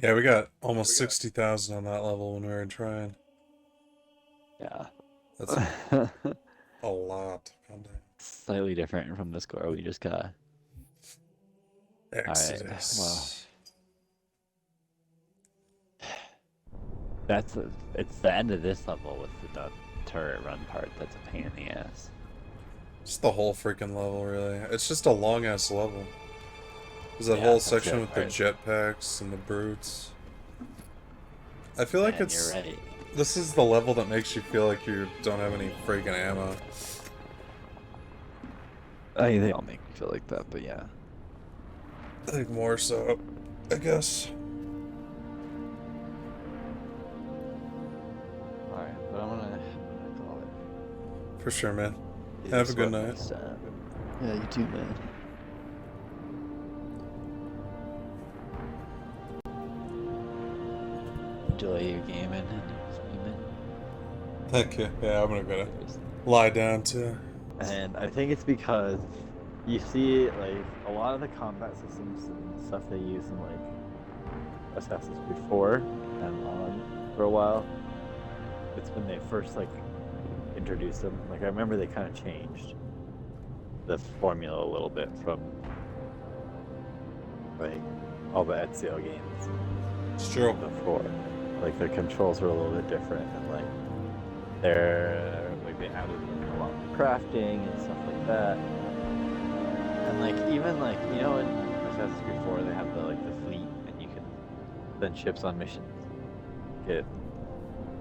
Yeah, we got almost 60,000 on that level when we were trying. Yeah. That's a lot. God damn. Slightly different from the score we just got. All right. Well, Exodus. it's the end of this level with the turret run part that's a pain in the ass. Just the whole freaking level, really. It's just a long ass level. There's that Yeah, whole that's the section other with the part. jetpacks and the brutes. I feel like Man, you're it's. right. This is the level that makes you feel like you don't have any freaking ammo. I mean, they all make me feel like that, but yeah. I think more so, I guess. All right, but I'm gonna call it. For sure, man. Either Have a good sweat night. next time. Yeah, you too, man. Enjoy your gaming and streaming. Thank you. Yeah, I'm gonna go Seriously. lie down too. And I think it's because you see like a lot of the combat systems and stuff they use in like Assassin's Creed 4 and on for a while. It's when they first like introduced them. Like I remember they kind of changed the formula a little bit from like all the Ezio games It's true. before. Like their controls were a little bit different and like they added a lot more crafting and stuff like that. And like even like in Assassin's Creed 4 they have the fleet and you can send ships on missions. Get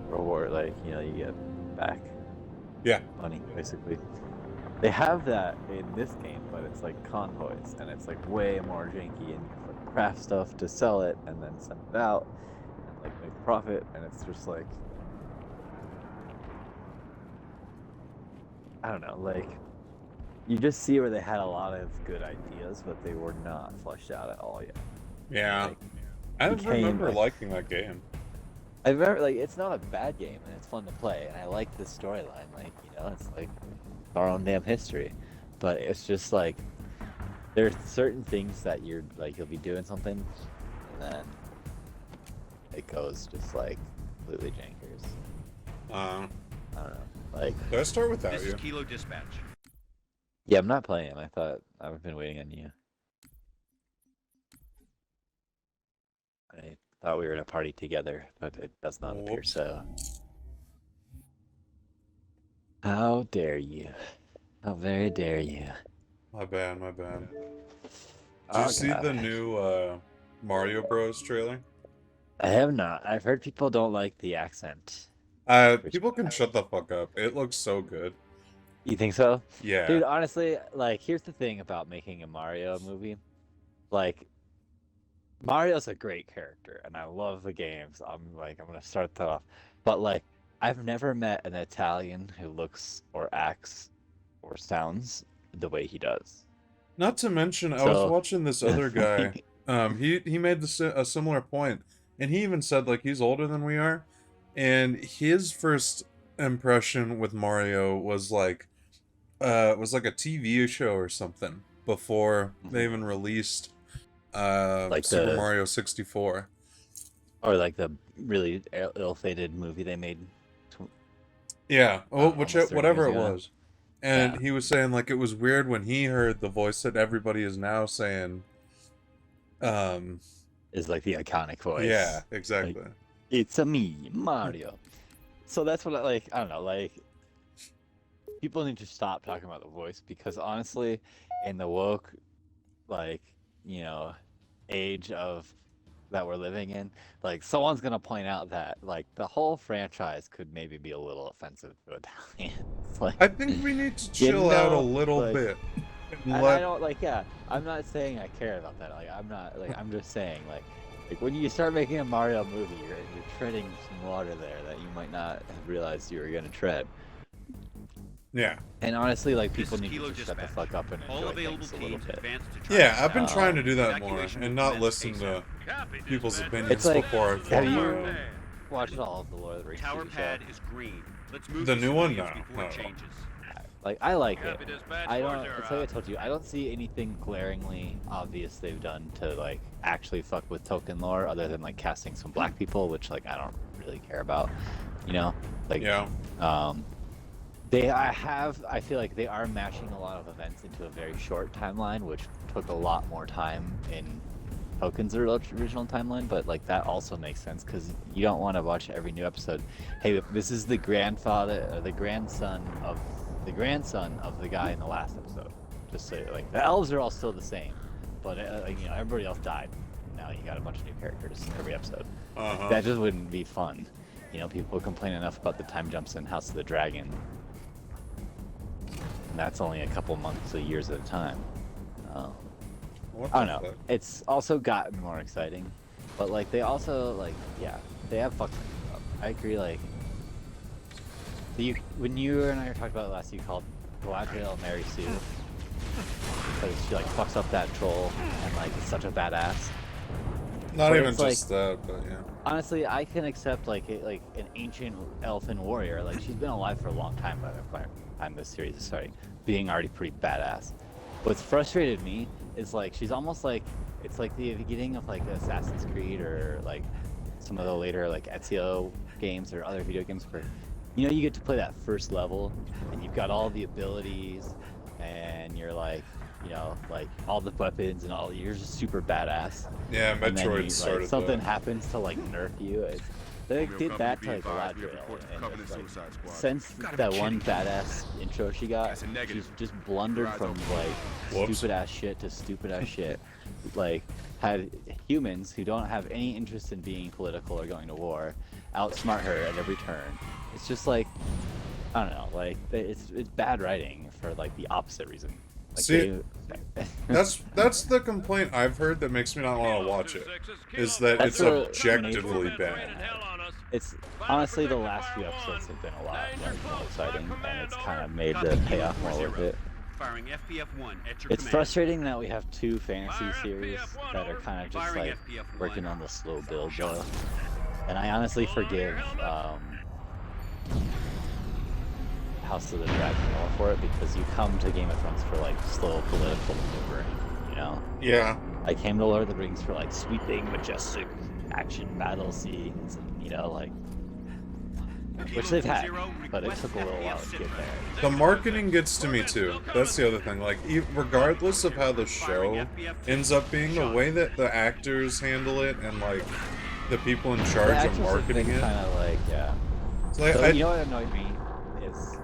reward you get back Yeah. money basically. They have that in this game, but it's like convoys and it's like way more janky and you have to craft stuff to sell it and then send it out and like make profit and it's just like I don't know, like you just see where they had a lot of good ideas, but they were not fleshed out at all yet. Yeah. Like I became remember like liking that game. I remember like it's not a bad game and it's fun to play and I like the storyline. Like it's like our own damn history, but it's just like there's certain things that you'll be doing something and then it goes just like completely jankers. Uh, I don't know. Like did I start without This is you? Kilo Dispatch. yeah, I'm not playing. I thought I've been waiting on you. I thought we were in a party together, but it does not appear Whoops. so. How dare you? How very dare you? My bad, my bad. Did you Oh see the god. new Mario Bros. Trailer? I have not. I've heard people don't like the accent. Which People can shut the fuck up. It looks so good. you think so? Yeah. Dude, honestly, like here's the thing about making a Mario movie. Like Mario's a great character and I love the games. I'm gonna start that off. But like I've never met an Italian who looks or acts or sounds the way he does. Not to mention, I was So watching this other guy. He made a similar point, and he even said like he's older than we are, and his first impression with Mario was like a TV show or something before they even released like Super the Mario 64. or like the really ill-fated movie they made Yeah, oh, almost 30 whatever years it ago. was. And Yeah, he was saying like it was weird when he heard the voice that everybody is now saying. Um, is like the iconic yeah, voice. Like exactly. it's a me, Mario. So that's what I don't know, like people need to stop talking about the voice because honestly, in the woke like, you know, age of that we're living in, like someone's gonna point out that like the whole franchise could maybe be a little offensive to Italians. I Like, think we need to you chill out a know, little like bit and and I let. don't like yeah, I'm not saying I care about that. Like I'm not like I'm just saying like when you start making a Mario movie, you're treading some water there that you might not have realized you were gonna tread. Yeah, And honestly, like This people is need to Kilo just shut the Dispatch. fuck up and All enjoy available things a little teams bit. advance to yeah. I've Charlie been trying to Um, do that more Evacuation will and not commence listen to ASAP. Copy, people's dispatch. it's opinions like, before I have form my you own. watched all of the Lord of the Rings Tower TV show? pad is green. Let's move The to new one, civilians no, before no. it changes. Like, I like it. I don't. It's like I told you. I don't see anything glaringly obvious they've done to like actually fuck with token lore, other than like casting some black people, which like I don't really care about. You know, like Yeah. I feel like they are mashing a lot of events into a very short timeline, which took a lot more time in Token's original timeline, but like that also makes sense because you don't want to watch every new episode. Hey, this is the grandson of the guy in the last episode. Just so like the elves are all still the same, but you know, everybody else died. Now you got a bunch of new characters every episode. That just wouldn't be fun. You know, people complain enough about the time jumps in House of the Dragon. And that's only a couple months or years at a time. I don't know. Fuck? It's also gotten more exciting, but like they also like they have fucked things up. I agree. Like when you and I were talking about it last, you called Galadriel Mary Sue because she like fucks up that troll and like is such a badass. Not But even it's just that, but yeah. Honestly, I can accept like an ancient elfin warrior. Like she's been alive for a long time by the time this series is starting, being already pretty badass. What's frustrated me is like she's almost like it's like the beginning of like Assassin's Creed or like some of the later like Ezio games or other video games where you know you get to play that first level and you've got all the abilities and you're like you know like all the weapons and all you're just super badass. Yeah, And then Metroid started like, something that. happens to like nerf you. They did that to like Galadriel, and it's, like, since that one badass intro she got, she's just blundered from like stupid ass shit to stupid ass shit. Like had humans who don't have any interest in being political or going to war outsmart her at every turn. It's just like I don't know, like it's bad writing for like the opposite reason. Like, See, that's the complaint I've heard that makes me not want to watch it. Is that it's objectively bad. It's honestly the last few episodes have been a lot like, more exciting, and it's kind of made the payoff more worth it. It's frustrating that we have two fantasy series that are kind of just like working on the slow build though. And I honestly forgive House of the Dragon more for it because you come to Game of Thrones for like slow political maneuvering, you know? Yeah. I came to Lord of the Rings for like sweeping, majestic action battle scenes, and, you know, like which they've had, but it took a little while to get there. The marketing gets to me too. That's the other thing. Like, regardless of how the show ends up being, the way that the actors handle it and like the people in charge of marketing it, kind of like like, so, you know what annoyed me is.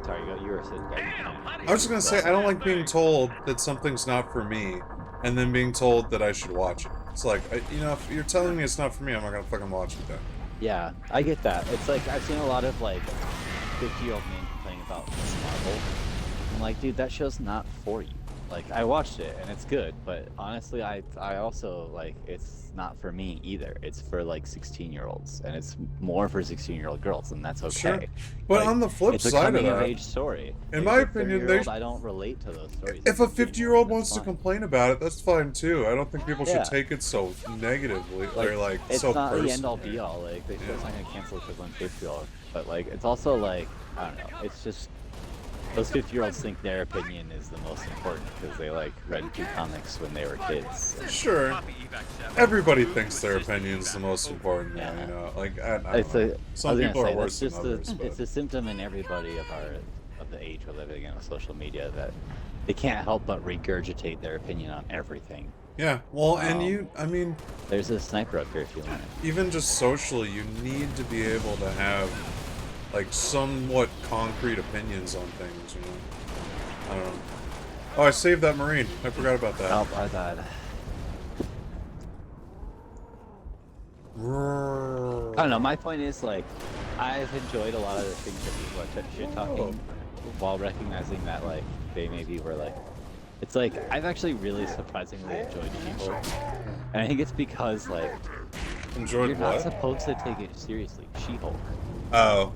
Sorry, you were saying. I was just gonna say, I don't like being told that something's not for me, and then being told that I should watch it. It's like, you know, if you're telling me it's not for me, I'm not gonna fucking watch it then. Yeah, I get that. It's like, I've seen a lot of, like, 50-year-old men complaining about Miss Marvel. I'm like, dude, that show's not for you. Like, I watched it, and it's good, but honestly, I also, like, it's not for me either. It's for, like, 16-year-olds, and it's more for 16-year-old girls, and that's okay. Sure. But like, on the flip side of that, it's a coming-of-age story. In my opinion, I don't relate to those stories. If a 50-year-old wants to complain about it, that's fine, too. I don't think people should take it so negatively, or, like, so personally. It's not the end-all, be-all. Like, they're not going to cancel it because I'm 50-year-old. But, like, it's also, like, I don't know. It's just... Those 50-year-olds think their opinion is the most important because they like read 2 comics when they were kids. Sure. Everybody thinks their opinion is the most important. Yeah. You know, like I don't know. Some people are worse than others. It's a symptom in everybody of the age we're living in with social media that they can't help but regurgitate their opinion on everything. Yeah. Well, and I mean, there's a sniper up here if you want it. Even just socially, you need to be able to have like somewhat concrete opinions on things, you know? I don't know. Oh, I saved that Marine. I forgot about that. Oh, I died. I don't know, my point is, like, I've enjoyed a lot of the things that people are shit-talking while recognizing that, like, they maybe were, like... It's like, I've actually really surprisingly enjoyed She-Hulk. And I think it's because, like... You're not supposed to take it seriously. She-Hulk. Oh.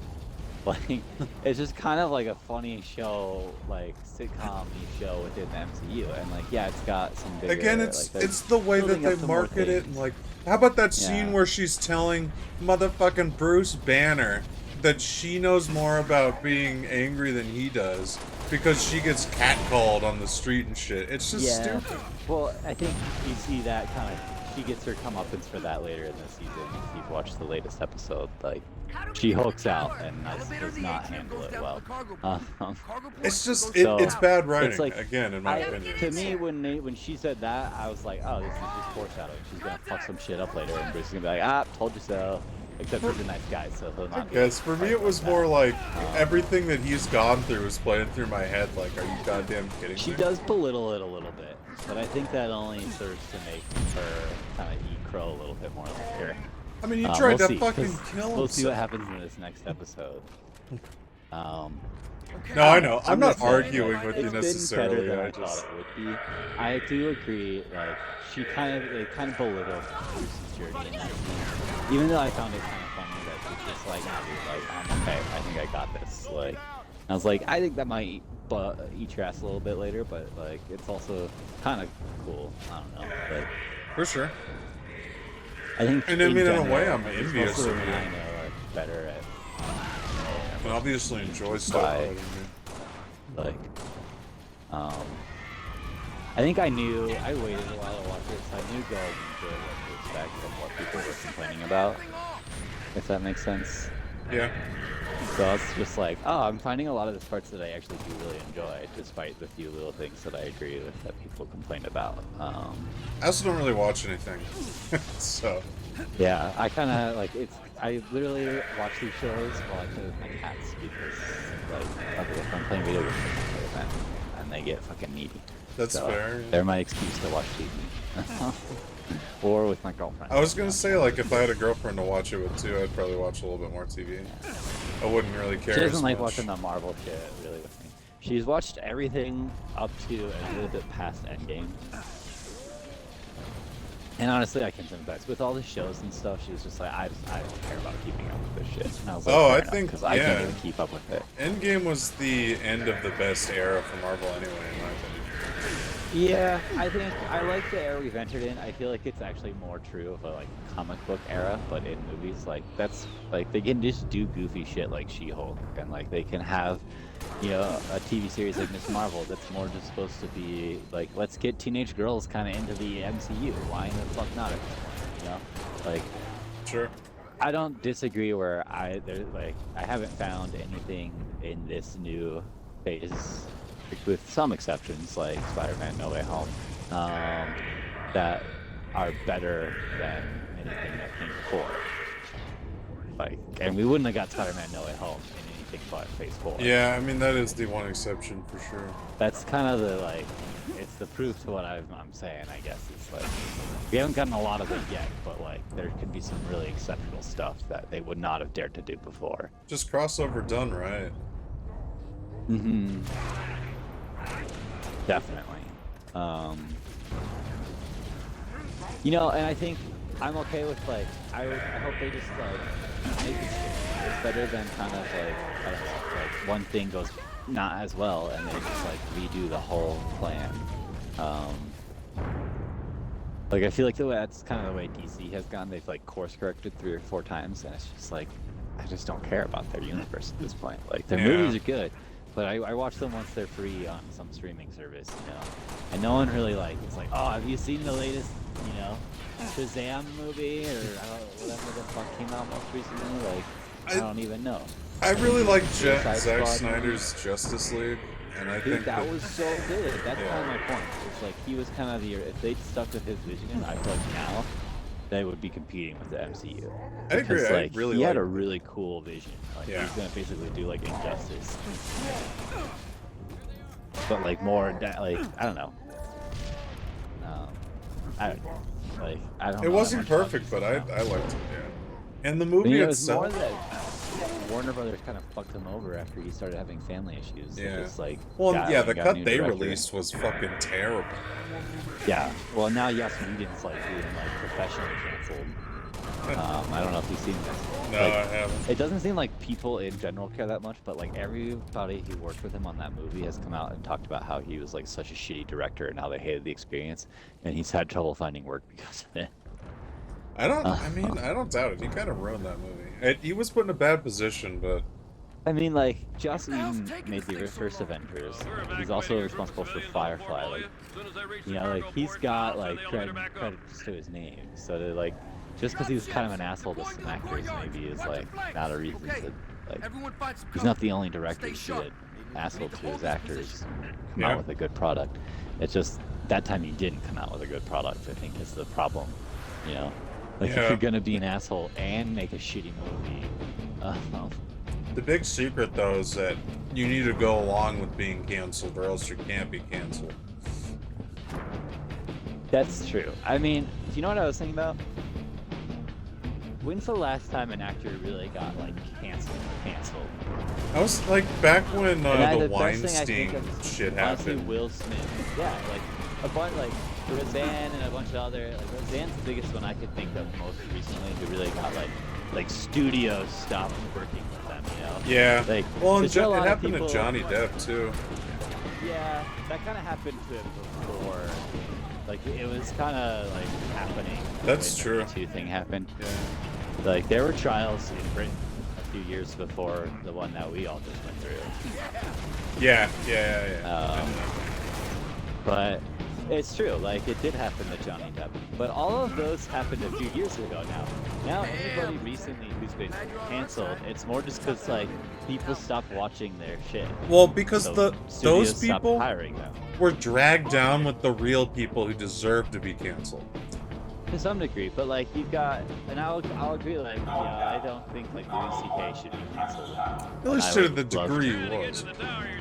Like, it's just kind of like a funny show, like sitcom show within the MCU, and like, yeah, it's got some bigger. Again, it's like, it's the way that they market it, and like, how about that scene where she's telling motherfucking Bruce Banner that she knows more about being angry than he does, because she gets catcalled on the street and shit. It's just Yeah. stupid. Well, I think you see that kind of. She gets her comeuppance for that later in the season. If you've watched the latest episode, like she hooks out and does not handle it well. It's just So it's bad writing it's like again, in my opinion. to me when she said that, I was like, oh, this is just foreshadowing. She's gonna fuck some shit up later, and Bruce is gonna be like, ah, told you so. Except he's a nice guy, so he'll not. Yes, for me it was more like everything that he's gone through is playing through my head. Like, are you goddamn kidding me? She does belittle it a little bit, but I think that only serves to make her kind of eat crow a little bit more later. I mean, you tried we'll to see, fucking kill him. We'll see what happens in this next episode. No, I know. I'm not just saying, arguing like, with you it's been better necessarily. than I I thought just it would be. I do agree. Like they kind of belittled Bruce's journey in that scene. Even though I found it kind of funny that she's just like, nah, dude, like I'm okay. I think I got this. Like I was like, I think that might eat your ass a little bit later, but like it's also kind of cool. I don't know, but for sure. I think. And I mean, in a general, way, I'm like, envious most of of you. them I know are better at. I can obviously enjoy stuff Bye. better than me. Like, I think I knew, I waited a while to watch it, so I knew going into what to expect from what people were complaining about, if that makes sense. Yeah. So I was just like, oh, I'm finding a lot of the parts that I actually do really enjoy, despite the few little things that I agree with that people complain about. I also don't really watch anything, so. Yeah, I kind of like I literally watch these shows while I play with my cats because, like, if I'm playing video games, I play with them, and they get fucking needy. That's So, fair. They're my excuse to watch TV. Or with my girlfriend. I was gonna say, like, if I had a girlfriend to watch it with too, I'd probably watch a little bit more TV. I wouldn't really care. She as doesn't like much. watching the Marvel shit really with me. She's watched everything up to a little bit past Endgame. And honestly, I can sympathize with all the shows and stuff. She was just like, I don't care about keeping up with this shit. And I was like, Oh, I think, because I can't even keep up with it. Endgame was the end of the best era for Marvel anyway, in my opinion. Yeah, I think I like the era we've entered in. I feel like it's actually more true of a like comic book era, but in movies, like that's like they can just do goofy shit like She-Hulk, and like they can have, you know, a TV series like Miss Marvel that's more just supposed to be like, let's get teenage girls kind of into the MCU. Why in the fuck not at this point? You know, like. Sure. I don't disagree where I haven't found anything in this new phase, with some exceptions like Spider-Man No Way Home, that are better than anything that came before. Like, and we wouldn't have got Spider-Man No Way Home in anything but Phase 4. Yeah, I mean, that is the one exception for sure. That's kind of the, like, it's the proof to what I'm saying, I guess. It's like, we haven't gotten a lot of it yet, but like, there could be some really exceptional stuff that they would not have dared to do before. Just crossover done right. Mm-hmm. Definitely. You know, and I think I'm okay with, like, I hope they just, like, make it it's better than kind of, like, I don't know, like, one thing goes not as well, and they just, like, redo the whole plan. Like, I feel like that's kind of the way DC has gone. They've, like, course-corrected 3 or 4 times, and it's just, like, I just don't care about their universe at this point. Like, their movies are good, but I watch them once they're free on some streaming service, you know? And no one really, like, is like, oh, have you seen the latest, you know, Shazam movie, or whatever the fuck came out most recently? Like, I don't even know. I really like Suicide Zack Squad Snyder's Justice League, and I Dude, think that was so good. That's Yeah. kind of my point. It's like he was kind of the. If they'd stuck with his vision, I feel like now they would be competing with the MCU. I agree. Because, like, I really he had like a really cool vision. Like, Yeah. he's gonna basically do like Injustice, but like more like I don't know. I don't know. Like I don't. It know wasn't that much about perfect, but DC now. I liked it. Yeah. And the I movie mean, it was more itself. that Warner Brothers kind of fucked him over after he started having family issues. They Yeah. just, like, Well, got yeah, him, the got a cut new they director. released was fucking terrible. Yeah. Well, now Joss Whedon's like being like professionally canceled. I don't know if you've seen this. No, Like, I haven't. it doesn't seem like people in general care that much, but like everybody who worked with him on that movie has come out and talked about how he was like such a shitty director and how they hated the experience, and he's had trouble finding work because of it. I don't. I mean, I don't doubt it. He kind of ruined that movie. He was put in a bad position, but I mean, like, Joss Whedon made the first Avengers. He's also responsible for Firefly. Like, you know, like he's got like credits to his name. So to, like, just because he was kind of an asshole to some actors, maybe is like not a reason to like. He's not the only director to be an asshole to his actors. Come out with a good product. It's just that time he didn't come out with a good product. I think is the problem. You know, like if you're gonna be an asshole and make a shitty movie. The big secret, though, is that you need to go along with being canceled, or else you can't be canceled. That's true. I mean, you know what I was thinking about? When's the last time an actor really got, like, canceled? I was, like, back when the Weinstein shit happened. Honestly, Will Smith. Yeah, like, a bunch, like, Roseanne and a bunch of other, like, Roseanne's the biggest one I could think of most recently who really got, like studios stopped working with them, you know? Yeah. Like, well, it happened to Johnny Depp, too. Yeah, that kind of happened to him before. Like, it was kind of, like, happening. That's true. The Me Too thing happened. Yeah. Like, there were trials in Britain a few years before the one that we all just went through. Yeah. But it's true, like, it did happen to Johnny Depp. But all of those happened a few years ago now. Now, anybody recently who's been canceled, it's more just because, like, people stopped watching their shit. Well, because so those people hiring them. were dragged down with the real people who deserve to be canceled. To some degree, but, like, you've got, and I'll agree, like, yeah, I don't think, like, Louis C.K. should be canceled. At least to the degree he was.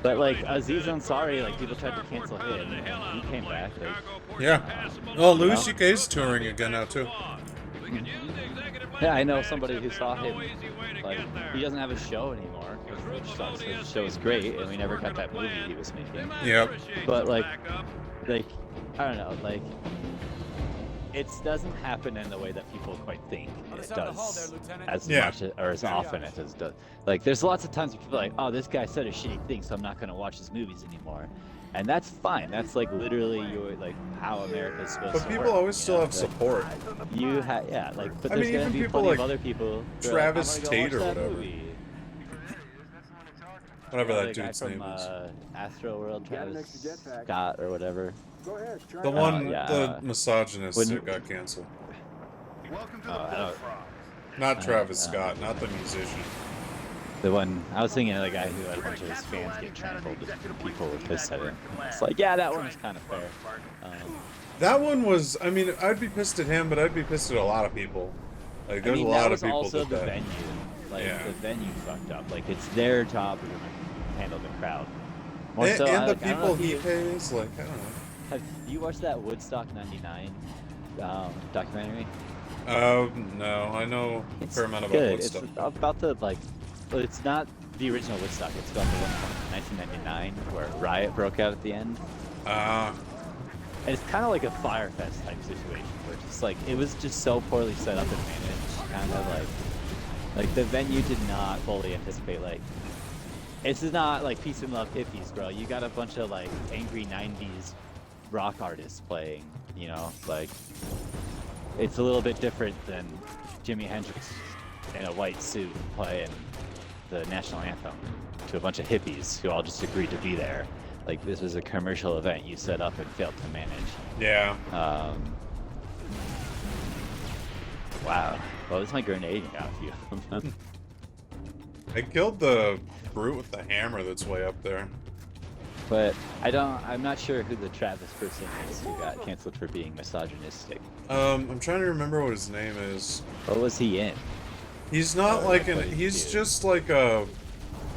But, like, Aziz Ansari, like, people tried to cancel him, and he came back. Like, yeah. Well, Louis C.K.'s touring again now, too. Yeah, I know somebody who saw him. Like, he doesn't have a show anymore, which sucks. His show is great, and we never got that movie he was making. Yep. But, like, I don't know, like, it doesn't happen in the way that people quite think it does as much or as often as it does. Like, there's lots of times where people are like, oh, this guy said a shitty thing, so I'm not going to watch his movies anymore. And that's fine. That's, like, literally like how America's supposed to work. But people always still have support. You have, yeah, like, but I there's mean, going to even be people plenty like of other people. Travis Like, Tate or that whatever. movie. Whatever that guy dude's from, name is. Astro World, Travis Scott or whatever. The one, yeah, the misogynist that got canceled. Not Travis Scott, not the musician. The one, I was thinking of the guy who had a bunch of his fans get trampled and people were pissed at him. It's like, yeah, that one was kind of fair. That one was, I mean, I'd be pissed at him, but I'd be pissed at a lot of people. Like, there's a lot of people that that. Venue. Like, the venue fucked up. Like, it's their job to handle the crowd. More And, so, and the I don't know people if he you- pays, like, I don't know. Have you watched that Woodstock '99 documentary? No, I know a It's fair amount about good. Woodstock. It's about the, like, well, it's not the original Woodstock. It's about the one from 1999 where a riot broke out at the end. And it's kind of like a Fyre Fest type situation where just, like, it was just so poorly set up and managed. Kind of like the venue did not fully anticipate, like, this is not like Peace and Love hippies, bro. You got a bunch of, like, angry 90s rock artists playing, you know, like, it's a little bit different than Jimi Hendrix in a white suit playing the national anthem to a bunch of hippies who all just agreed to be there. Like, this was a commercial event you set up and failed to manage. Yeah. Wow. Well, this is my grenade got a few of them. I killed the brute with the hammer that's way up there. But I'm not sure who the Travis person is who got canceled for being misogynistic. I'm trying to remember what his name is. What was he in? He's not he's just like a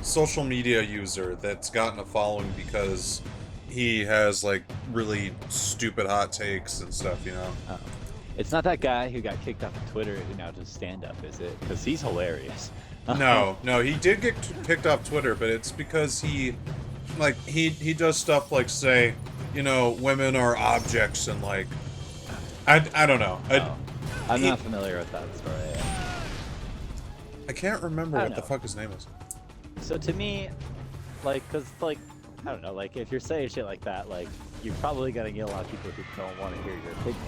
social media user that's gotten a following because he has, like, really stupid hot takes and stuff, you know? Oh. It's not that guy who got kicked off of Twitter who now does stand-up, is it? Because he's hilarious. No, he did get kicked off Twitter, but it's because he does stuff like, say, you know, women are objects and, like, I don't know. I'm not familiar with that story. I can't remember what the fuck his name is. So to me, like, cause, like, I don't know, like, if you're saying shit like that, like, you're probably gonna get a lot of people who don't want to hear your opinion.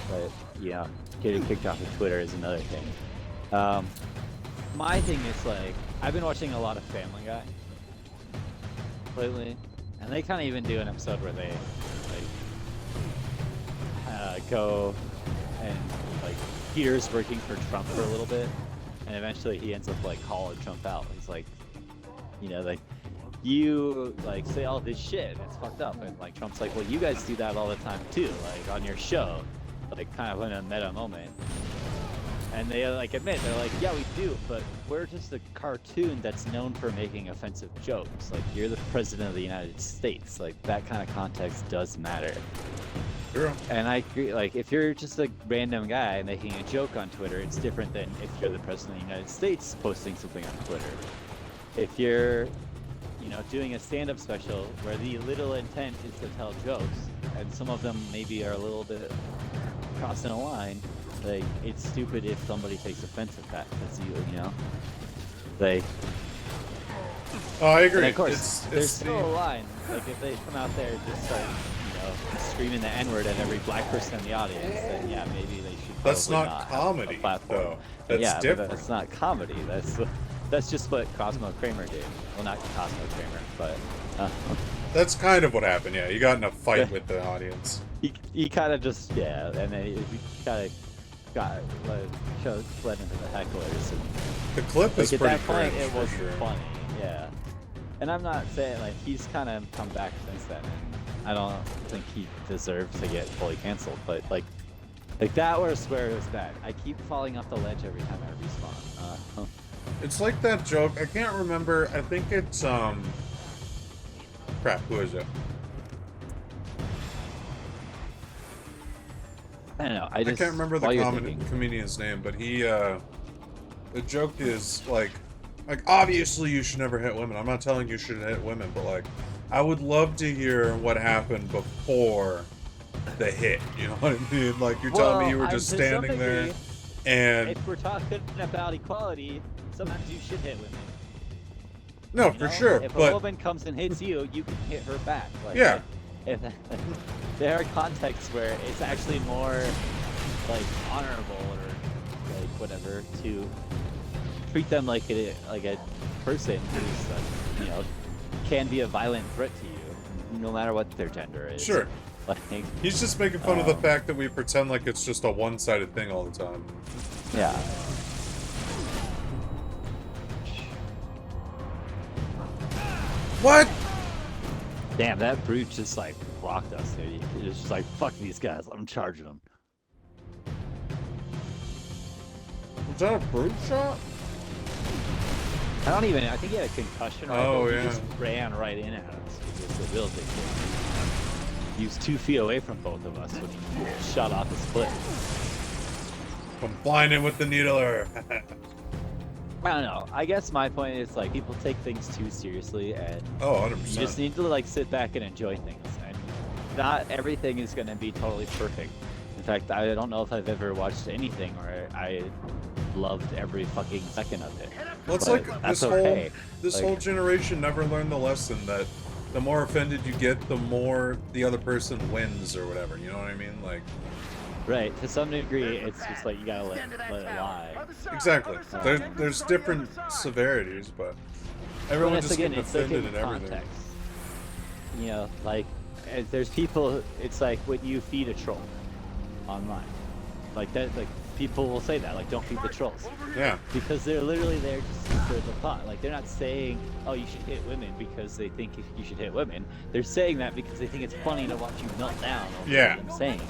But, yeah, getting kicked off of Twitter is another thing. my thing is like I've been watching a lot of Family Guy lately, and they kind of even do an episode where they like go and like Peter's working for Trump for a little bit, and eventually he ends up like calling Trump out. He's like, you know, like you like say all this shit, and it's fucked up, and like Trump's like, well, you guys do that all the time too, like on your show, like kind of in a meta moment. And they like admit, they're like, yeah, we do, but we're just a cartoon that's known for making offensive jokes. Like, you're the president of the United States. Like, that kind of context does matter. Sure. And I agree, like, if you're just a random guy making a joke on Twitter, it's different than if you're the president of the United States posting something on Twitter. If you're, you know, doing a stand-up special where the little intent is to tell jokes, and some of them maybe are a little bit crossing a line, like, it's stupid if somebody takes offense at that, because you know, like. Oh, I agree. And of course, there's it's still a line. Like, if they come out there and just start, you know, screaming the N-word at every black person in the audience, then yeah, maybe they should. That's not have comedy, a platform. though. That's yeah, different. But that's not comedy. That's just what Cosmo Kramer did. Well, not Cosmo Kramer, but. That's kind of what happened. Yeah, you got in a fight with the audience. He kind of just and then he kind of got fled into the hecklers. And, The clip is like, pretty at that point, cringe, it for was sure. funny, yeah. And I'm not saying, like, he's kind of come back since then, and I don't think he deserves to get fully canceled, but, like that was where it was bad. I keep falling off the ledge every time I respawn. It's like that joke. I can't remember. I think it's crap. Who is it? I don't know. I can't remember the while you're thinking, comedian's name, but he. The joke is like obviously you should never hit women. I'm not telling you should hit women, but like, I would love to hear what happened before the hit. You know what I mean? Like, you're telling me you were just standing there, and if we're talking about equality, sometimes you should hit women. no, You for know? sure. If But a woman comes and hits you, you can hit her back. Like, yeah, if, there are contexts where it's actually more like honorable or like whatever to treat them like a person who's you know, can be a violent threat to you, no matter what their gender is. sure. Like, He's just making fun of the fact that we pretend like it's just a one-sided thing all the time. yeah. What? Damn, that brute just like rocked us, dude. He was just like, fuck these guys, I'm charging them. Was that a brute shot? I think he had a concussion, right? Oh, But yeah. He just ran right in at us. It was a real big thing. He was 2 feet away from both of us when he shot off his foot. I'm blinded with the needler. I don't know. I guess my point is, like, people take things too seriously, and Oh, 100%. you just need to, like, sit back and enjoy things. And not everything is going to be totally perfect. In fact, I don't know if I've ever watched anything where I loved every fucking second of it. Well, it's But like that's this okay. this whole generation never learned the lesson that the more offended you get, the more the other person wins or whatever. You know what I mean? Like, Right, to some degree, it's just like you gotta let it lie. exactly. There's different severities, but But everyone it's, just again, getting it's like offended in and everything. context. You know, like, there's people, it's like when you feed a troll online. Like, that, like, people will say that, like, don't feed the trolls. Yeah. Because they're literally there just to stir the pot. Like, they're not saying, oh, you should hit women because they think you should hit women. They're saying that because they think it's funny to watch you melt down over Yeah. them saying it.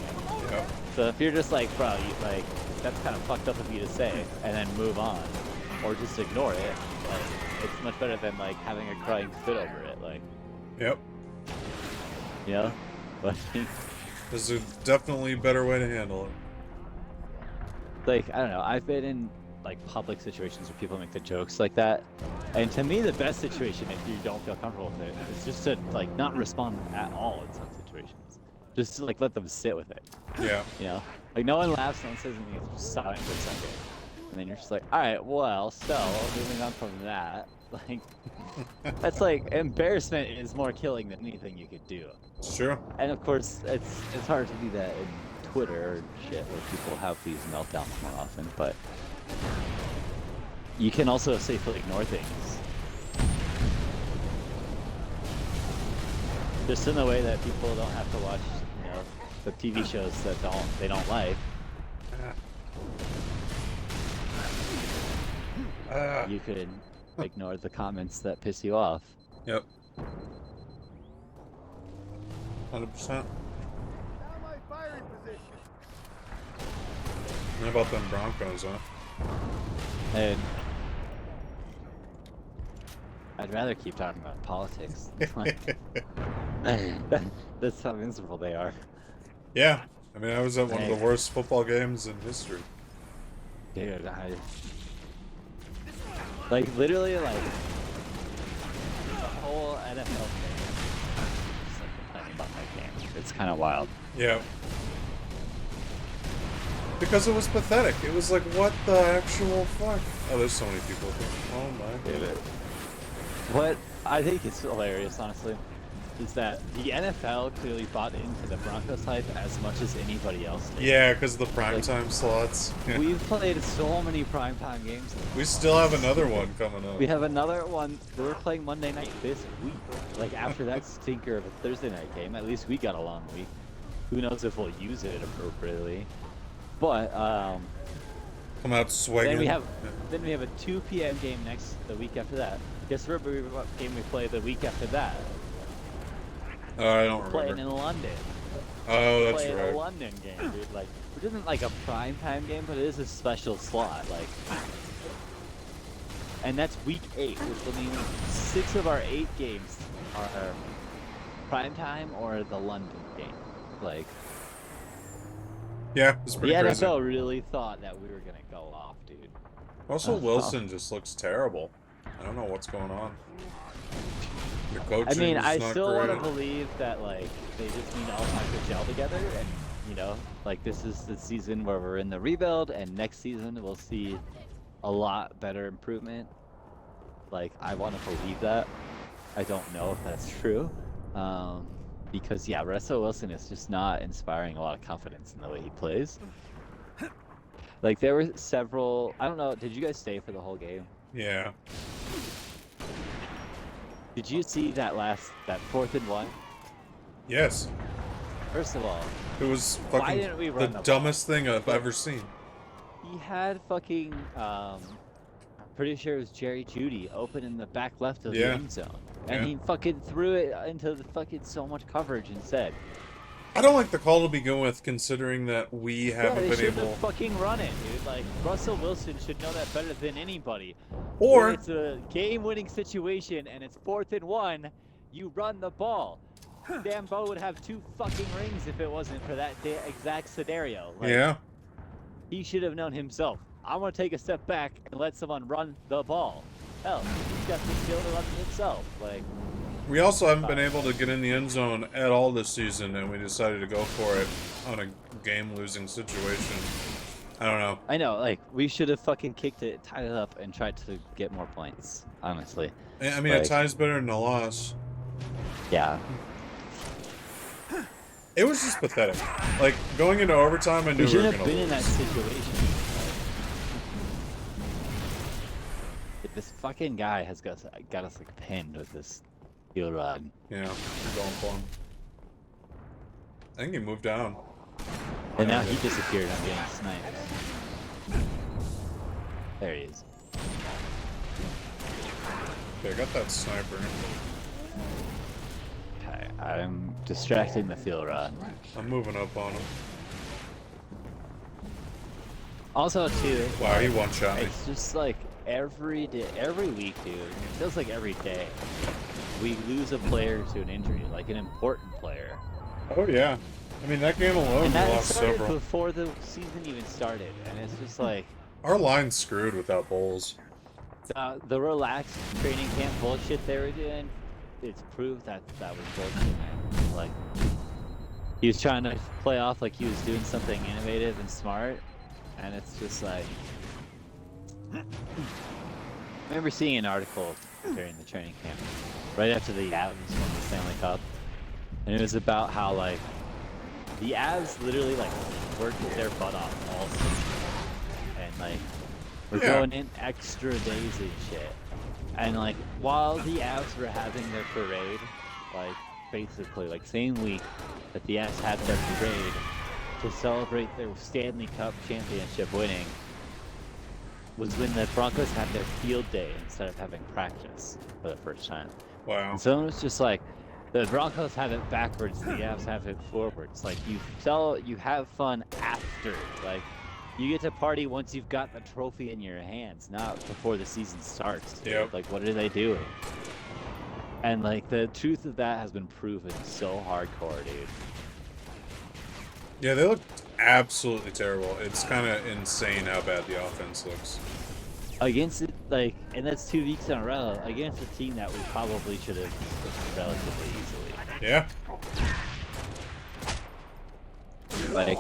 Yeah. So if you're just like, bro, like, that's kind of fucked up of you to say, and then move on, or just ignore it, like, it's much better than, like, having a crying fit over it, like, Yep. you know? Like, There's a definitely better way to handle it. like, I don't know, I've been in, like, public situations where people make the jokes like that, and to me, the best situation, if you don't feel comfortable with it, is just to, like, not respond at all in some situations. Just to, like, let them sit with it. Yeah. You know, like, no one laughs, no one says anything, it's just silent for a second, and then you're just like, all right, well, so moving on from that, like, that's like, embarrassment is more killing than anything you could do. Sure. And of course, it's hard to do that in Twitter and shit, where people have these meltdowns more often, but you can also safely ignore things. Just in the way that people don't have to watch, you know, the TV shows that they don't like. You could ignore the comments that piss you off. Yep. 100%. How about them Broncos, huh? And I'd rather keep talking about politics. That's how miserable they are. Yeah. I mean, I was at one of the worst football games in history. Dude, like, literally, like, the whole NFL thing. Just, like, complaining about my game. It's kind of wild. Yeah. Because it was pathetic. It was like, what the actual fuck? Oh, there's so many people here. Oh my god. What I think is hilarious, honestly, is that the NFL clearly bought into the Broncos hype as much as anybody else did. Yeah, because the primetime slots. We've played so many primetime games. We still have another one coming up. We have another one. We're playing Monday night this week. Like, after that stinker of a Thursday night game, at least we got a long week. Who knows if we'll use it appropriately. But, come out swinging. Then we have a 2 p.m. game the week after that. Guess what game we play the week after that? Oh, I don't remember. Playing in London. Oh, that's playing right. a London game, dude. Like, it isn't like a prime time game, but it is a special slot. Like, and that's week 8, which will mean 6 of our 8 games are prime time or the London game. Like, yeah, it's pretty crazy. The NFL really thought that we were gonna go off, dude. Also, Wilson just looks terrible. I don't know what's going on. The coaching I mean, is I not still want to great. believe that, like, they just need all time to gel together, and, you know, like, this is the season where we're in the rebuild, and next season we'll see a lot better improvement. Like, I want to believe that. I don't know if that's true. Because, yeah, Russell Wilson is just not inspiring a lot of confidence in the way he plays. Like, there were several... I don't know, did you guys stay for the whole game? Yeah. Did you see that 4th and 1? Yes. First of all, It was why fucking didn't we run the the dumbest thing I've ever seen. he had fucking, I'm pretty sure it was Jerry Jeudy open in the back left of the end zone. And he fucking threw it into the fucking so much coverage instead. I don't like the call to begin with, considering that we haven't they been should able... have fucking run it, dude. Like, Russell Wilson should know that better than anybody. Or... When it's a game-winning situation and it's 4th and 1, you run the ball. Dan Bo would have 2 fucking rings if it wasn't for that exact scenario. Like, yeah. he should have known himself. I want to take a step back and let someone run the ball. Hell, he's got the skill to run it himself. Like, We also haven't been able to get in the end zone at all this season, and we decided to go for it on a game-losing situation. I don't know. I know, like, we should have fucking kicked it, tied it up, and tried to get more points, honestly. I mean, like, a tie's better than a loss. Yeah. It was just pathetic. Like, going into overtime, I knew we were shouldn't going to have been lose. in that situation. Like, this fucking guy has got us like pinned with this field rod. Yeah, I'm going for him. I think he moved down. And now he disappeared. I'm getting sniped. There he is. Okay, I got that sniper. Okay, I'm distracting the field rod. I'm moving up on him. Also, too, Wow, he one-shot me. it's just like every day, every week, dude. It feels like every day we lose a player to an injury, like an important player. Oh, yeah. I mean, that game alone, And we that lost started several. before the season even started, and it's just like Our line's screwed without Bowles. the relaxed training camp bullshit they were doing. It's proved that that was bullshit, man. Like, he was trying to play off like he was doing something innovative and smart, and it's just like. I remember seeing an article during the training camp, right after the Avs won the Stanley Cup, and it was about how, like, the Avs literally, like, worked their butt off all season, and, like, We're Yeah. going in extra days and shit. And like while the Avs were having their parade, like basically like same week that the Avs had their parade to celebrate their Stanley Cup championship winning was when the Broncos had their field day instead of having practice for the first time. Wow. And so it was just like the Broncos have it backwards, the Avs have it forwards. Like you have fun after. Like you get to party once you've got the trophy in your hands, not before the season starts. Dude. Yep. Like what are they doing? And like the truth of that has been proven so hardcore, dude. Yeah, they look absolutely terrible. It's kind of insane how bad the offense looks. Against it, like, and that's 2 weeks in a row against a team that we probably should have relatively easily. Yeah. Like,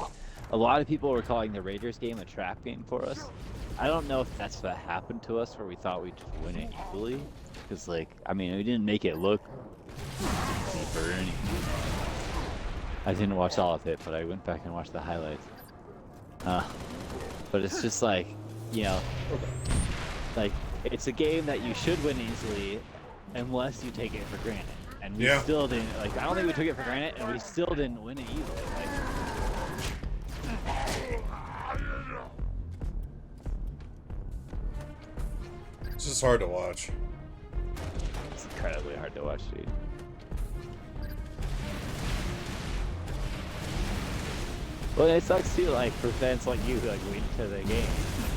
a lot of people were calling the Raiders game a trap game for us. I don't know if that's what happened to us, where we thought we'd just win it easily. Because, like, I mean, we didn't make it look easy for anything. I didn't watch all of it, but I went back and watched the highlights. But it's just like, you know, like, it's a game that you should win easily unless you take it for granted. And we still didn't, like, I don't think we took it for granted, and we still didn't win it easily. Like, It's just hard to watch. it's incredibly hard to watch, dude. Well, it sucks too, like, for fans like you, like, wait to the game.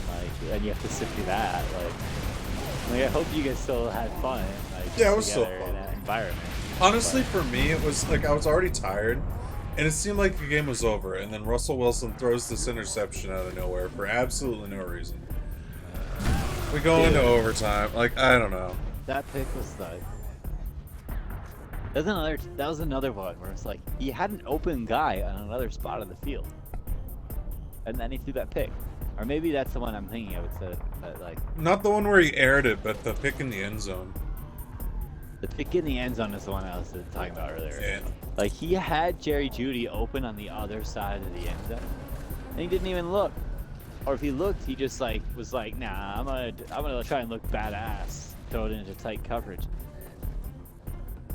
Like, and you have to sit through that. Like I hope you guys still had fun. Like, Yeah, it was still together fun. in that environment. Honestly, But for me, it was like I was already tired, and it seemed like the game was over, and then Russell Wilson throws this interception out of nowhere for absolutely no reason. We go into overtime. Like, I don't know. that pick was like, that was another one where it's like he had an open guy on another spot of the field, and then he threw that pick. Or maybe that's the one I'm thinking of. It's like Not the one where he aired it, but the pick in the end zone. the pick in the end zone is the one I was talking about earlier. Yeah. Like he had Jerry Jeudy open on the other side of the end zone, and he didn't even look. Or if he looked, he just like was like, "Nah, I'm gonna try and look badass, throw it into tight coverage."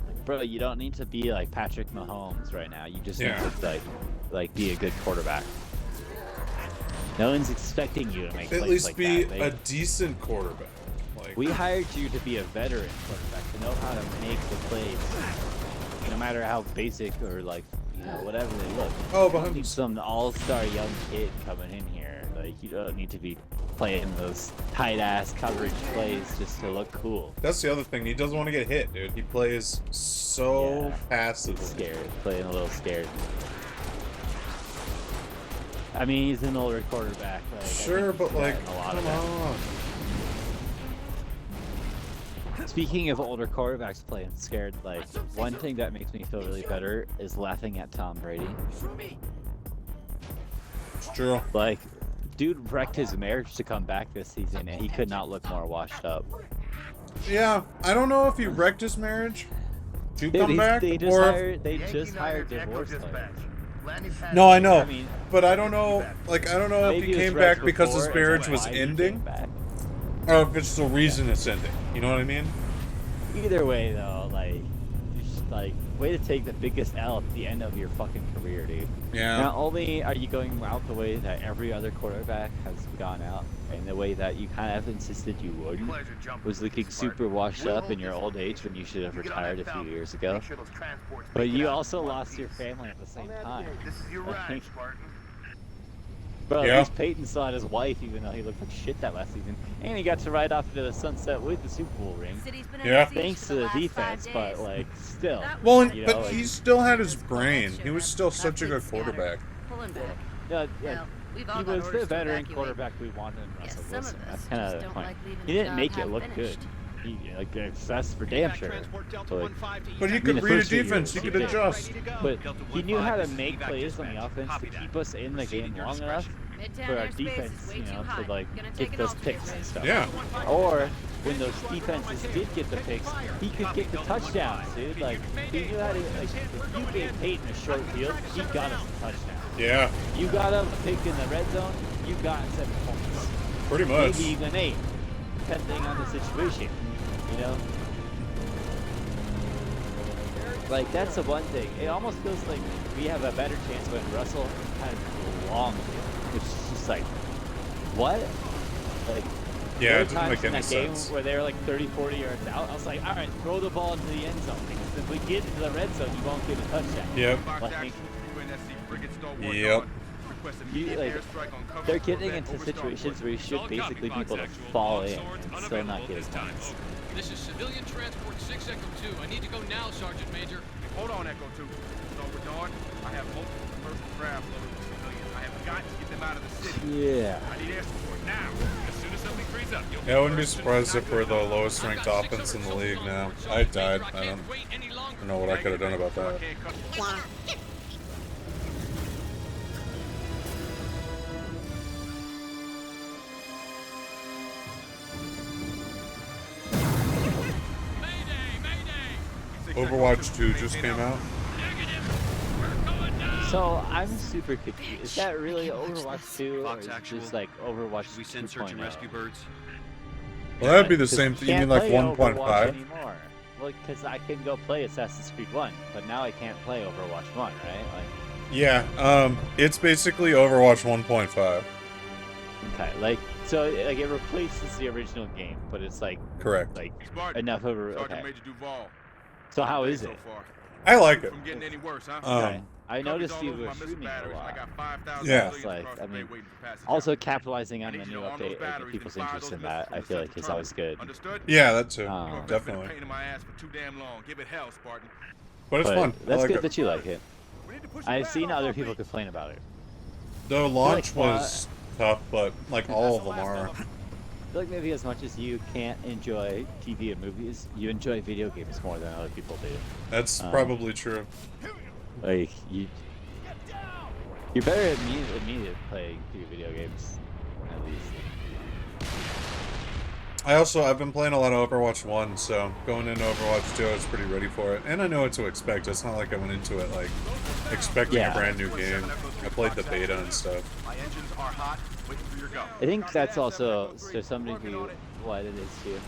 Like, bro, you don't need to be like Patrick Mahomes right now. You just need to like be a good quarterback. No one's expecting you to make At plays least like be that. a decent quarterback. Like, We hired you to be a veteran quarterback, to know how to make the plays, no matter how basic or like, you know, whatever they look. Oh, You don't behind need us. some all-star young kid coming in here. Like, you don't need to be playing those tight-ass coverage plays just to look cool. That's the other thing. He doesn't want to get hit, dude. He plays so passive. Scared, playing a little scared. I mean, he's an older quarterback. Like, Sure, but like, come come on. Speaking of older quarterbacks playing scared, like, one thing that makes me feel really better is laughing at Tom Brady. It's true. Like, dude wrecked his marriage to come back this season, and he could not look more washed up. Yeah, I don't know if he wrecked his marriage to Dude, come back, they just or hired divorce lawyers. no, I know, I mean, but I don't know. Like, I don't know if maybe he it was came wrecked back because his before, and marriage that's was why he came ending, back. or if it's the reason it's ending. You know what I mean? Either way, though, like, just, like, way to take the biggest L at the end of your fucking career, dude. Yeah. Not only are you going out the way that every other quarterback has gone out, and the way that you kind of insisted you would, was looking super washed up in your old age when you should have retired a few years ago. But you also lost your family at the same time. This is your ride, Spartan. Bro, Yeah. at least Peyton still had his wife, even though he looked like shit that last season. And he got to ride off into the sunset with the Super Bowl ring. Yeah. Thanks to the defense, but, like, still. Well, you but know, like, he still had his brain. He was still such a good quarterback. Pulling back. yeah, Well, we've all he got was orders the to veteran evacuate. quarterback we wanted in Yes, Russell some of Wilson. us That's just kind of the don't point. like leaving He the didn't job make it half look finished. good. He, like, that's for damn sure. But, But he in could the read a first few defense. years, He he could did. adjust. But he knew how to make plays on the offense to keep us in the game long enough Midtown for our airspace is defense, way you too know, high. to like Gonna take get an those picks altitude and stuff. Yeah. Or when those defenses did get the picks, he could get the touchdowns, dude. Like he knew how to. Like if you gave Peyton a short field, he got us a touchdown. Yeah. You got him a pick in the red zone, you got 7 points. Pretty much. Maybe even 8, depending on the situation. You know, like that's the one thing. It almost feels like we have a better chance when Russell kind of long, which is just like, what? Like, Yeah, there it were doesn't times make in any that game sense. where they were like 30, 40 yards out. I was like, all right, throw the ball into the end zone. Because if we get into the red zone, you won't get a touchdown. Yep. Like, Yep. they're getting into situations where you should basically be able to fall in and still not get a points. This is civilian transport 6 Echo 2. I need to go now, Sergeant Major. Hold on, Echo 2. So, Bernard, I have multiple commercial craft loaded with civilians. I have got to get them out of the city. Yeah. I need air support now. As soon as something frees up, you'll Yeah, I wouldn't be surprised if we're the lowest ranked offense in the league now. I died. I don't know what I could have done about that. Overwatch 2 just came out. So I'm super confused. Is that really Overwatch 2 or is it just like Overwatch We send search and rescue 2.0? birds. Well, that'd be the 'Cause same you thing. You can't mean like play Overwatch 1.5? anymore. Well, because I can go play Assassin's Creed 1, but now I can't play Overwatch 1, right? Like, Yeah, it's basically Overwatch 1.5. okay, like, so like it replaces the original game, but it's like Correct. Spartan, enough of a Sergeant okay. Major Duval. So how is So it? far. I like it. From getting any worse, huh? Okay. I Coverage noticed all you over were my missile streaming a batteries, and I lot. got 5,000 Yeah. civilians Like, across I the bay mean, waiting for passage also out. capitalizing I on the need you new to arm those update and batteries get and people's fire interest those in missiles that. from I the feel like center is turret. always good. Understood? Yeah, that too. You have been a Definitely. pain in my ass for too damn long. Give it hell, Spartan. But it's But fun. I that's like good it. that you like it. We need to push it I've back seen off other our people beat. complain about it. The launch like, was tough, but like all of them are. I feel like maybe as much as you can't enjoy TV and movies, you enjoy video games more than other people do. That's probably true. Like you're better at me at playing through video games, at least. I've been playing a lot of Overwatch 1, so going into Overwatch 2, I was pretty ready for it. And I know what to expect. It's not like I went into it like expecting Yeah. a brand new game. I played the beta and stuff. My engines are hot. Waiting for your go. I think that's also so something to what it is too.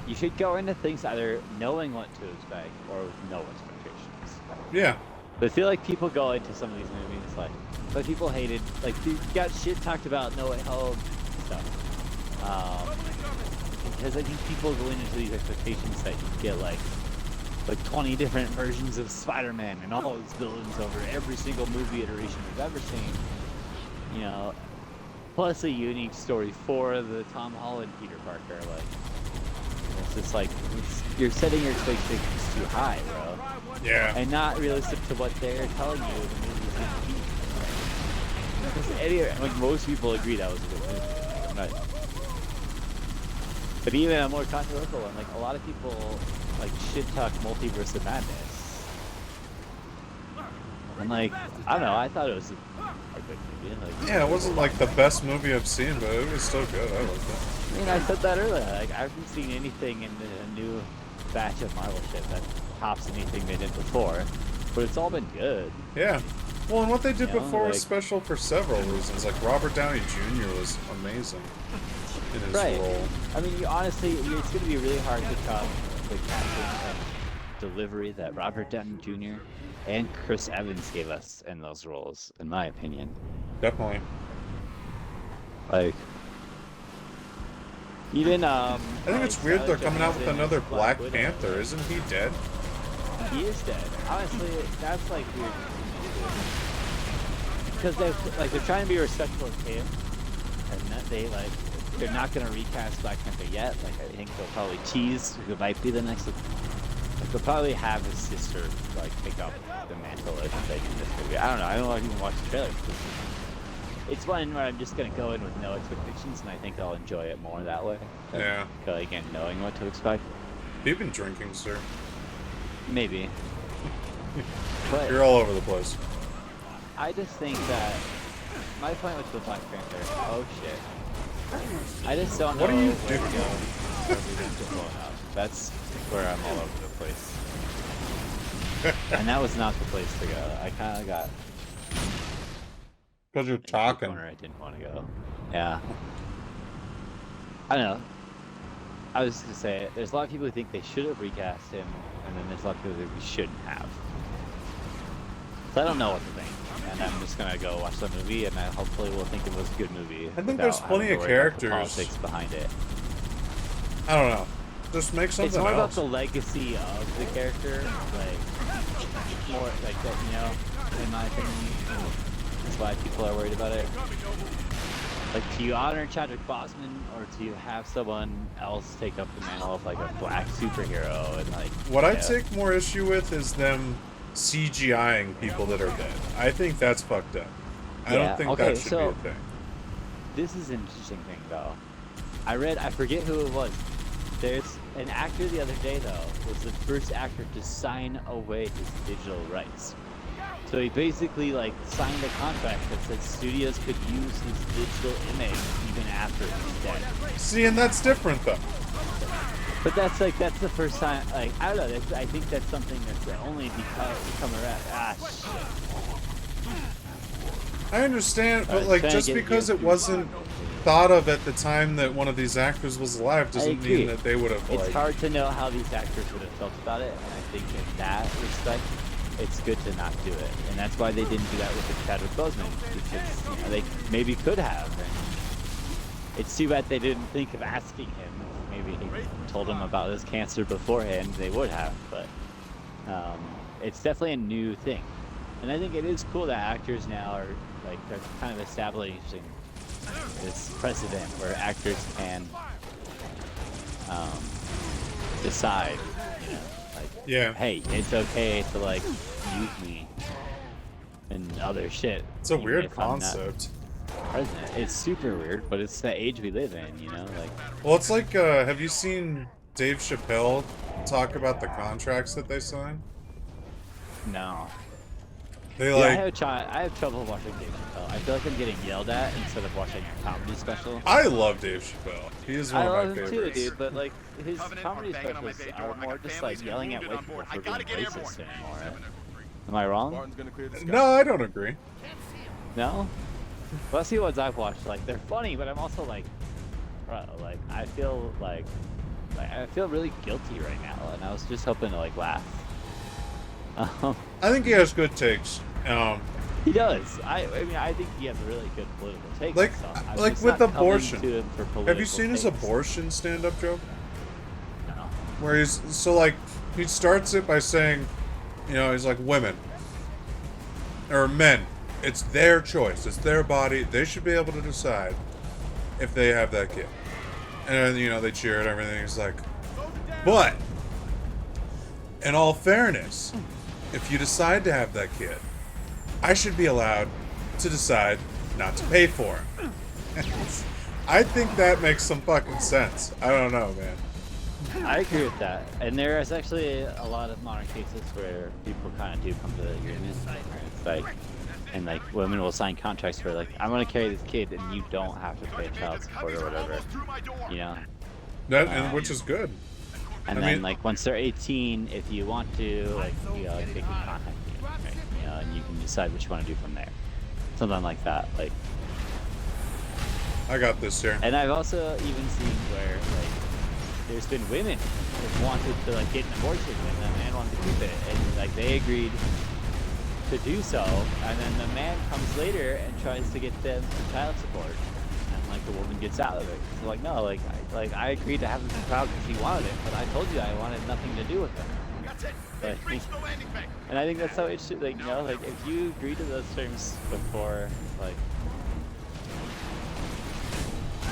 You should go into things either knowing what to expect or with no expectations. Yeah. But I feel like people go into some of these movies but people hated like you got shit talked about No Way Home stuff. Because I think people go into these expectations that you get like 20 different versions of Spider-Man and all his villains over every single movie iteration we've ever seen. You know, plus a unique story for the Tom Holland Peter Parker. Like, it's just like you're setting your expectations too high, bro, Yeah. and not realistic to what they're telling you the movie's gonna be. Because anyway, like most people agree that was a good movie. Right. But even a more controversial one, like a lot of people like shit talk Multiverse of Madness. And like, I don't know, I thought it was a good movie. Like, Yeah, it wasn't like the best movie I've seen, but it was still good. I liked it. I mean, I said that earlier. Like, I haven't seen anything in the new batch of Marvel shit that tops anything they did before. But it's all been good. Yeah. Well, and what they did You know, before was like- special for several reasons. Like Robert Downey Jr. was amazing in his Right. role. I mean, it's going to be really hard to top the casting and delivery that Robert Downey Jr. and Chris Evans gave us in those roles, in my opinion. Definitely. Like, even I think it's weird they're coming out with another Black Panther. Isn't he dead? He is dead. Honestly, that's like weird. Because they're trying to be respectful of him, and that they're not gonna recast Black Panther yet. Like I think they'll probably tease who might be the next. Like they'll probably have his sister like pick up the mantle if they do this movie. I don't know. I don't know if you can watch the trailer. It's one where I'm just gonna go in with no expectations, and I think I'll enjoy it more that way. than Yeah. Go again knowing what to expect. You've been drinking, sir. Maybe. But You're all over the place. I just think that my point with the Black Panther. Oh shit! I just don't know What are you where to doing? go. Where we didn't get blown up. That's where I'm all over the place. And that was not the place to go. I kind of got Because you're into the talking. corner I didn't want to go. Yeah. I don't know. I was just gonna say, there's a lot of people who think they should have recast him, and then there's a lot of people who think we shouldn't have. So I don't know what to think, and I'm just gonna go watch the movie, and I hopefully will think it was a good movie. I think there's plenty of characters. The politics behind it. I don't know. Just make something It's more about else. the legacy of the character, like more like that, you know. In my opinion, that's why people are worried about it. Like, do you honor Chadwick Boseman, or do you have someone else take up the mantle of like a black superhero and like? What I take more issue with is them CGIing people that are dead. I think that's fucked up. I don't think that should be a thing. This is an interesting thing, though. I forget who it was. There's an actor the other day, though, was the first actor to sign away his digital rights. So he basically, like, signed a contract that said studios could use his digital image even after he's dead. See, and that's different, though. But that's the first time, like, I don't know, I think that's something that's only become around. Shit. I understand, but, like, just because it wasn't thought of at the time that one of these actors was alive doesn't mean that they would have, like... It's hard to know how these actors would have felt about it, and I think in that respect, it's good to not do it. And that's why they didn't do that with the Chadwick Boseman, because, you know, they maybe could have. And it's too bad they didn't think of asking him. Maybe he told him about his cancer beforehand, they would have, but it's definitely a new thing. And I think it is cool that actors now are, like, they're kind of establishing this precedent where actors can decide, you know, like, hey, it's okay to, like, use me and other shit. It's a weird concept. It's super weird, but it's the age we live in, you know, like. Well, it's like, have you seen Dave Chappelle talk about the contracts that they sign? No. They yeah, like. I have trouble watching Dave Chappelle. I feel like I'm getting yelled at instead of watching a comedy special. I love Dave Chappelle. He is one of my favorites. I love him too, dude. But like his comedy specials are more just like yelling at white people for being racist anymore. Am I wrong? No, I don't agree. No. Well, that's the ones I've watched. Like they're funny, but I'm also like, bro, like I feel like I feel really guilty right now, and I was just hoping to like laugh. I think he has good takes. He does. I mean, I think he has a really good political take. Like with abortion. Have you seen his takes. abortion stand-up joke? No. Where he starts it by saying, you know, he's like, women or men. It's their choice. It's their body. They should be able to decide if they have that kid. And you know, they cheer and everything. He's like, but in all fairness, if you decide to have that kid, I should be allowed to decide not to pay for him. I think that makes some fucking sense. I don't know, man. I agree with that. And there is actually a lot of modern cases where people kind of do come to the agreement. It's like, and like women will sign contracts where like, I'm going to carry this kid and you don't have to pay child support or whatever. You know? That, and which is good. And then like once they're 18, if you want to, like, you know, like, they can contact you, right? You know, and you can decide what you want to do from there. Something like that. Like, I got this here. and I've also even seen where like there's been women that wanted to like get an abortion and the man wanted to keep it, and like they agreed to do so, and then the man comes later and tries to get them for child support, and like the woman gets out of it. So like, no, like I agreed to have him child because he wanted it, but I told you I wanted nothing to do with it. But, and I think that's how it should, like, you know, like if you agree to those terms before, like,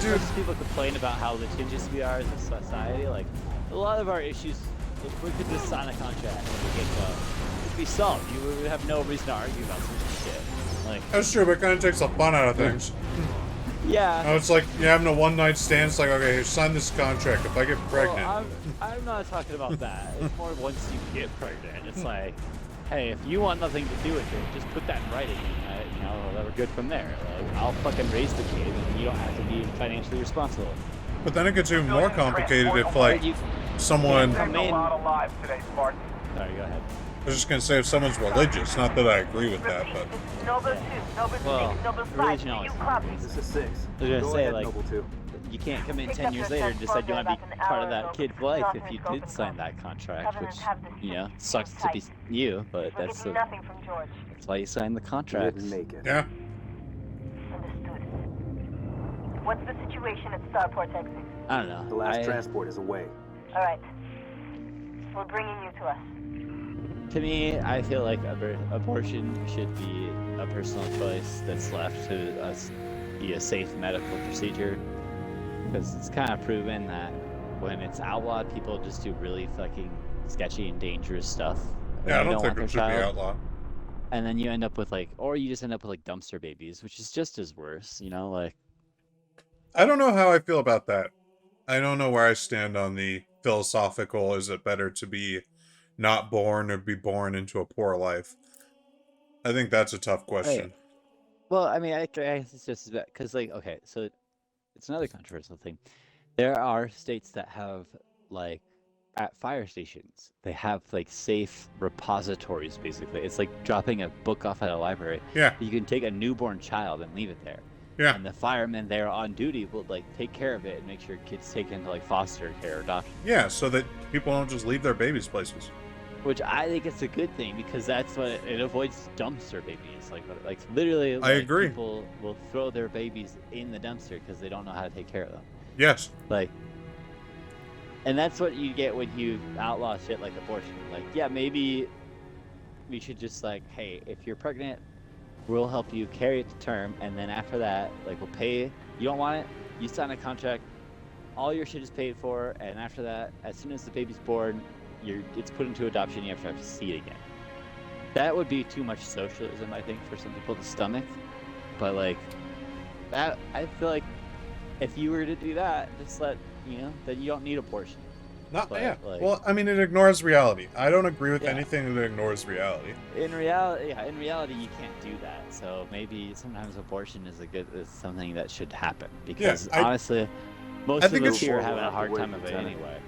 dude, people complain about how litigious we are as a society. Like, a lot of our issues, if we could just sign a contract and we get it'd be solved. You would have no reason to argue about some shit. Like, that's true, but it kind of takes the fun out of things. Yeah. No, it's like you're having a one-night stand. It's like, okay, sign this contract. If I get pregnant. Well, I'm not talking about that. It's more once you get pregnant. It's like, hey, if you want nothing to do with it, just put that in writing. You know, we're good from there. Like, I'll fucking raise the kid, and you don't have to be financially responsible. But then it gets even more complicated if, like, someone... Sorry, go ahead. I was just going to say if someone's religious. Not that I agree with that, but... Well, religion always. This is 6. I was gonna say, like, you can't come in 10 years later and decide you want to be part of that kid's life if you did sign that contract, which, you know, sucks to be you, but that's why you signed the contract. Didn't make it. Yeah. Understood. What's the situation at Starport exit? I don't know. The last transport is away. All right. We're bringing you to us. To me, I feel like abortion should be a personal choice that's left to us, be a safe medical procedure. Because it's kind of proven that when it's outlawed, people just do really fucking sketchy and dangerous stuff. Yeah, I They don't think want it should their be child. outlawed. And then you end up with or you just end up with like dumpster babies, which is just as worse, you know, like. I don't know how I feel about that. I don't know where I stand on the philosophical, is it better to be not born or be born into a poor life? I think that's a tough question. Well, I mean, I guess it's just because, like, okay, so it's another controversial thing. There are states that have, like, at fire stations, they have, like, safe repositories, basically. It's like dropping a book off at a library. Yeah. You can take a newborn child and leave it there. Yeah. And the firemen there on duty will, like, take care of it and make sure kids taken to, like, foster care or adoption. Yeah, so that people don't just leave their babies places. Which I think it's a good thing because that's what it avoids dumpster babies. Like literally, I agree. People will throw their babies in the dumpster because they don't know how to take care of them. Yes. Like, and that's what you get when you outlaw shit like abortion. Like, yeah, maybe we should just like, hey, if you're pregnant, we'll help you carry it to term, and then after that, like, we'll pay. You don't want it, you sign a contract, all your shit is paid for, and after that, as soon as the baby's born, it's put into adoption. You have to see it again. That would be too much socialism, I think, for some people to stomach. But like, that I feel like if you were to do that, just let then you don't need abortion. Yeah. Like, Well, I mean, it ignores reality. I don't agree with Yeah. anything that ignores reality. in reality, you can't do that. So maybe sometimes abortion is something that should happen because honestly, most of us here have a hard time of it anyway.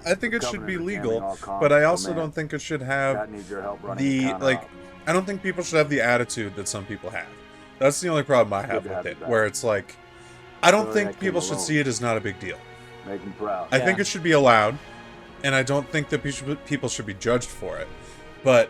I think it should be Governor legal, handling all costs, but I also demand. don't think it should have That needs your help running the the counter like. ops. I don't think people should have the attitude that some people have. That's the only problem I have Good to with have you it, back. where it's like, I don't Sorry I think came people should alone. see it as not a big deal. Make them proud. I think Yeah. it should be allowed, and I don't think that people should be judged for it. But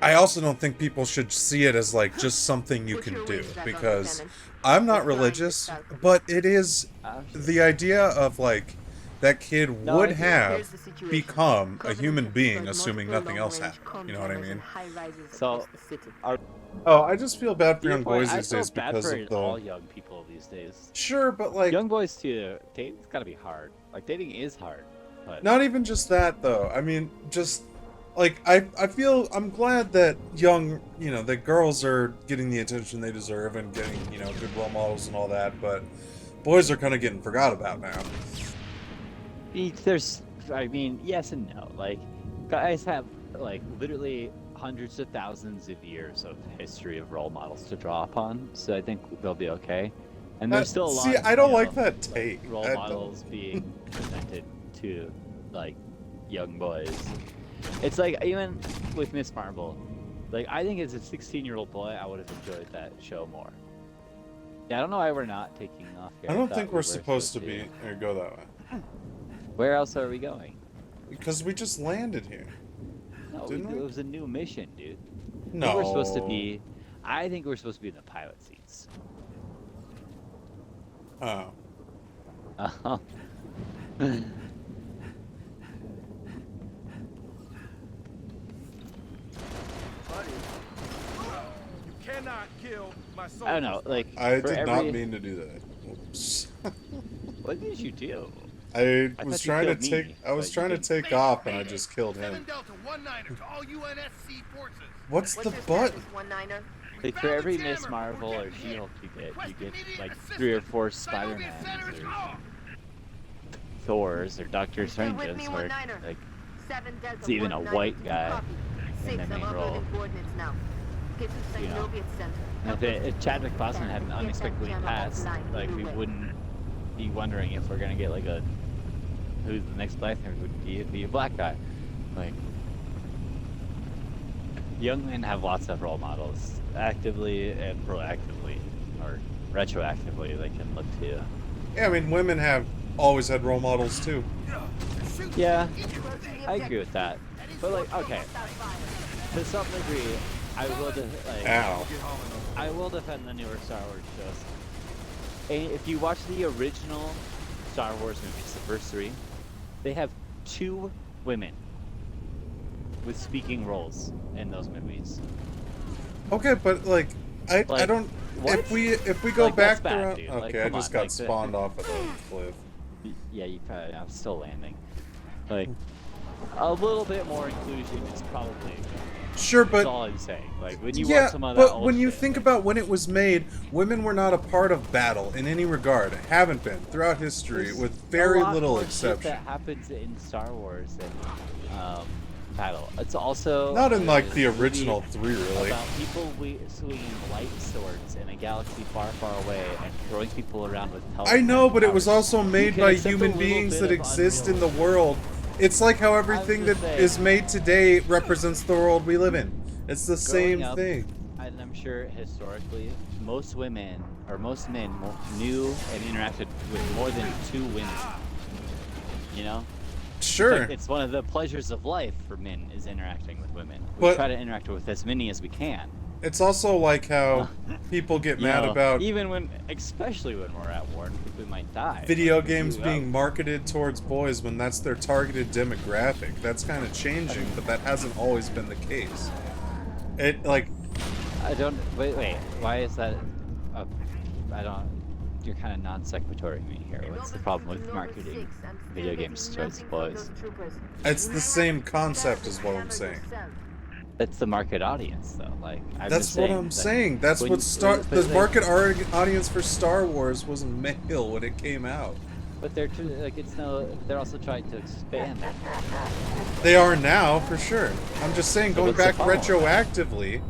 I also don't think people should see it as like just something you can do, because I'm not religious, but it is the idea of like that kid No, I would get it. have become a human being, assuming nothing else happened. You know what I mean? So, Oh, I just feel bad for your young point, boys I these feel days bad because for of all the. young people these days. Sure, but like, Young boys too. Dating's gotta be hard. Like dating is hard, but not even just that though. I mean, just like I feel I'm glad that that girls are getting the attention they deserve and getting good role models and all that, but boys are kind of getting forgot about now. there's, I mean, yes and no. Like, guys have like literally hundreds of thousands of years of history of role models to draw upon, so I think they'll be okay. And there's still a lot. See, of, I don't you like know, that take. role I don't- models being presented to like young boys. It's like even with Miss Marvel, like I think as a 16-year-old boy, I would have enjoyed that show more. Yeah, I don't know why we're not taking off here. I don't thought think we we're supposed to be or go that way Where else are we going? because we just landed here. No, Didn't we? it was a new mission, dude. I No, think we're supposed to be. I think we're supposed to be in the pilot seats. Oh, Uh-huh. Buddy, you cannot kill my soldiers. I don't know, like I for did every... not mean to do that. Oops. What did you do? I I was thought you trying to killed me, take. I was but you trying to didn't. take off, and I just killed 7 him. Delta 1-9er to all UNSC forces. What's the butt? Like for every Miss Marvel or She-Hulk you get like 3 or 4 Spider-Mans or Thors or Doctor Stranges or like It's even a white guy in the main role. You know. And if Chadwick Boseman hadn't unexpectedly passed, like we wouldn't be wondering if we're gonna get like a who's the next Black Panther would be a black guy. Like young men have lots of role models, actively and proactively, or retroactively they can look to. Yeah, I mean, women have always had role models too. Yeah, I agree with that. But like, okay, to some degree, I will Ow. I will defend the newer Star Wars shows. And if you watch the original Star Wars movies, the first 3, they have 2 women with speaking roles in those movies. Okay, but like, I Like, don't. what? If we go Like, that's back bad, to dude. okay, Like, I come just on, got like, spawned off of the cliff. Yeah, you probably. I'm still landing. Like, a little bit more inclusion is probably. Sure, That's but all I'm saying. Like when you yeah, watch some of that but old when you shit, think like, about when it was made, women were not a part of battle in any regard. Haven't been throughout history, there's with a very lot little more shit exception. that happens in Star Wars and battle. It's also Not in like a the movie original 3, really. about people swinging light swords in a galaxy far, far away and throwing people around with I know, but it was powers. also You made can by accept a human little beings bit that of exist in unreal. the world. It's like how everything that just saying. is made today represents the world we live in. It's the same Growing up, thing. and I'm sure historically, most women or most men knew and interacted with more than 2 women. You know? Sure. It's one of the pleasures of life for men is interacting with women. We But- try to interact with as many as we can. It's also like how people get You mad know, about especially when we're at war and think we might die. video Like, games you- being marketed towards boys when that's their targeted demographic. That's kind of changing, but that hasn't always been the case. It like I don't. Wait. Why is that? I don't. You're kind of non sequitoring me here. What's the problem with marketing video games towards boys? it's the same concept as what I'm saying. That's the market audience, though. Like I'm That's just what saying I'm that saying. That's when what you- the market audience for Star Wars was male when it came out. But they're like it's no. They're also trying to expand that. They are now, for sure. I'm just saying, So going what's the back problem with retroactively,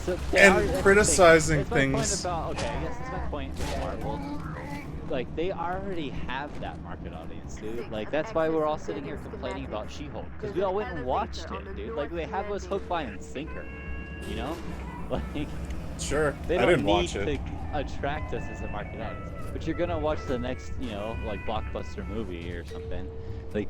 So And that's the thing. criticizing That's my point things. about, okay, I guess that's my point with Marvel. Like, they already have that market audience, dude. Like, that's why we're all sitting here complaining about She-Hulk. Because we all went and watched it, dude. Like, they have us hook, line, and sinker. You know? Like, sure, they I don't didn't need watch it. to attract us as a market audience. But you're gonna watch the next, you know, like, blockbuster movie or something. Like,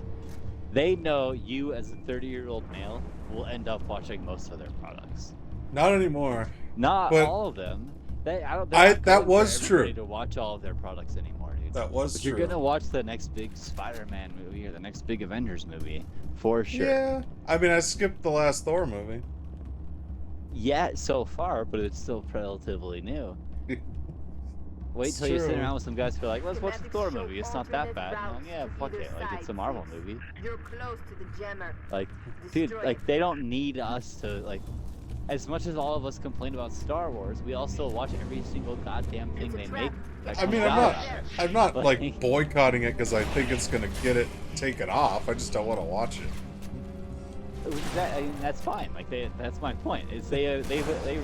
they know you as a 30-year-old male will end up watching most of their products. Not anymore. Not But all of them. They're not that going was for everybody true. to watch all of their products anymore, dude. That was But true. you're gonna watch the next big Spider-Man movie or the next big Avengers movie for sure. Yeah, I mean, I skipped the last Thor movie. Yeah, so far, but it's still relatively new. Wait It's till you sit true. around with some guys who are like, let's watch the Thor movie. It's not that bad. And I'm like, yeah, fuck it. Like, it's a Marvel movie. You're close to the jammer. Like, dude, like they don't need us to like. As much as all of us complain about Star Wars, we also watch every single goddamn thing they make. That I comes mean, out. I'm not like Like- boycotting it because I think it's gonna get it taken off. I just don't want to watch it. I mean, that's fine. Like that's my point. Is they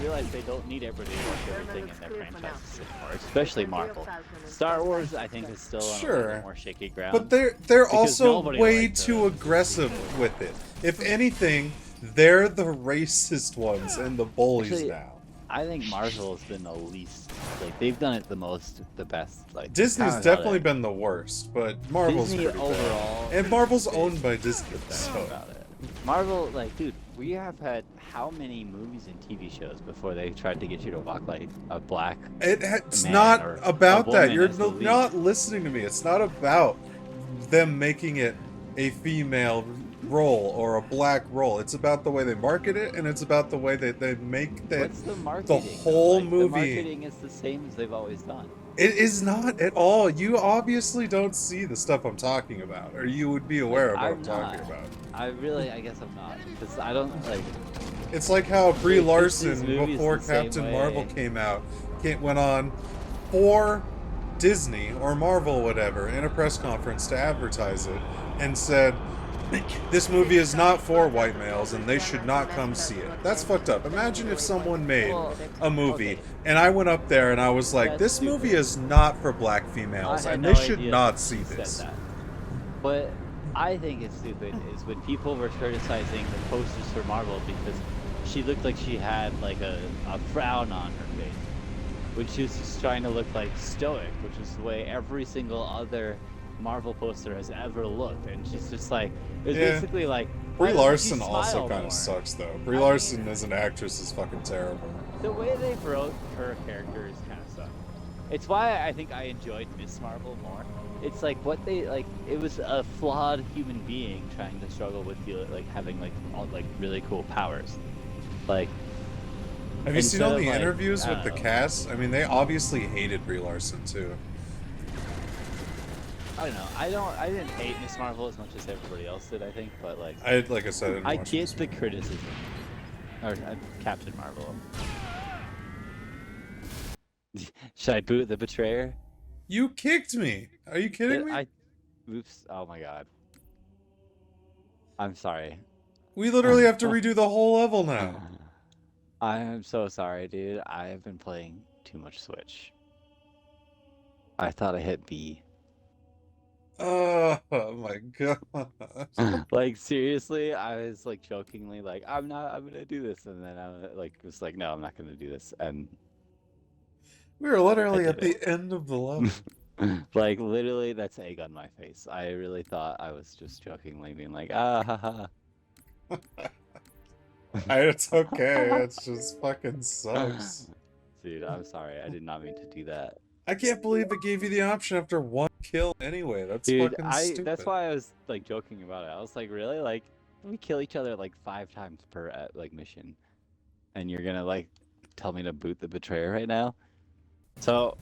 realize they don't need everybody to watch everything in their franchises anymore, especially Marvel. Star Wars, I think, is still on a little Sure. bit more shaky ground. But they're Because also nobody way likes too aggressive with it. If anything, they're the racist ones and the bullies Actually, now. I think Marvel has been the least. Like they've done it the most, the best. Like Disney's kinda definitely got been the worst, but Marvel's Disney pretty bad. overall. And Marvel's is owned by Disney, bad so about it. Marvel, like, dude, we have had how many movies and TV shows before they tried to get you to walk like a black? it's man not or about a that. woman You're as the lead. not listening to me. It's not about them making it a female role or a black role. It's about the way they market it, and it's about the way that they make that. What's the marketing? whole Like, movie- The marketing is the same as they've always done. It is not at all. You obviously don't see the stuff I'm talking about, or you would be aware of what I'm talking not. about. I guess I'm not, because I don't like. It's like how Brie Disney's Larson, movies before the same Captain way. Marvel came out, went on for Disney or Marvel, whatever, in a press conference to advertise it, and said, "This movie is not for white males, and they should not come see it." That's fucked up. Imagine if someone made Well, a movie, okay. and I went up there and I was like, That's "This stupid. movie is not for black females, I had and no they should idea not you see said this." that. But I think it's stupid is when people were criticizing the posters for Marvel because she looked like she had like a frown on her face. when she was just trying to look like stoic, which is the way every single other Marvel poster has ever looked, and she's just like, it was Yeah. basically like, Brie why doesn't she Larson also smile kind more? of sucks though. Brie I Larson mean- as an actress is fucking terrible. The way they wrote her character is kind of suck. It's why I think I enjoyed Miss Marvel more. It's like what they like. It was a flawed human being trying to struggle with like having like all like really cool powers. Like, Have you seen instead all of, the like, interviews I with don't the know. cast? I mean, they obviously hated Brie Larson too. I don't know. I didn't hate Miss Marvel as much as everybody else did. I think, but like Like I said, I didn't I watch get this the one. criticism. Or Captain Marvel. Should I boot the betrayer? You kicked me. Are you kidding me? Oops. Oh my god. I'm sorry. We literally have to redo the whole level now. I am so sorry, dude. I have been playing too much Switch. I thought I hit B. Oh my god. Like seriously, I was like jokingly like, I'm gonna do this, and then I like was like, no, I'm not gonna do this, and We were literally I at did the end of the level. like literally, that's egg on my face. I really thought I was just jokingly being like, ah ha ha. It's okay. It's just fucking sucks. Dude, I'm sorry. I did not mean to do that. I can't believe it gave you the option after one kill anyway. That's Dude, fucking stupid. that's why I was like joking about it. I was like, really? Like, we kill each other like 5 times per like mission, and you're gonna like tell me to boot the betrayer right now? So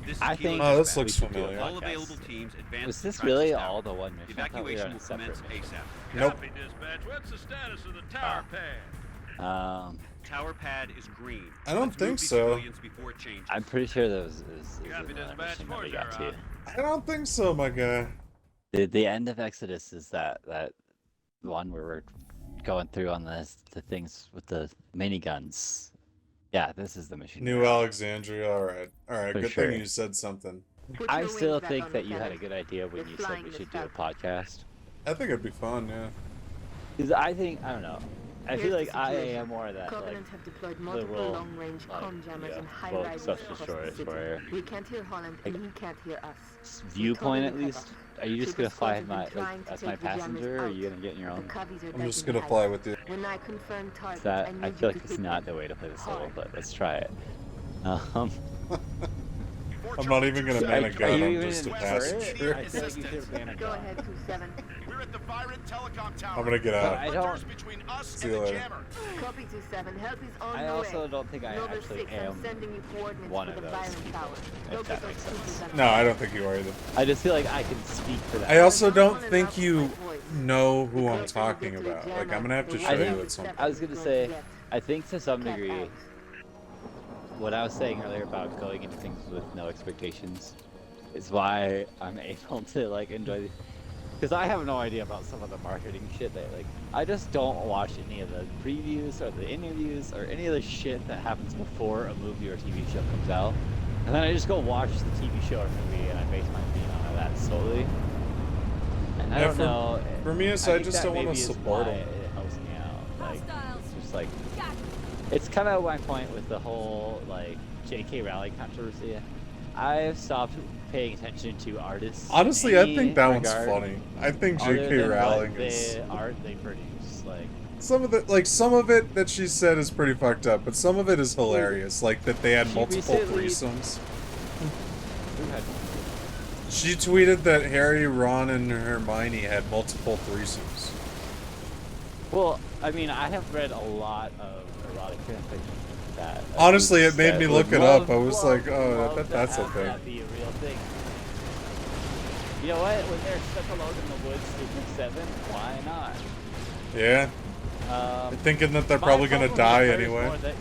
This is I Kilo think Oh, this Dispatch. looks we should do a familiar. All podcast. available teams advance Was to this Traxxas really Tower. all the one mission? I thought we were on Evacuation a will separate commence mission. ASAP. Nope. Copy, dispatch. What's the status of the tower pad? Tower pad is green. I don't Let's think move these so. civilians before it changes. I'm pretty sure that is Copy, another dispatch. mission that we Where's got your, to. I don't think so, my guy. The end of Exodus is that one where we're going through on the things with the miniguns. Yeah, this is the mission. New Alexandria. All right. For Good sure. thing you said something. Put I your still wings back think on that the you had a feathers. good idea when You're you said flying we this should do a time. podcast. I think it'd be fun. Yeah. Because I think I don't know. I feel Here's like the I situation. am more of that like Covenant have deployed multiple liberal, long-range like, comm jammers yeah, and high well, rises social across story the city. for We can't hear Holland, and he can't hear us. viewpoint at totally least. cover. Are you just Super gonna fly squads have my been trying to as my take the jammers passenger, or are you out. gonna get in your The own? coveys are I'm just ducking gonna fly behind. with you. When I confirm target, That I I need feel you like to it's hit not them the way to play the solo, hard. but let's try it. Um, I'm not even gonna man a are gun. you I'm even just a in passenger. I feel like you should ban a Go gun. ahead, 2-7. We're at the Virate Telecom Tower. I'm gonna get But out. I don't. between us See you later. Copy 2-7. Help is on I the also way. don't think I Nova actually 6, am. I'm sending you coordinates one for of the those Violent Tower. if Go that get those makes sense. troopers No, I don't think you are either. I just feel like I can speak for that. I also don't think you know who I'm talking about. Like, I'm gonna have to show you at some I was gonna say, I think to some degree, what I was saying earlier about going into things with no expectations is why I'm able to like enjoy these. Because I have no idea about some of the marketing shit that like I just don't watch any of the previews or the interviews or any of the shit that happens before a movie or TV show comes out, and then I just go watch the TV show or movie and I base my opinion on that solely. And I Yeah, don't know. For me, it's I I think just that don't want to maybe is support why him. It helps me out. Like, it's just like it's kind of my point with the whole like J.K. Rowling controversy. I've stopped paying attention to artists. in Honestly, I any think that one's regard funny. I think other J.K. than Rowling what is the art they produce. Like, some of it that she said is pretty fucked up, but some of it is hilarious. Like that they had She multiple recently- threesomes. who had She tweeted that Harry, Ron, and Hermione had multiple threesomes. well, I mean, I have read a lot of erotic fanfiction that. Honestly, it made that me would look it up. love- I was like, oh, I love bet to that's a have thing. That be a real thing. You know what? When they're stuck alone in the woods with 7, why not? Yeah, thinking that they're My probably gonna problem die with her is anyway. more that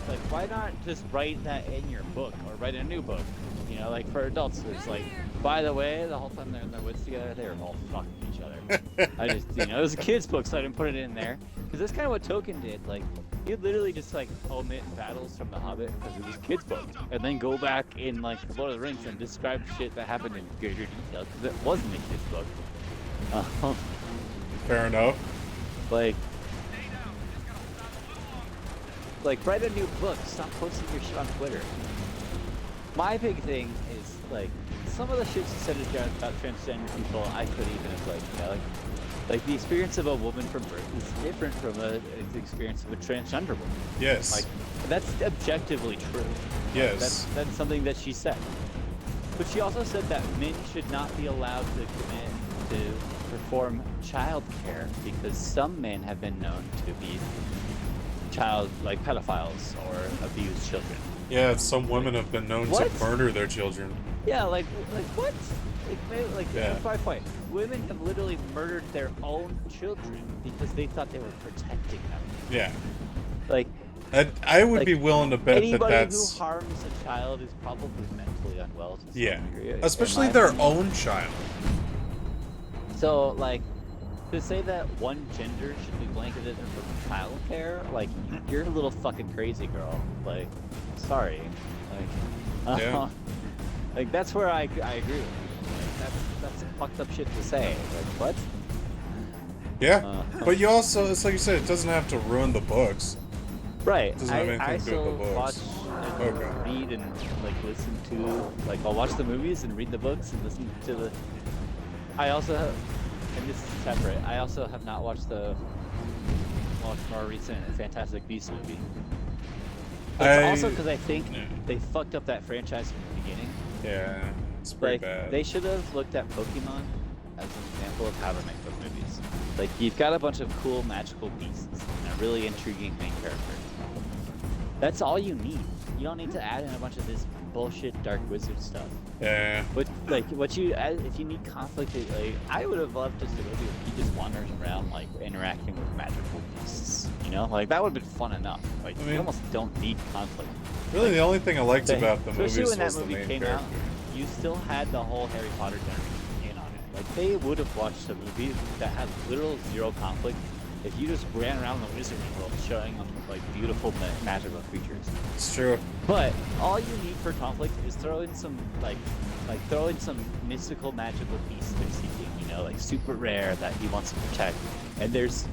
like, why not just write that in your book or write a new book? You know, like for adults, it's like, by the way, the whole time they're in the woods together, they were all fucking each other. I just, it was a kid's book, so I didn't put it in there. Because that's kind of what Tolkien did. Like, he'd literally just like omit battles from The Hobbit because it was a kid's book, and then go back in like The Lord of the Rings and describe shit that happened in greater detail because it wasn't a kid's book. Um, Fair enough. like, Like, write a new book. Stop posting your shit on Twitter. My big thing is, like, some of the shit she said about transgender people, I could even have, like, you know, like the experience of a woman from birth is different from the experience of a transgender woman. Yes. Like, that's objectively true. Yes. That's something that she said. But she also said that men should not be allowed to perform child care because some men have been known to be like pedophiles or abuse children. Yeah, some women have been known What? to murder their children. Yeah, like what? Yeah. That's my point. Women have literally murdered their own children because they thought they were protecting them. Yeah. Like, I would like, be willing to bet anybody that's... who harms a child is probably mentally unwell to some Yeah. degree, Especially in my their opinion. own child. So, like, to say that one gender should be blanketed in from child care, like, you're a little fucking crazy, girl. Like, sorry. Like, Yeah. like that's where I agree with you. Like, that's fucked up shit to say. Like, what? Yeah. But you also, it's like you said, it doesn't have to ruin the books. Right. Doesn't have anything I to do with the still watch books. and Okay. read and like listen to, like, I'll watch the movies and read the books and listen to the. I also have, and this is separate. I also have not watched the more recent Fantastic Beasts movie. It's also because I think they fucked up that franchise from the beginning. Yeah. It's pretty Like, bad. they should have looked at Pokemon as an example of how to make those movies. Like, you've got a bunch of cool magical beasts and a really intriguing main character. That's all you need. You don't need to add in a bunch of this bullshit Dark Wizard stuff. Yeah. But like, if you need conflict, like, I would have loved just a movie where he just wanders around, like, interacting with magical beasts. You know, like, that would have been fun enough. Like, I mean, you almost don't need conflict. Really, the only thing I liked about the movies Especially when that was the movie main came character. out, you still had the whole Harry Potter generation in on it. Like, they would have watched a movie that had literal zero conflict if you just ran around the wizarding world showing them, like, beautiful magical creatures. It's true. But all you need for conflict is throw in some throw in some mystical magical beast they're seeking, you know, like super rare that he wants to protect. And there's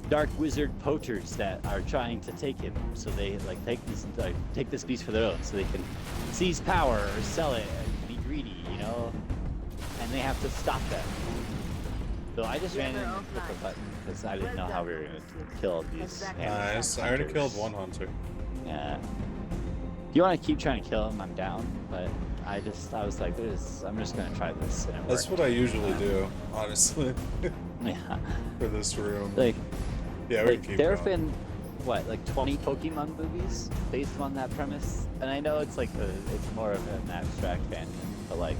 dark wizard poachers that are trying to take him, so they take this beast for their own, so they can seize power or sell it and be greedy, you know. And they have to stop them. So I just ran in and clicked the button because I didn't know how we were going to kill these. Nice. I already hunters. killed one hunter. Yeah. If you want to keep trying to kill him, I'm down. But I was like, I'm just gonna try this. And it That's worked. what I usually do, honestly. Yeah. For this room. Like, Yeah, we like can keep there have going. been what, like 20 Pokemon movies based on that premise, and I know it's like it's more of an abstract fandom, but like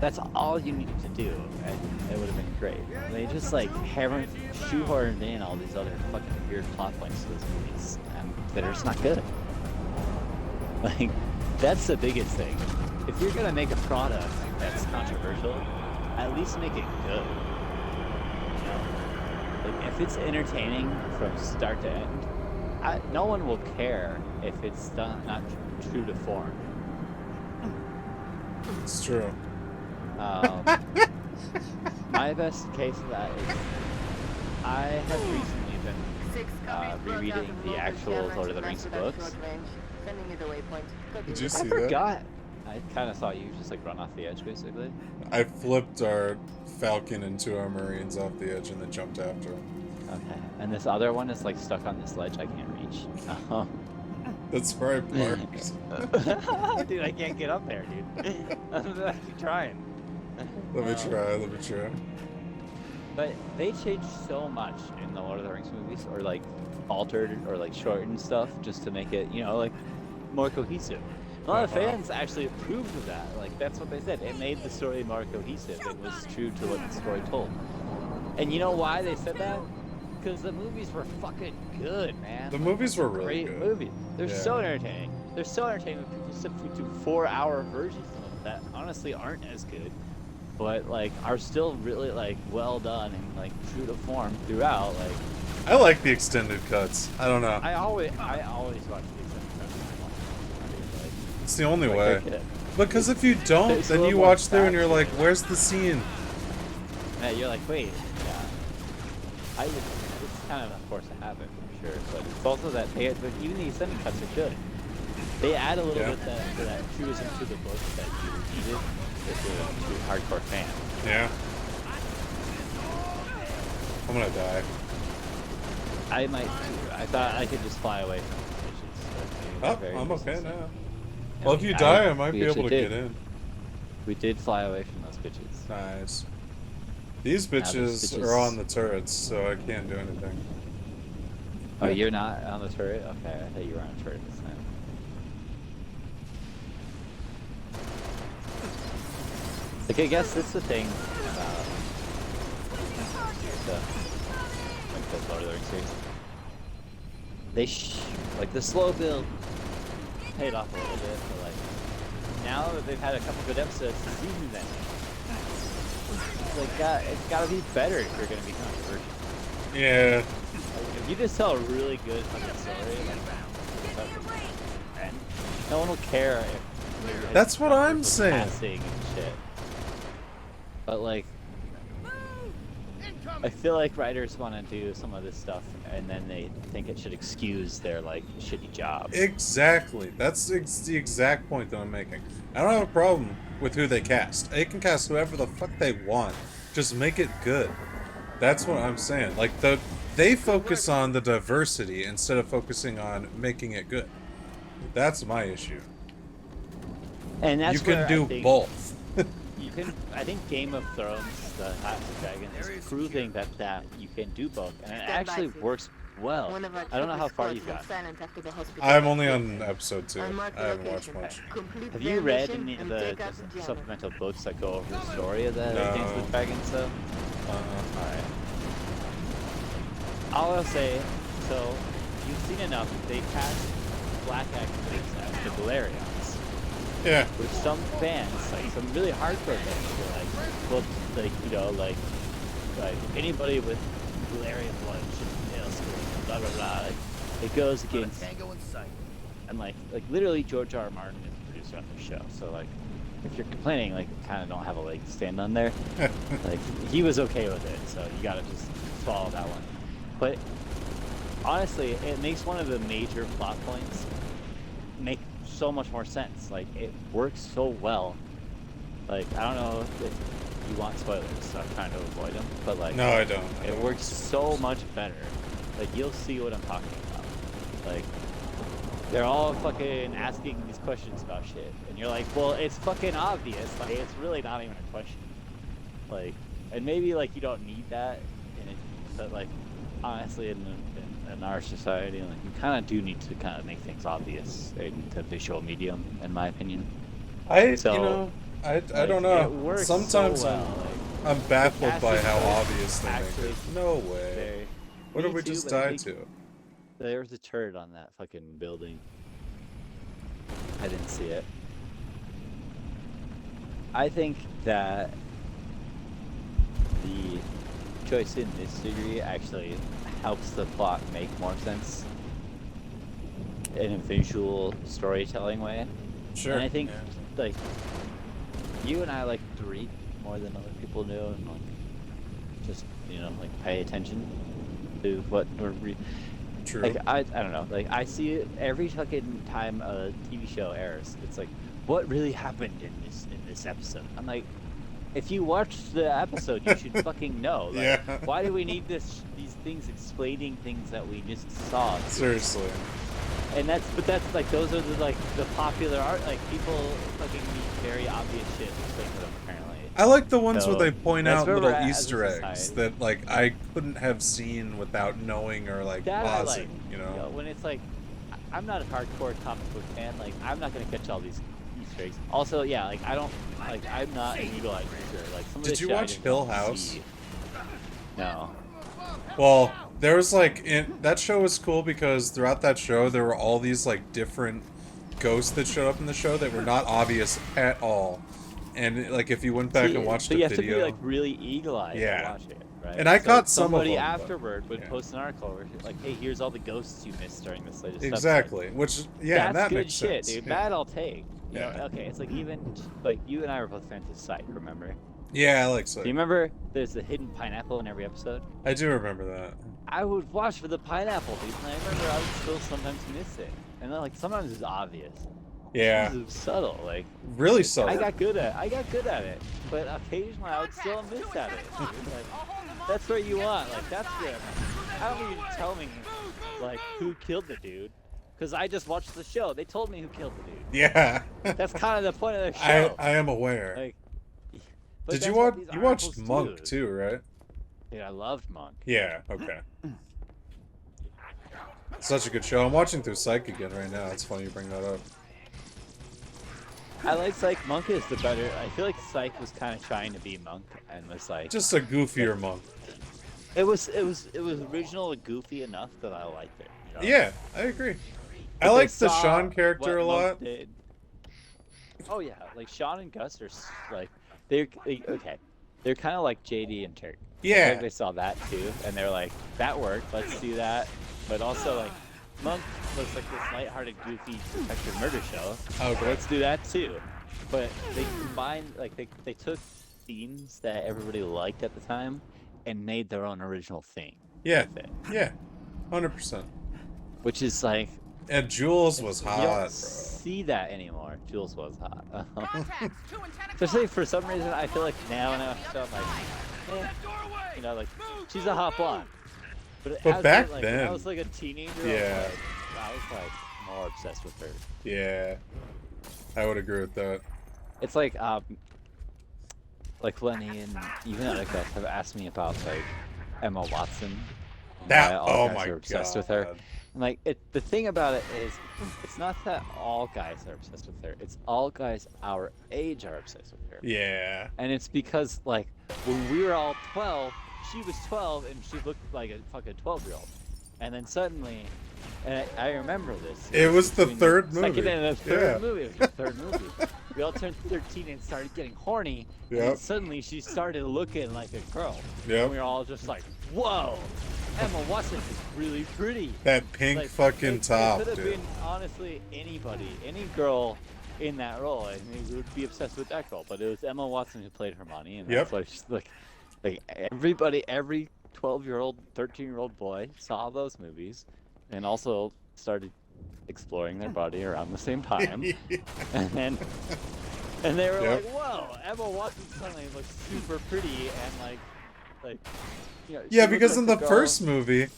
that's all you needed to do, and it would have been great. They just like haven't shoehorned in all these other fucking weird plot points to those movies, and that are just not good. Like, that's the biggest thing. If you're gonna make a product that's controversial, at least make it good. You know? Like, if it's entertaining from start to end, no one will care if it's done not true to form. It's true. My best case of that is I have recently been rereading the actual Lord of the Rings books. Did you I see that? forgot. I kind of thought you just like run off the edge, basically. I flipped our Falcon and 2 our Marines off the edge and then jumped after him. Okay. And this other one is like stuck on this ledge I can't reach. That's where I parked. Dude, I can't get up there, dude. I'm actually trying. Let me try. But they changed so much in the Lord of the Rings movies, or like altered or like shortened stuff just to make it, you know, like more cohesive. A lot of fans actually approved of that. Like, that's what they said. It made the story more cohesive. It was true to what the story told. And you know why they said that? Because the movies were fucking good, man. The movies were really Great good. movies. They're Yeah. so entertaining. They're so entertaining when people substitute 4-hour versions of them that honestly aren't as good, but like are still really like well done and like true to form throughout. Like, I like the extended cuts. I don't know. I always watch the extended cuts when I watch them. Like, It's the only like, way. I get it. Because if you don't, There's a then little you more watch through and you're facts like, in it. where's the scene? Yeah, you're like, wait, yeah. kind of a force of habit for sure, but it's also that but even the extended cuts are good. They add a little bit to that truism to the book that you needed if you're a true hardcore fan. Yeah. I'm gonna die. I might too. I thought I could just fly away from these bitches. Oh, I'm okay now. Yeah, Well, if you die, I might we be able to actually get did. in. We did fly away from those bitches. Nice. These those bitches bitches- are on the turrets, so I can't do anything. Oh, you're not on the turret? Okay, I thought you were on a turret this time. Like, I guess that's the thing about the Lord of the Rings series. They like the slow build paid off a little bit, but like now that they've had a couple good episodes, the season's ending. It's gotta be better if you're gonna be controversial. Yeah. Like, if you just tell a really good fucking story, and no one will care if. That's what I'm saying. Passing and shit. But like, I feel like writers want to do some of this stuff, and then they think it should excuse their like shitty job. Exactly. That's the exact point that I'm making. I don't have a problem with who they cast. They can cast whoever the fuck they want. Just make it good. That's what I'm saying. Like they focus on the diversity instead of focusing on making it good. That's my issue. And that's you can where do I think both. You can. I think Game of Thrones, the House of Dragon, is proving that you can do both, and it actually works well. One of our I don't know how troopers far caught you've from got. silent after the hospital I'm was only hit. on episode 2. I Unmark the haven't watched location. much. Complete Have their you read mission any of and the take out the jammer. supplemental books that go over the story of the No. Dance with Dragons, though? Alright. All I'll say, so, you've seen enough, they cast black actors as the Galarians. Yeah. Which some fans, like some really hardcore fans, were like, well, like, you know, like anybody with Galarian blood should nail school, blah, blah, blah. Like, it goes against, and like literally George R. R. Martin is the producer on the show, so like, if you're complaining, like, you kind of don't have a leg to stand on there. Like, he was okay with it, so you gotta just swallow that one. But honestly, it makes one of the major plot points make so much more sense. Like, it works so well. Like, I don't know if you want spoilers, so I'm trying to avoid them, but like, No, I don't. it works so much better. Like, you'll see what I'm talking about. Like, they're all fucking asking these questions about shit, and you're like, well, it's fucking obvious. Like, it's really not even a question. Like, and maybe like you don't need that, but like, honestly, in our society, like, you kind of do need to kind of make things obvious in the visual medium, in my opinion. I So, I like, don't know. it works Sometimes so well. Like, I'm baffled by casting how is obvious they make actually it. No way. very- What Me did we too, just but I die think to? There was a turret on that fucking building. I didn't see it. I think that the choice in this degree actually helps the plot make more sense in a visual storytelling way. Sure. And I think, yeah. like, you and I like to read more than other people do, and like, just, you know, like, pay attention to what we're reading. True. Like, I don't know, like, I see it every fucking time a TV show airs. It's like, what really happened in this episode? I'm like, if you watched the episode, you should fucking know. Like, Yeah. why do we need these things explaining things that we just saw? Seriously. And that's like, those are the popular art, like, people fucking need very obvious shit explained to them, apparently. I like the ones So, where they point that's out where little we're at as a Easter eggs society. that, like, I couldn't have seen without knowing or, like, That I pausing, like, you know? when it's like, I'm not a hardcore comic book fan, like, I'm not gonna catch all these Easter eggs. Also, yeah, like, I'm not an eagle-eyed reader. Like, some of Did this you shit I watch just Hill don't House? see. No. Well, there was, like, that show was cool because throughout that show, there were all these, like, different ghosts that showed up in the show that were not obvious at all. And, like, if you went back and watched so the you have video... to be, like, really eagle-eyed Yeah. to watch it, right? And I So caught some of somebody them, but- afterward would yeah. post an article where, like, hey, here's all the ghosts you missed during this latest episode. Exactly. Which, yeah, That's that good makes shit, sense. dude. Yeah. That I'll take. You know, Yeah. okay, it's like, even, like, you and I were both fans of Psych, remember? Yeah, I like Do Psych. you remember there's a hidden pineapple in every episode? I do remember that. I would watch for the pineapple, dude. And I remember I would still sometimes miss it. And then, like, sometimes it's obvious. Yeah. Sometimes it's subtle. Like, Really subtle. I got good at it. But occasionally I would still miss at it. Dude. Like, that's what you want. Like, that's the. I don't need you to tell me, like, who killed the dude. Because I just watched the show. They told me who killed the dude. Yeah. That's kind of the point of the show. I am aware. Like, Did you watch? You watched Monk too, right? Dude, I loved Monk. Yeah. Okay. Such a good show. I'm watching through Psych again right now. It's funny you bring that up. I like Psych. Monk is the better. I feel like Psych was kind of trying to be Monk and was like Just a goofier Monk. it was original and goofy enough that I liked it. You know? Yeah, I agree. But I they like the saw Sean character a what Monk lot. did. Oh yeah, like Sean and Gus are like they're okay. They're kind of like JD and Turk. I Yeah. think they saw that too, and they're like, that worked. Let's do that. But also like Monk looks like this lighthearted, goofy detective murder show. Okay. So let's do that too. But they combined, like they took themes that everybody liked at the time and made their own original thing. Yeah. With it, Yeah. 100%. which is like And Jules was you hot. don't see that anymore. Jules was hot. Contacts, 2 and 10 Especially for some reason, I feel like now and after I'm like, eh, you know, like she's a hot blonde. But as back like, then- when I was like a teenager. Yeah. I was like more obsessed with her. Yeah. I would agree with that. It's like Lenny and even other guys have asked me about like Emma Watson. and That why all oh guys my are god. obsessed with her. And like the thing about it is, it's not that all guys are obsessed with her. It's all guys our age are obsessed with her. Yeah. And it's because like when we were all 12, she was 12 and she looked like a fucking 12-year-old. And then suddenly, and I remember this. It was the between third Second movie. and the third Yeah. movie. It was the third movie. We all turned 13 and started getting horny. And then Yep. suddenly she started looking like a girl. Yep. And we were all just like, whoa, Emma Watson is really pretty. That pink Like, fucking top, It could have dude. been honestly anybody, any girl in that role, and we would be obsessed with that girl. But it was Emma Watson who played Hermione, and Yep. that's why she's like everybody, every 12-year-old, 13-year-old boy saw those movies, and also started exploring their body around the same time, and they were Yep. like, "Whoa, Emma Watson suddenly looks super pretty," and like. You know, she Yeah, looked because like in the the girl- first movie,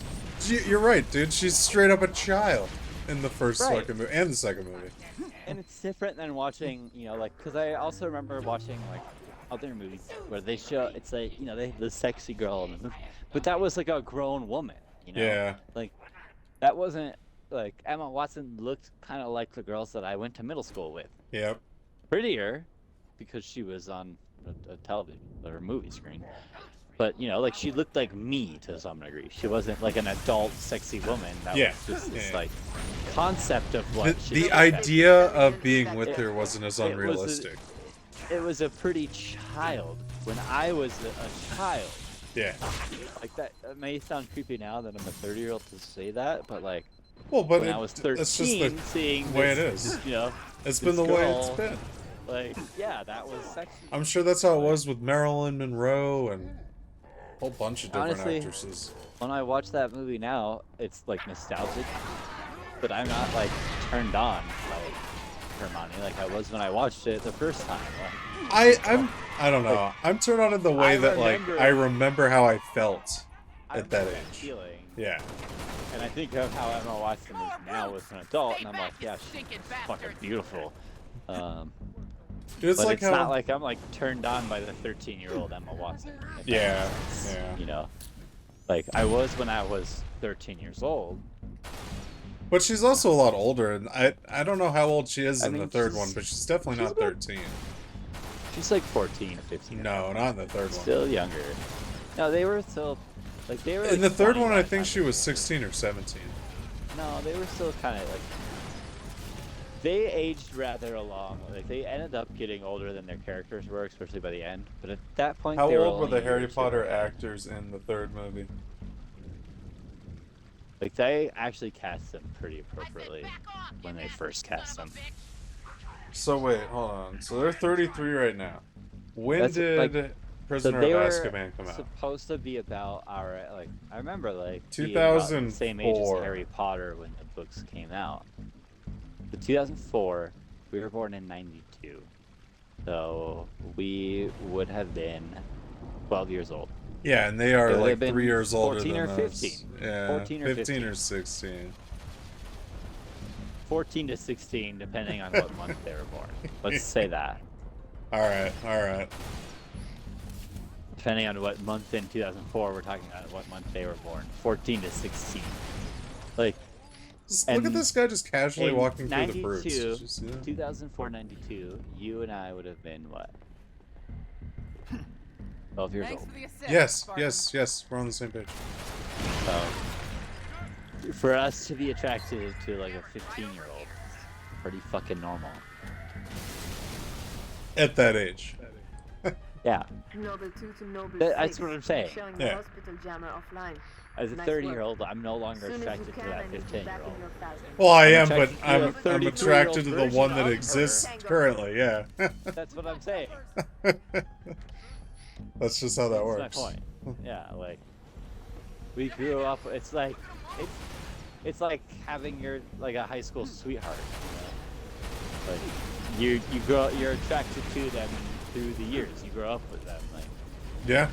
you're right, dude. She's straight up a child in the first Right. fucking movie and the second movie. And it's different than watching, you know, like, because I also remember watching, like, other movies where they show, it's like, you know, the sexy girl in the movie. But that was, like, a grown woman, you know? Yeah. Like, that wasn't, like, Emma Watson looked kind of like the girls that I went to middle school with. Yep. Prettier, because she was on a television or a movie screen. But, you know, like, she looked like me to some degree. She wasn't, like, an adult, sexy woman. That Yeah. was just this, Yeah. like, concept of The, what she the looked like. idea of being with her wasn't as it was a- unrealistic. It was a pretty child when I was a child. Yeah. Like, that may sound creepy now that I'm a 30-year-old to say that, but, like, Well, but when I was that's 13, just seeing the way it this, is. you know, It's been this the way it's girl, been. like, yeah, that was sexy. I'm sure that's how it was with Marilyn Monroe and a whole bunch of different Honestly, actresses. When I watch that movie now, it's, like, nostalgic, but I'm not, like, turned on by Hermione like I was when I watched it the first time. Like, I don't know. I'm turned on in the way that I remember how I felt I at that remember age. feeling, Yeah. and I think of how Emma Watson is now as an adult, and I'm like, yeah, she's fucking beautiful. Dude, it's But like it's how not like I'm like turned on by the 13-year-old Emma Watson. if that Yeah, makes sense, yeah. You know, like I was when I was 13 years old. But she's also a lot older, and I don't know how old she is I in mean, the third she's- one, but she's definitely she's not about- 13. She's like 14 or 15. No, not in the third one. Still younger. No, they were still like they were. In like, the third 20 one, by I the think time she they- was 16 or 17. No, they were still kind of like. They aged rather along. Like they ended up getting older than their characters were, especially by the end. But at that point, How they old were only the Harry years Potter older. actors in the third movie? Like they actually cast them pretty appropriately when they first cast them. So wait, hold on. So they're 33 right now. When That's, did like- Prisoner they of were Azkaban come out? supposed to be about our like. I remember like being 2004. about the same age as Harry Potter when the books came out. The 2004. We were born in '92, so we would have been 12 years old. Yeah, and they are They would like have been 3 years older 14 than or us. 15. Yeah, 14 or 15 or 15. 16. 14 to 16, depending on what month they were born. Let's say that. All right, all right. Depending on what month in 2004 we're talking about, what month they were born. 14 to 16. Like, Just look at and this guy just casually in walking through the 92, brutes. Did you see that? 2004, 92, you and I would have been what? 12 years old. Yes, yes, yes. We're on the same page. So, for us to be attracted to like a 15-year-old, pretty fucking normal. At that age. Yeah. Noble 2 to Noble That's 6. what I'm saying. Showing Yeah. the hospital jammer offline. As a Nice 30-year-old, I'm no longer Soon as you attracted to can, that I need you back in 15-year-old. your thousand. Well, I I'm am, but attracted to a I'm 32-year-old attracted to the version one of that her. exists currently. Yeah. That's what I'm saying. That's just how that That's works. my point. Yeah, like we grew up. It's like having your like a high school sweetheart. You know? Like you grow, you're attracted to them through the years. You grow up with them, like. Yeah.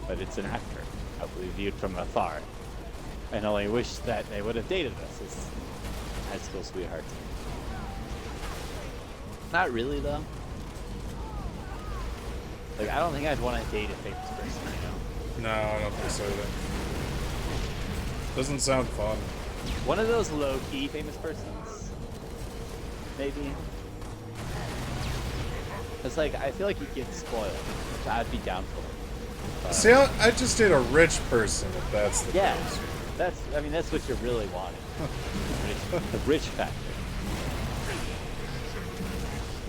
But it's an actor, probably viewed from afar. And only wish that they would have dated us as high school sweethearts. Not really though. Like I don't think I'd want to date a famous person, you know. No, I don't think so either. Doesn't sound fun. One of those low-key famous persons, maybe. It's like I feel like you get spoiled, which I'd be down for. See, I just date a rich person if that's the Yeah, case. that's what you're really wanting. The rich factor.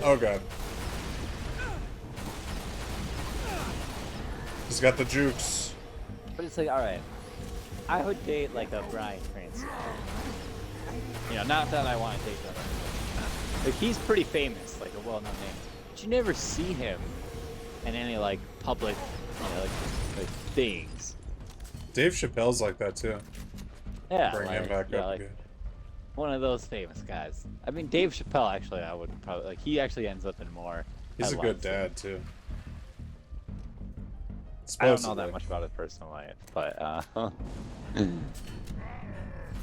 Oh god. He's got the jukes. But it's like, all right, I would date like a Bryan Cranston. You know, not that I want to date them. Like he's pretty famous, like a well-known name, but you never see him in any like public, you know, like things. Dave Chappelle's like that too. Yeah, Bring like, him back yeah, up like again. one of those famous guys. I mean, Dave Chappelle actually, I would probably like. He actually ends up in more. He's a good headlines than- dad too. I don't know Supposedly. that much about his personal life, but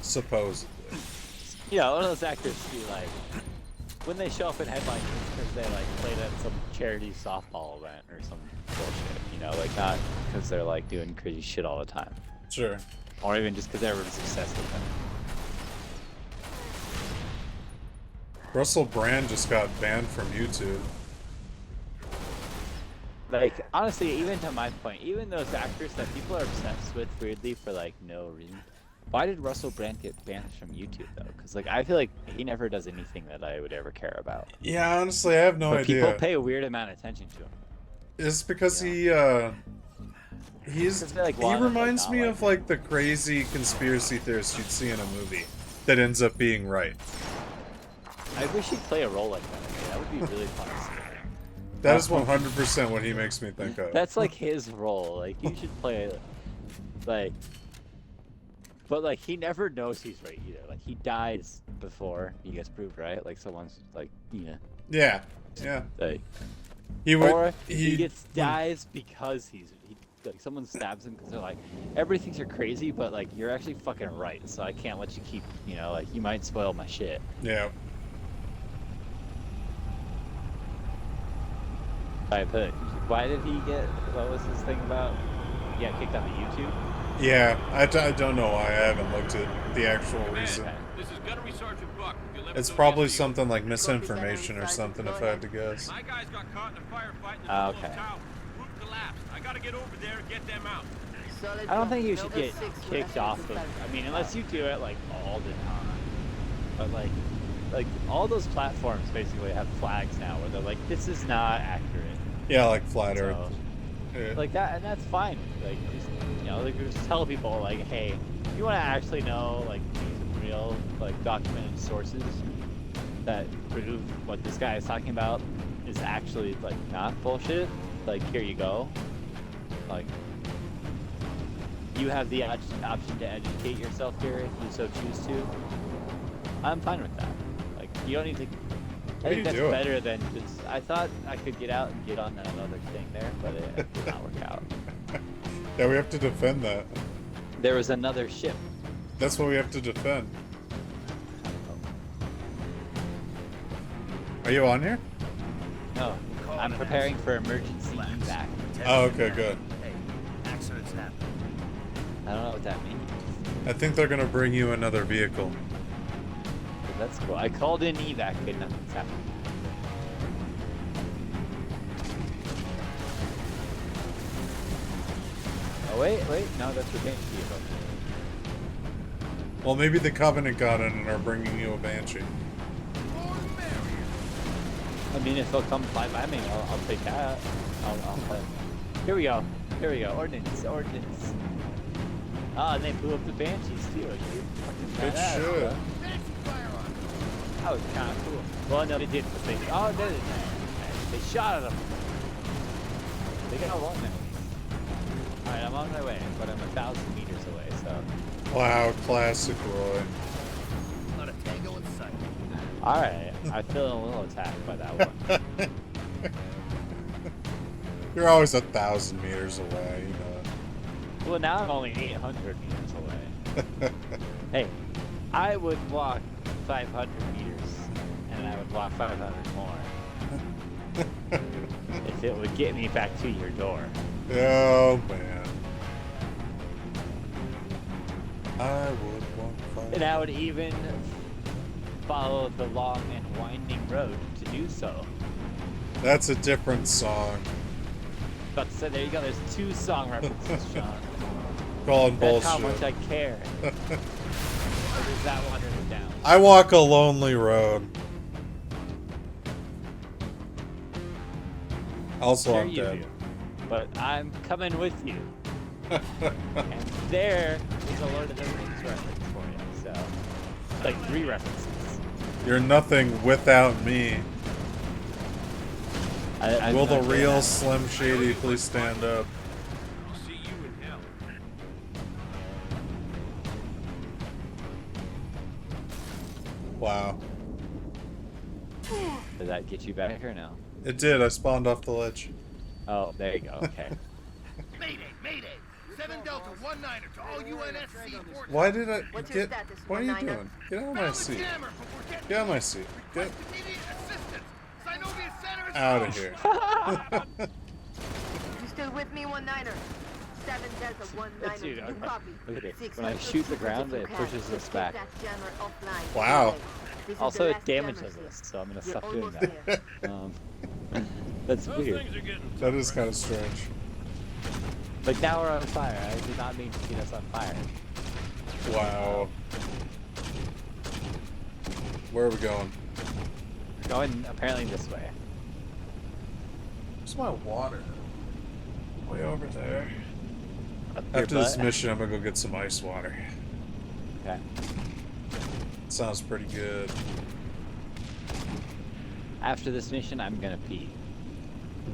Supposedly. yeah, one of those actors who like when they show up in headlines because they like played at some charity softball event or some bullshit, you know, like not because they're like doing crazy shit all the time, Sure. or even just because everyone's obsessed with them. Russell Brand just got banned from YouTube. Like honestly, even to my point, even those actors that people are obsessed with weirdly for like no reason. Why did Russell Brand get banned from YouTube though? Because like I feel like he never does anything that I would ever care about. Yeah, honestly, I have no But idea. people pay a weird amount of attention to him. It's because he's Because they, like, he wanna, like, reminds not me like of like the crazy conspiracy theorist you'd see in a movie that ends up being right. I wish he'd play a role like that. I mean, that would be really fun to see. That is 100% what he makes me think of. That's like his role. Like you should play, like, but like he never knows he's right either. Like he dies before he gets proved right. Like someone's like, you know, Yeah, yeah. like, He would. or he dies because like someone stabs him because they're like, everything thinks you're crazy, but like you're actually fucking right. So I can't let you keep, you know, like you might spoil my shit. Yeah. But why did he get? What was his thing about? He got kicked off of YouTube. Yeah, I don't know why. I haven't looked at the actual reason. This is Gunnery Sergeant Buck. with the It's 11th probably SDU. something like misinformation or something, if I had to guess. My guys got caught in a firefight in the Ah, middle of okay. town. Roof collapsed. I gotta get over there and get them out. Solid I don't job. think you should Noble get 6 will kicked assist off with of. that. I mean, unless you do it like all the time. But like all those platforms basically have flags now where they're like, this is not accurate. Yeah, like Flat Earth. So, Yeah. like that, and that's fine. Like just, you know, like just tell people like, hey, you want to actually know like some real like documented sources that prove what this guy is talking about is actually like not bullshit. like, here you go. Like, you have the option to educate yourself here if you so choose to. I'm fine with that. Like, you don't need to. I think that's better than just. I thought I could get out and get on another thing there, but it did not work out. Yeah, we have to defend that. There was another ship. That's what we have to defend. Are you on here? No, I'm preparing for emergency evac. Oh, okay, good. Hey, accidents happen. I don't know what that means. I think they're gonna bring you another vehicle. But that's cool. I called in evac, but nothing's happened. Oh wait, no, that's the Banshee vehicle. Well, maybe the Covenant got in and are bringing you a Banshee. I mean, if they'll come fly by me, I'll take that. Here we go. Ordnance. Ah, and they blew up the Banshees too. Good shit. That was kind of cool. Well, no, they did. Oh, they shot at them. They got a long now. Alright, I'm on my way, but I'm 1,000 meters away, so. Wow, classic Roy. Not a tango in sight. Alright, I feel a little attacked by that one. You're always 1,000 meters away, you know. Well, now I'm only 800 meters away. Hey, I would walk 500 meters, and I would walk 500 more. If it would get me back to your door. Oh, man. I would walk 500. And I would even follow the long and winding road to do so. That's a different song. But so there you go, there's 2 song references, Sean. Calling That's bullshit. how much I care. Or is that watering it down? I walk a lonely road. Also, Sure I'm you dead. do. But I'm coming with you. And there is a Lord of the Rings reference for you. So, like 3 references. You're nothing without me. Will the I'm real gonna- Slim Shady please stand up? I'll see you in hell. Wow. Did that get you back or no? It did. I spawned off the ledge. Oh, there you go. Okay. Mayday, mayday. 7 Delta 19er to all UNSC ports. Why did I What's your get? status, What are you 19er? doing? Get out of my Found the seat. jammer, but we're getting Get out of my seat. Get immediate assistance. Synovia Center is out of closed. here. You still with me, 19er? 7 Delta 19er. Dude, You okay. copy. Look at this. 6 When I hundred shoot the super ground, if you it can. pushes Just us keep back. that jammer offline. Wow. This is Also, the it last jammer, damages sis. us, so I'm gonna You're stop doing almost that. there. That's Those weird. things are getting That is kind of strange. Like now we're on fire. I did not mean to get us on fire. Wow. Where are we going? Going apparently this way. Where's my water? Way over there. Up your After this butt. mission, I'm gonna go get some ice water. Okay. Sounds pretty good. After this mission, I'm gonna pee.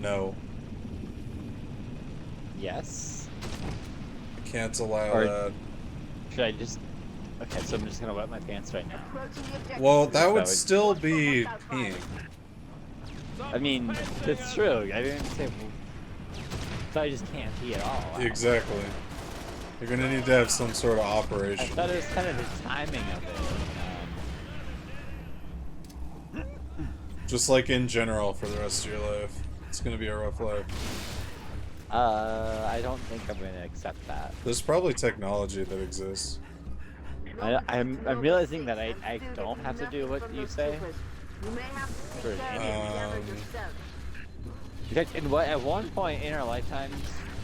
No, Yes. I can't allow Or- that. Should I just? Okay, so I'm just gonna wet my pants right now. Approaching the objective. Well, that would would- still be peeing. I mean, that's true. I didn't say. So I just can't pee at all. Wow. Exactly. You're gonna need to have some sort of I operation. thought it was kind of the timing of it. Just like in general for the rest of your life. It's gonna be a rough life. I don't think I'm gonna accept that. There's probably technology that exists. I'm realizing that I don't have to do what you say. You may have to For take care of the jammer yourself. In fact, at one point in our lifetimes,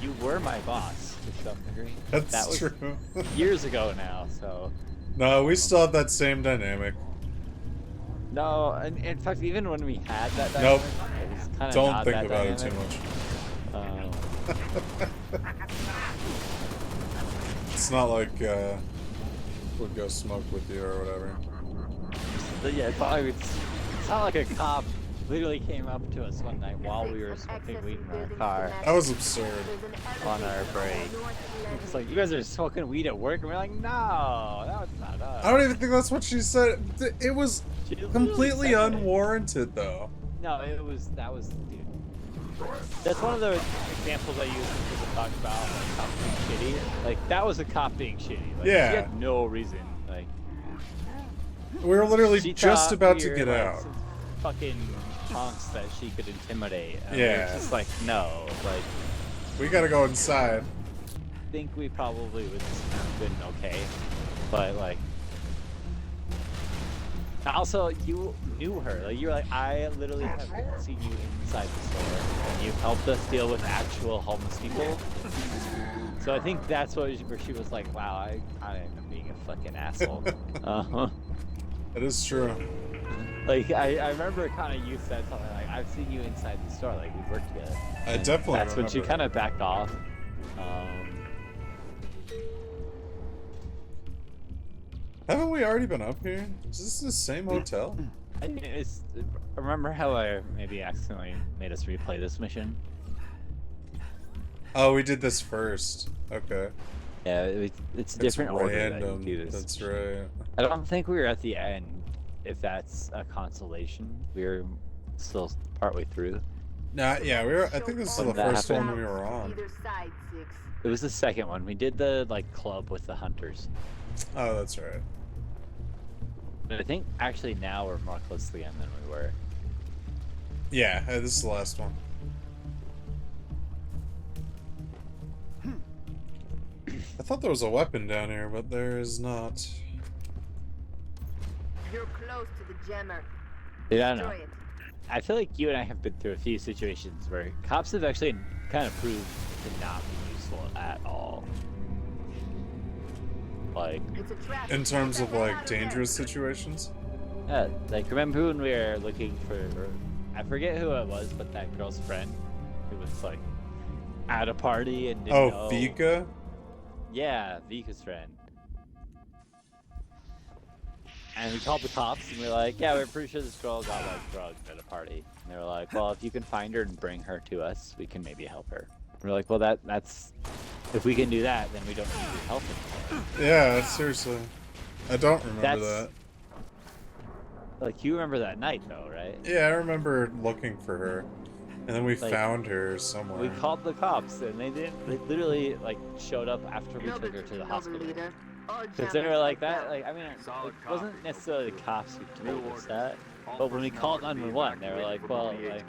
you were my boss to some degree. That's that was true. years ago now, so. No, we still have that same dynamic. No, in fact, even when we had that Nope. dynamic, it was kind of Don't not think that about it dynamic. too much. It's not like we'll go smoke with you or whatever. But yeah, it's not like a cop literally came up to us one night while we were smoking weed in our car That was absurd. on our break. It's like, you guys are smoking weed at work? And we're like, no, that was not us. I don't even think that's what she said. It was She literally completely said it. unwarranted, though. No, that was, dude. That's one of the examples I use when people talk about like, cops being shitty. Like, that was a cop being shitty. Like, Yeah. She had no reason. Like, We were literally she just thought about we to were, get like, out. some fucking punks that she could intimidate. And Yeah. we were just like, no. Like, We gotta go inside. I think we probably would have been okay. But, like, also, you knew her. Like, you were like, I literally have seen you inside the store, and you helped us deal with actual homeless people. So I think that's where she was like, wow, I am being a fucking asshole. That is true. Like, I remember kind of you said something like, I've seen you inside the store, like, we've worked together. I And definitely that's when she remember kind of backed off. Haven't we already been up here? Is this the same hotel? Remember how I maybe accidentally made us replay this mission? Oh, we did this first. Okay. Yeah, it's a It's different order that you random. do this. That's right. I don't think we were at the end, if that's a consolation. We were still partway through. Nah, yeah, we were. I think this is the When that first happened. one we were on. Either side, Six. It was the second one. We did the, like, club with the hunters. Oh, that's right. But I think, actually, now we're more close to the end than we were. Yeah, this is the last one. I thought there was a weapon down here, but there is not. You're close to the jammer. Dude, I don't know. Destroy it. I feel like you and I have been through a few situations where cops have actually kind of proved to not be useful at all. Like, It's a trap. In terms Get of the hell like out of there. dangerous situations. yeah, like, remember when we were looking for, I forget who it was, but that girl's friend who was, like, at a party and didn't Oh, know. Vika? Yeah, Vika's friend. And we called the cops and we were like, yeah, we're pretty sure this girl got, like, drugged at a party. And they were like, well, if you can find her and bring her to us, we can maybe help her. We're like, well, that's if we can do that, then we don't need your help anymore. Yeah, seriously. I don't remember That's- that. Like, you remember that night, though, right? Yeah, I remember looking for her. And then we Like, found her somewhere. We called the cops, and they literally, like, showed up after we took her to the hospital. Because they were like that, like, I mean, it wasn't necessarily the cops who told us that, but when we called 911, they were like, well, like,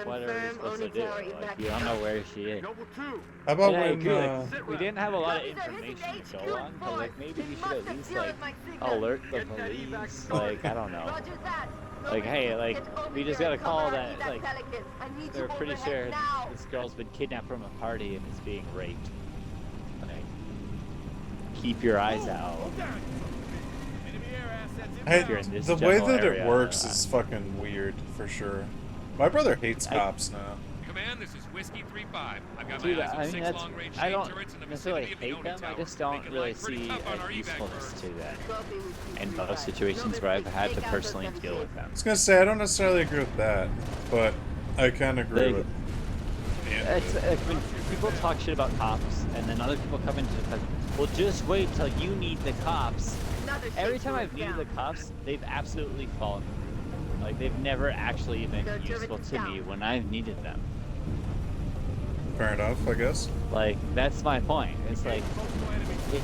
what are we supposed to do? Like, you don't know where she is. How about And I when, agree, like, we didn't have a lot of information to go on, but, like, maybe we should at least, like, alert the police, like, I don't know. Like, hey, like, we just got a call that, like, they're pretty sure this girl's been kidnapped from a party and is being raped. Like, keep your eyes out. If you're in this the way general that area, it works is fucking weird, for sure. My brother hates cops now. Command, this is Whiskey 3-5. I've got Dude, my eyes I on mean, 6 that's, long-range I shade don't turrets in the necessarily vicinity of the hate them, Donut I Tower. just don't Making really life pretty see tough on our a evac usefulness birds. to that in most situations where I've had to personally deal with them. I was gonna say, I don't necessarily agree with that, but I kind of agree Like, with It's like when people talk shit about cops, and then other people come into the well, just wait till you need the cops. Every time I've needed the cops, they've absolutely fallen. Like, they've never actually been useful to me when I've needed them. Fair enough, I guess. Like, that's my point. It's like,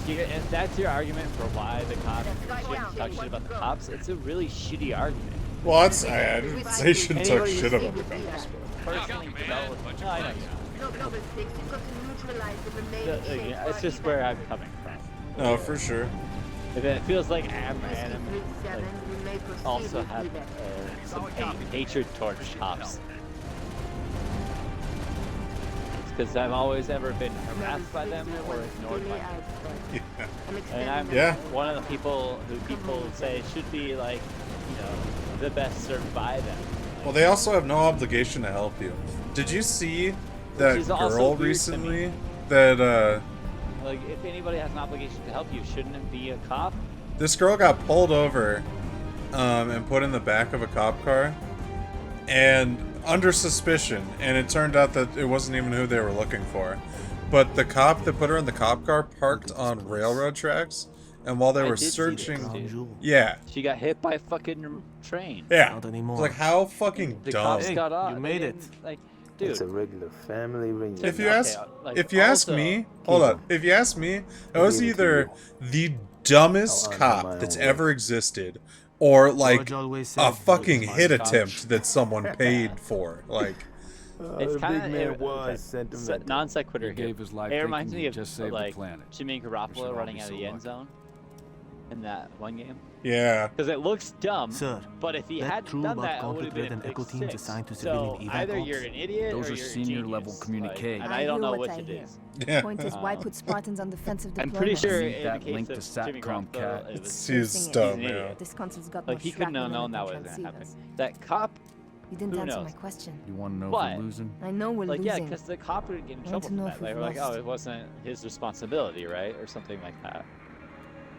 if that's your argument for why the cops shouldn't talk shit about the cops, it's a really shitty argument. Well, that's, I didn't say you shouldn't talk Anybody shit who's about the cops. personally developed. No, I know you know. It's just where I'm coming from. No, for sure. And it feels like I'm like, also have some hatred towards cops. It's because I've always ever been harassed by them or ignored by them. Yeah. And I'm Yeah. one of the people who people say should be, like, you know, the best served by them. Well, they also have no obligation to help you. Did you see that is also girl weird to recently? me. That, Like, if anybody has an obligation to help you, shouldn't it be a cop? this girl got pulled over and put in the back of a cop car, and under suspicion, and it turned out that it wasn't even who they were looking for. But the cop that put her in the cop car parked on railroad tracks, and while they I were did see searching, this, dude. yeah, She got hit by a fucking train. yeah, Not it's anymore. like how fucking The dumb. cops got off. you They made didn't, it. Like, dude. It's a regular family reunion. If you Okay, ask, like, if you ask also- me, hold up. If you ask me, it was Give it to either you. the dumbest I'll honor cop my that's own ever existed, or like George always a said, fucking "Look, hit smart cop." attempt that someone paid for. Like, It's the kind big man of was sentimental. non sequitur He here. gave his life It reminds thinking me he of just saved the like planet. Jimmy should Garoppolo all running be out of so the end lucky. zone in that one game. yeah, Because it looks dumb, Sir, but if he that had true done about that, it would conflict have been red a and big echo teams six. assigned to So civilian evac either ops? you're an idiot Those or are you're a senior level genius. communique. Like, and I I don't hear know what which I it hear. is. yeah. Point is, why Um, put Spartans on defensive I'm deployment? pretty sure Need in that the case link of to Jimmy Satcom Garoppolo, Cat. it was He's Chasing it. dumb, He's an yeah. idiot. This console's got Like more he couldn't have shrapnel known than that it was can gonna happen. transceive us. That cop, You didn't Who answer knows? my question. You want to know But- if we're losing? I know we're like yeah, losing. because the cop would get in I want trouble to for know that. if Like, we've like, oh, lost. it wasn't his responsibility, right, or something like that.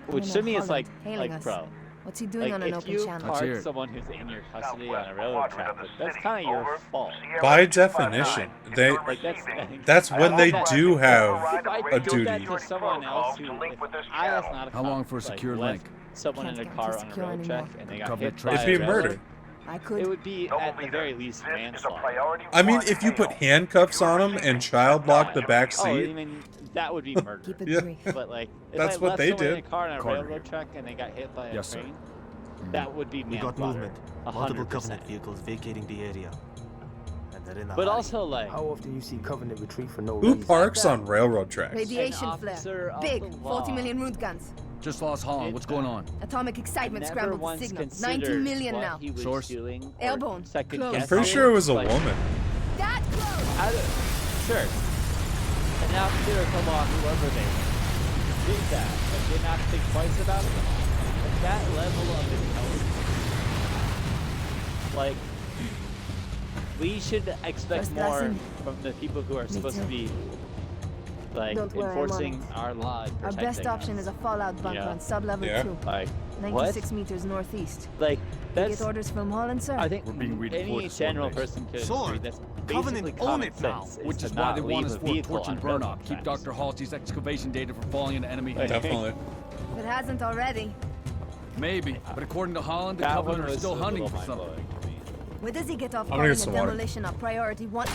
I Which know to me is Holland like, hailing us. bro, What's he doing like on an if open you channel? Let's hear park it. someone who's in your custody on a railroad track, like, that's kind of your fault. By definition, they Like that's when they do have If I a did that duty. to someone else who, if I was not a How cop, long for a like, secure left link? someone Can't in a get car too on a secure road anymore. track and they got Covenant hit trace. by It'd be a railroad, murder. I it could. would be at the very least manslaughter. I mean, if you put handcuffs on them and child lock the back Oh, I seat, mean, that would be murder. Keep it Yeah. brief. But like, if That's I what left they someone in did. a car on a Carter railroad here. track and they got hit by a Yes, sir. train, that would be We got manslaughter. movement. Multiple 100%. Covenant vehicles vacating the area. And they're in a But hurry. also like, How often you see Covenant retreat for no who reason? parks on railroad tracks? Radiation An flare. officer of Big. the 40 law. million root guns. Just lost Holland. What's going on? Atomic excitement never scrambled the once signal. considered 90 million what now. he was Source? doing or Airborne. second Close. I'm guessing pretty sure it was a like, woman. That close! I don't, sure. An officer of the law, whoever they were, did that and did not think twice about it. At that level of intelligence, like, we should expect First more lesson. from the people who are supposed to too. be, like, Don't worry, I'm on enforcing it. our law and Our protecting best option us. is a fallout bunker Yeah. on sub-level Yeah. 2. Like, 96 meters northeast. like, You that's, get orders from Holland, sir? I think We're being redeployed any to general Sword Base. person could Sword. agree that's Covenant basically own common it now, sense, Which is to why not they want leave us a for vehicle torch and on burn railroad off. Keep tracks. Dr. Halsey's excavation data from falling into enemy hands. Definitely. If it hasn't already. Maybe, but according to Holland, the That Covenant one are was still a hunting little for something. mind-blowing to me. Where does he get off gonna calling get the some water. demolition a priority 1?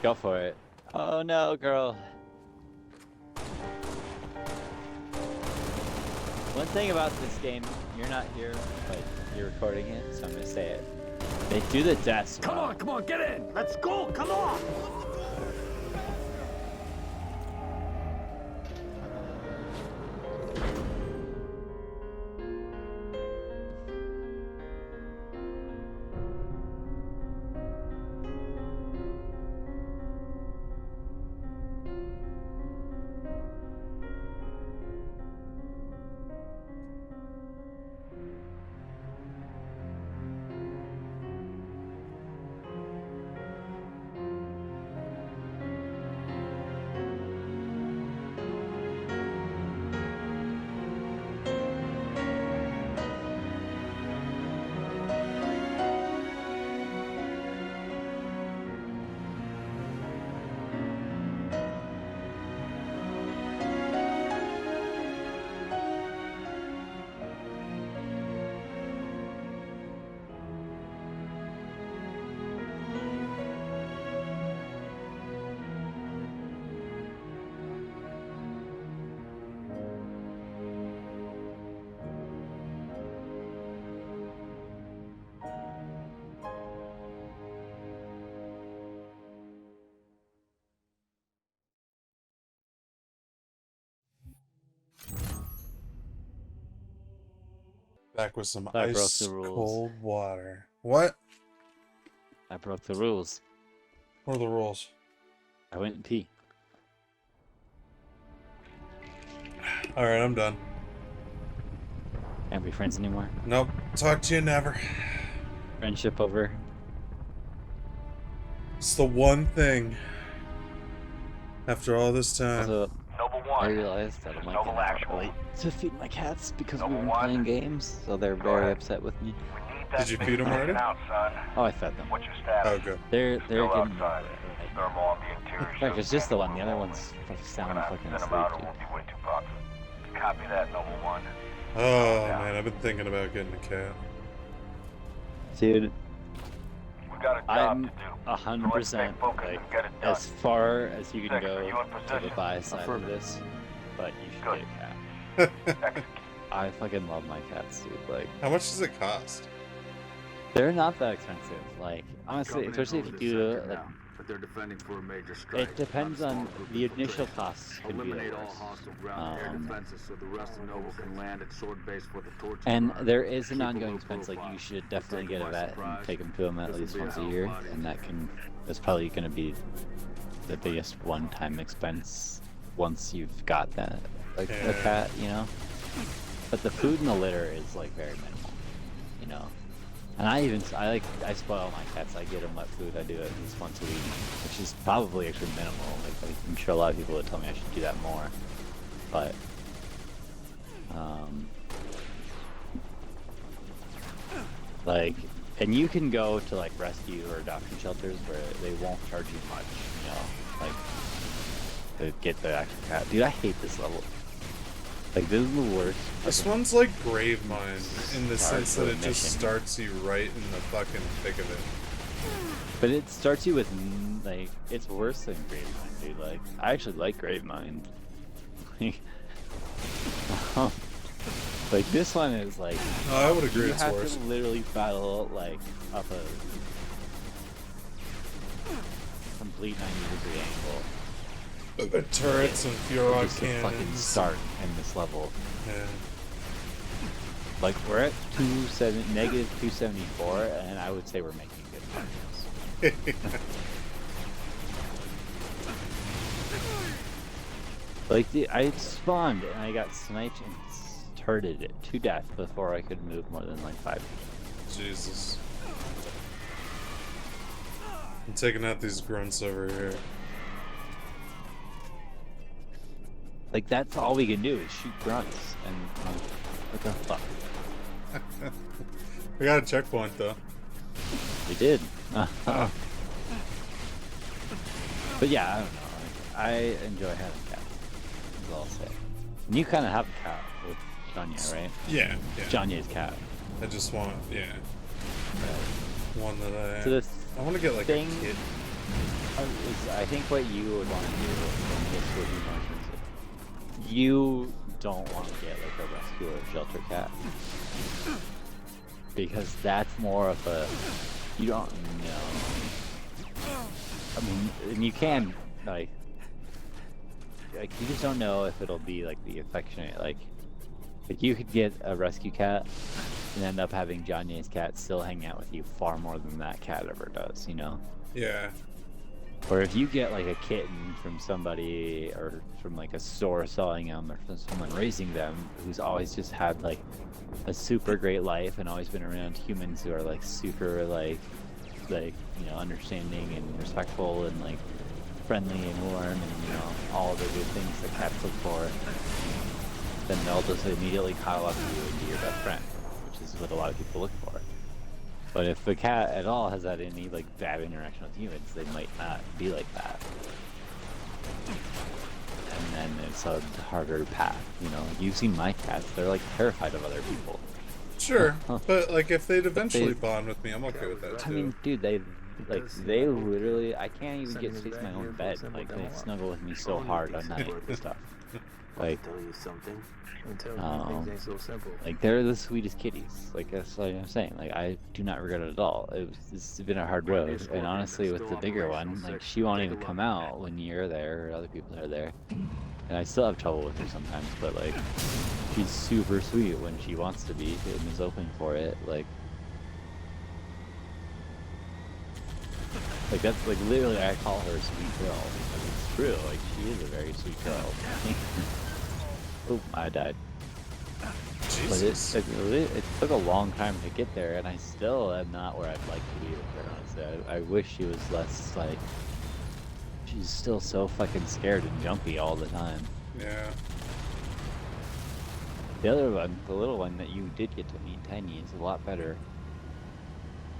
Go for it. Oh no, girl. One thing about this game, you're not here, but you're recording it, so I'm gonna say it. They do the deaths. Come well. on, get in! Let's go! Come on! Back with some I broke ice the rules. cold water. What? I broke the rules. What are the rules? I went and pee. All right, I'm done. Can't be friends anymore. Nope. Talk to you never. Friendship over. It's the one thing. After all this time. Also, Noble I realized that I'm like late to feed my cats because we've been playing games, so they're very upset with me. Did you feed them already? Oh, I fed them. Oh, good. They're getting over it right now. In fact, it's just the one. The other one's sound fucking asleep, dude. Copy that, Noble One. Oh man, I've been thinking about getting a cat. Dude, We got a job I'm to do. 100% like as far as you can go to the buy side of this, but you should get a cat. I fucking love my cats, dude. Like, How much does it cost? they're not that expensive. Like, honestly, especially if you do like. But they're defending for a major strike. It depends on the initial costs. Can be the Eliminate all worst. hostile ground air defenses so the rest of Noble can land at sword base for the torch. And there is an ongoing expense. Like, you should definitely get a vet and take them to them at least once a year, and that's probably going to be the biggest one-time expense once you've got that like a cat, you know. But the food in the litter is like very minimal, you know. And I spoil my cats. I get them wet food. I do it at least once a week, which is probably actually minimal. Like, I'm sure a lot of people would tell me I should do that more, but like, and you can go to like rescue or adoption shelters where they won't charge you much, you know, like to get the actual cat. Dude, I hate this level. Like, this is the worst. This one's like Gravemind in the Start sense that it mission. just starts you right in the fucking thick of it. But it starts you with, like, it's worse than Gravemind, dude. Like, I actually like Gravemind. Like, this one is like, No, I would agree you it's have worse. to literally battle, like, up a complete 90-degree angle. The turrets and Furog Just to fucking cannons. start in this level. Yeah. Like, we're at negative 274, and I would say we're making good progress. Like, I spawned and I got sniped and turreted it to death before I could move more than like 5 feet. Jesus. I'm taking out these grunts over here. Like, that's all we can do is shoot grunts, and what the fuck? We got a checkpoint though. We did. But yeah, I don't know. Like, I enjoy having cats. That's all I'll say. And you kind of have a cat with Janya, right? Yeah, yeah. Janya's cat. I just want, yeah. One that So the I want to get like thing a kid. is, I think what you would want to do, and this would be more expensive, you don't want to get like a rescue or a shelter cat. Because that's more of a, you don't know. I mean, and you can, like you just don't know if it'll be like the affectionate, like you could get a rescue cat and end up having Janya's cat still hang out with you far more than that cat ever does, you know? Yeah. Or if you get like a kitten from somebody, or from like a store selling them, or from someone raising them who's always just had like a super great life and always been around humans who are like super like you know, understanding and respectful and like friendly and warm and, you know, all the good things that cats look for, then they'll just immediately cuddle up to you and be your best friend, which is what a lot of people look for. But if the cat at all has had any like bad interaction with humans, they might not be like that. And then it's a harder path, you know. You've seen my cats; they're like terrified of other people. Sure, but like if they'd eventually bond with me, I'm okay with that too. I mean, dude, they literally, I can't even get space in my own bed. Like, they snuggle with me so hard at night and stuff. Like, Tell you something. Things ain't so simple. like, they're the sweetest kitties. Like, that's what I'm saying. Like, I do not regret it at all. It's been a hard road, and honestly, with the bigger one, like, she won't even come out when you're there or other people are there. And I still have trouble with her sometimes, but like, she's super sweet when she wants to be and is open for it. Like that's like literally, I call her a sweet girl because it's true. Like, she is a very sweet girl. Oh, I died. Jesus. But it took a long time to get there, and I still am not where I'd like to be with her, honestly. I wish she was less, like, she's still so fucking scared and jumpy all the time. Yeah. The other one, the little one that you did get to meet, Tiny, is a lot better.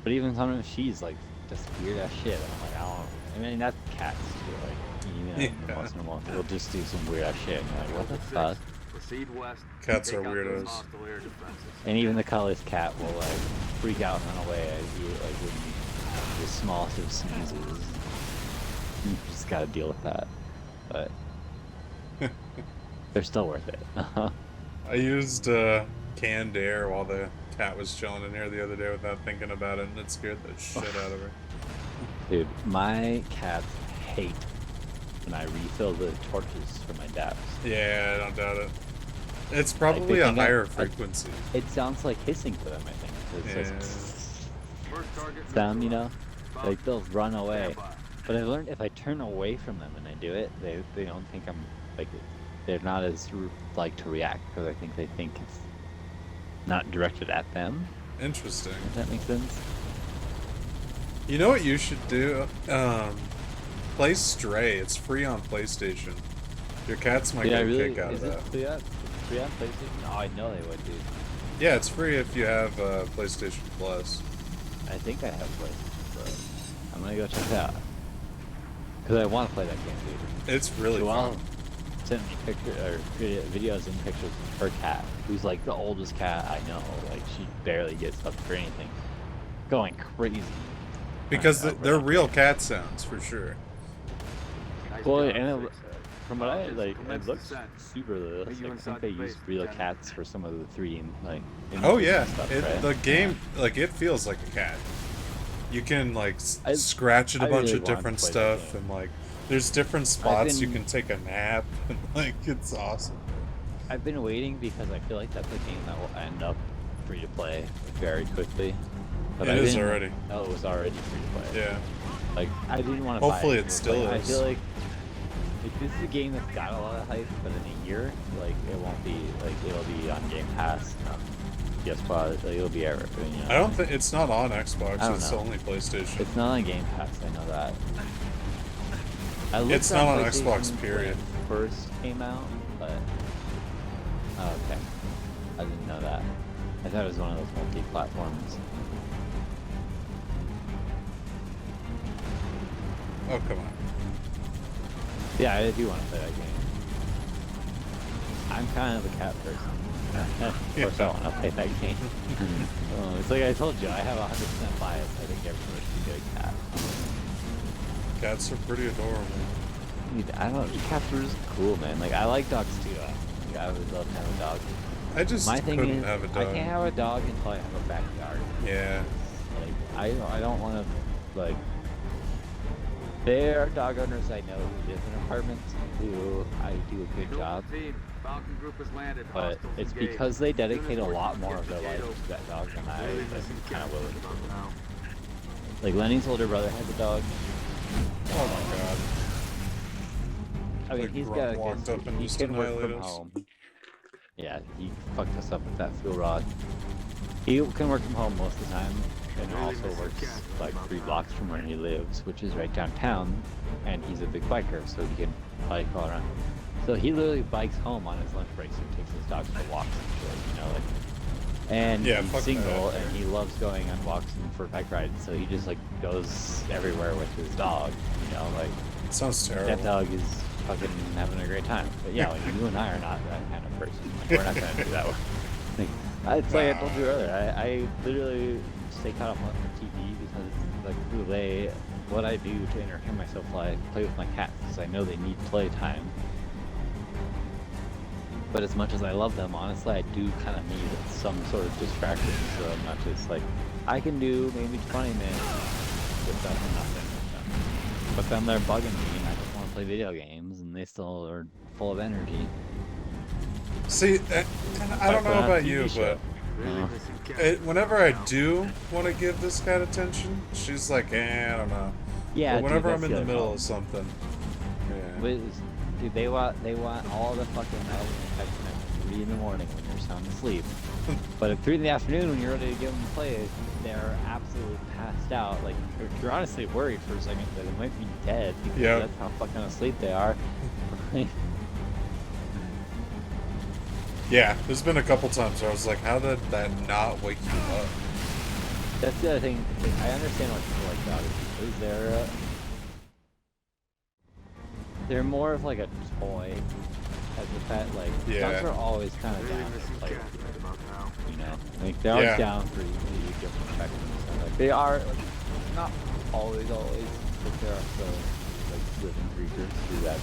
But even sometimes she's like just weird ass shit. And I'm like, I don't. I mean, that's cats too. Like, even the most normal, they'll just do some weird ass shit. And you're like, what the fuck? Proceed west. Cats are weirdos. And even the colorless cat will like freak out and run away as you like when the smallest of sneezes. You just gotta deal with that. But they're still worth it. I used canned air while the cat was chilling in here the other day without thinking about it, and it scared the shit out of her. Dude, my cats hate when I refill the torches for my daps. Yeah, I don't doubt it. It's probably a higher frequency. It sounds like hissing to them, I think. It's just sound, you know? Like they'll run away. But I've learned if I turn away from them and I do it, they don't think I'm like, they're not as like to react because I think they think it's not directed at them. Interesting. Does that make sense? You know what you should do? Play Stray. It's free on PlayStation. Your cats might get a kick out of that. Free on PlayStation? Oh, I know they would, dude. Yeah, it's free if you have PlayStation Plus. I think I have PlayStation Plus. I'm gonna go check it out. Because I want to play that game, dude. It's really fun. Sent me videos and pictures of her cat, who's like the oldest cat I know. Like she barely gets up for anything, going crazy. Because they're real cat sounds for sure. Well, and from what I like, it looks super realistic. I think they use real cats for some of the 3D like. Oh yeah, stuff, right? the game like it feels like a cat. You can like scratch at a bunch of different stuff and like. There's different spots you can take a nap, and like it's awesome. I've been waiting because I feel like that's a game that will end up free to play very quickly. But it is already. Oh, it was already free to play. Yeah. Like I didn't want to. Hopefully, buy it. it still I is. feel like this is a game that's got a lot of hype, but in a year, like it won't be like it'll be on Game Pass. PS Plus, like, it'll be ever. You know? I don't think it's not on Xbox. I don't It's know. only PlayStation. It's not on Game Pass. I know that. It's not on PlayStation Xbox, period. when it first came out, but oh, okay, I didn't know that. I thought it was one of those multi-platforms. Oh come on. Yeah, I do want to play that game. I'm kind of a cat person. Of course, I want to play that game. It's like I told you, I have 100% bias. I think everyone should get a cat. Cats are pretty adorable. Dude, I don't. Cats are just cool, man. Like I like dogs too. Like, I would love to have a dog. I just My thing couldn't is, have a dog. I can't have a dog until I have a backyard. Yeah. Like I don't want to like. There are dog owners I know who live in apartments who I do a good job. But it's because they dedicate a lot more of their life to that dog than I am kind of willing to. Like Lenny's older brother has a dog. Oh my god. I mean, The he's grunt got a walked up and he just can work from annihilated us. home. Yeah, he fucked us up with that fuel rod. He can work from home most of the time, and also works like 3 blocks from where he lives, which is right downtown. And he's a big biker, so he can bike all around. So he literally bikes home on his lunch breaks and takes his dogs for walks and shit, you know, like. And Yeah, he's fuck single, that. and he loves going on walks and for bike rides. So he just like goes everywhere with his dog, you know, like. Sounds terrible. That dog is fucking having a great time. But yeah, like you and I are not that kind of person. Like, we're not gonna do that. It's like I told you earlier. I literally stay caught up on TV because like what I do to entertain myself, like play with my cats, because I know they need playtime. But as much as I love them, honestly, I do kind of need some sort of distraction, so I'm not just like I can do maybe 20 minutes with them and nothing. But then they're bugging me, and I just want to play video games, and they still are full of energy. See, I don't know about you, but whenever I do want to give this cat attention, she's like, I don't know. Yeah. But whenever dude, I'm in the middle of something, yeah. Dude, they want all the fucking affection at 3 in the morning when you're sound asleep. But at 3 in the afternoon when you're ready to give them a play, they're absolutely passed out. Like you're honestly worried for a second that they might be dead because that's how fucking asleep they are. Yeah, there's been a couple times where I was like, how did that not wake you up? That's the other thing. I understand what people like dogs because they're more of like a toy as a pet. Like dogs are always kind of down to play with you, you know. Like they're always down for you to give them affection and stuff. Like they are like not always, but there are still like living creatures who do that.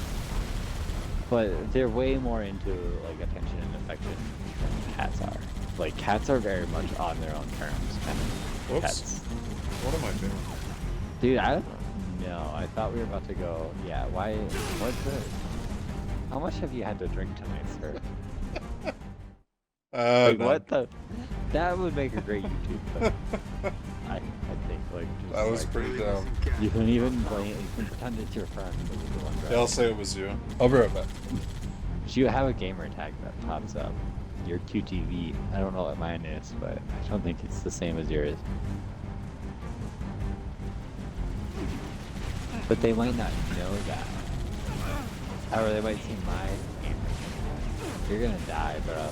But they're way more into like attention and affection than cats are. Like cats are very much on their own terms, kind of. Whoops. Pets. What am I doing? Dude, I don't know. I thought we were about to go. Yeah, why? What's this? How much have you had to drink tonight, sir? Like, No. what the? That would make a great YouTube clip. I think, like, just That was like, pretty dumb. You can even blame, you can pretend it's your friend. Yeah, I'll say it was you. I'll be right back. You have a gamer tag that pops up. Your QTV. I don't know what mine is, but I don't think it's the same as yours. But they might not know that. Or they might see my gamer tag. You're gonna die, bro.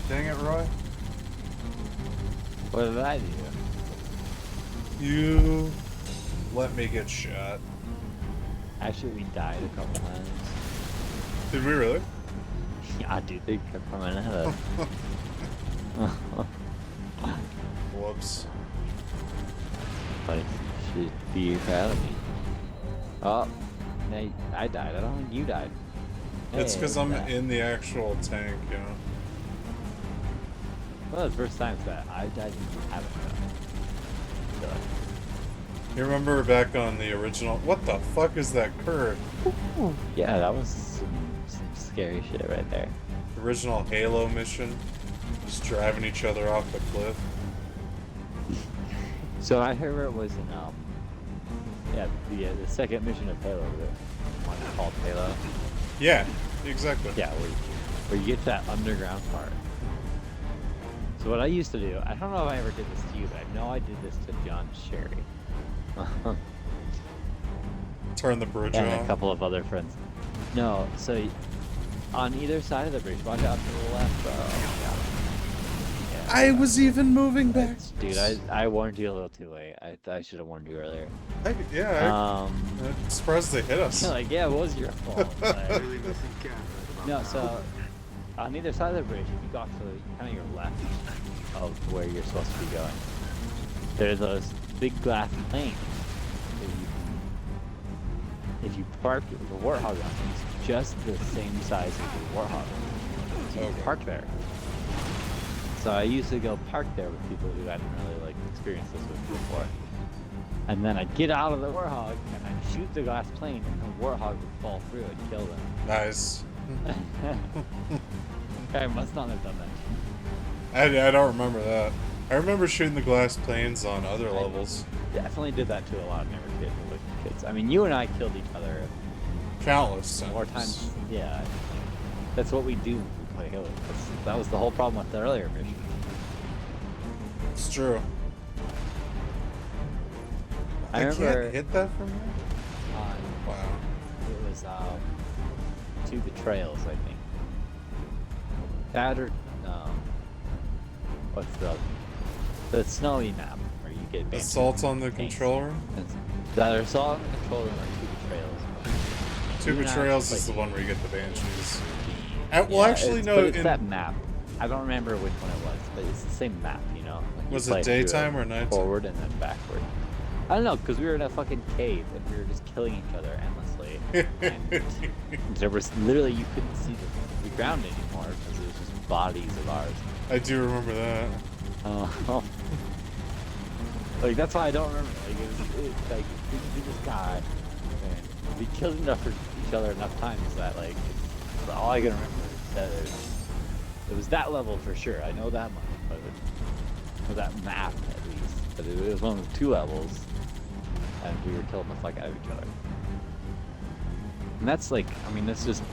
Dang it, Roy. What did I do? You let me get shot. Actually, we died a couple times. Did we really? Yeah, dude, they kept coming at us. Whoops. Like, you should be proud of me. Oh, I died. I don't think you died. It's because I'm that. in the actual tank, you know? One of the first times that I died and you haven't died. You remember back on the original... What the fuck is that curve? Yeah, that was some scary shit right there. Original Halo mission. Just driving each other off the cliff. So I heard it was in, the second mission of Halo, the one called Halo. Yeah, exactly. Yeah, where you get to that underground part. So what I used to do, I don't know if I ever did this to you, but I know I did this to John Sherry. Turn the bridge and on. a couple of other friends. No, so on either side of the bridge, watch out to the left, bro. Yeah, I was even moving back. dude, I warned you a little too late. I should have warned you earlier. I'm surprised they hit us. Like, yeah, it was your fault. But... no, so on either side of the bridge, if you got to kind of your left of where you're supposed to be going, there's those big glass planes that you can, if you park the Warthog on, it's just the same size as the Warthog. So you can park there. So I used to go park there with people who hadn't really like experienced this with before. And then I'd get out of the Warthog and I'd shoot the glass plane and the Warthog would fall through and kill them. Nice. I must not have done that. I don't remember that. I remember shooting the glass planes on other levels. Definitely did that to a lot of never kids. I mean, you and I killed each other Countless times. more times. Yeah, that's what we do when we play Halo. That was the whole problem with the earlier mission. It's true. I remember can't hit that from here? Wow. It was 2 betrayals, I think. That or what's the snowy map where you get Assault on the control room? Either assault on the control room or 2 betrayals. 2 betrayals is the one where you get the banshees. Well, Yeah, actually, no. But it's that map. I don't remember which one it was, but it's the same map, you know. Like Was you it play daytime through or nighttime? Forward and then backward. I don't know, because we were in a fucking cave and we were just killing each other endlessly. And there was literally, you couldn't see the ground anymore because it was just bodies of ours. I do remember that. Like, that's why I don't remember. Like, like, we just died. And we killed each other enough times that, like, all I can remember is that it was that level for sure. I know that much, but for that map at least. But it was one of the 2 levels, and we were killing the fuck out of each other. And that's like, I mean, that's just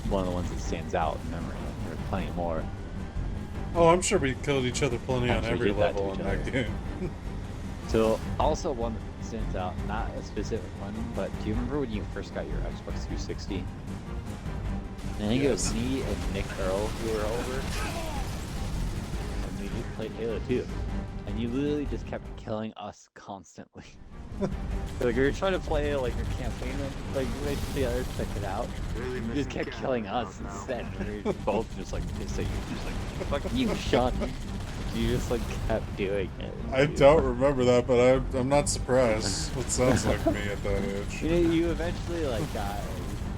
one of the ones that stands out in memory. There are plenty more. Oh, I'm sure we killed each other plenty on Actually every did that to level in each that other. game. So, also one that stands out, not a specific one, but do you remember when you first got your Xbox 360? I think it was me and Nick Earl who were over, and we played Halo 2. And you literally just kept killing us constantly. Like, we were trying to play, like, your campaign, like, wait for the others to check it out. You just kept killing us instead. We were both just, like, pissed at you. Just like, fuck you, Sean. You just, like, kept doing it. I don't remember that, but I'm not surprised. It sounds like me at that age. You know, you eventually, like, got,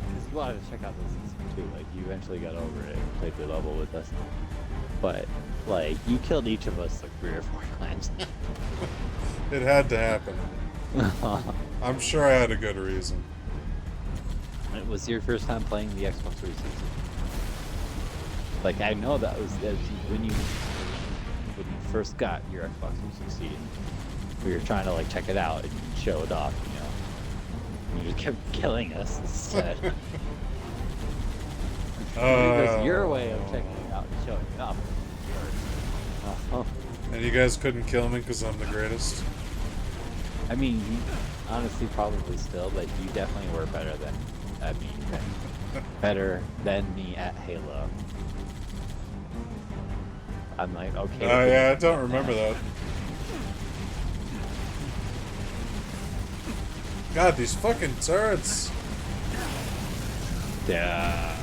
because you wanted to check out this season too. Like, you eventually got over it and played the level with us. But, like, you killed each of us, like, 3 or 4 times. It had to happen. I'm sure I had a good reason. It was your first time playing the Xbox 360. Like, I know that was when you first got your Xbox 360. We were trying to, like, check it out and show it off, you know. And you just kept killing us instead. It was your way of checking it out and showing it off. And you guys couldn't kill me because I'm the greatest? I mean, you honestly probably still, but you definitely were better than me. Better than me at Halo. I'm like, okay. Oh yeah, I don't remember that. God, these fucking turrets. Yeah.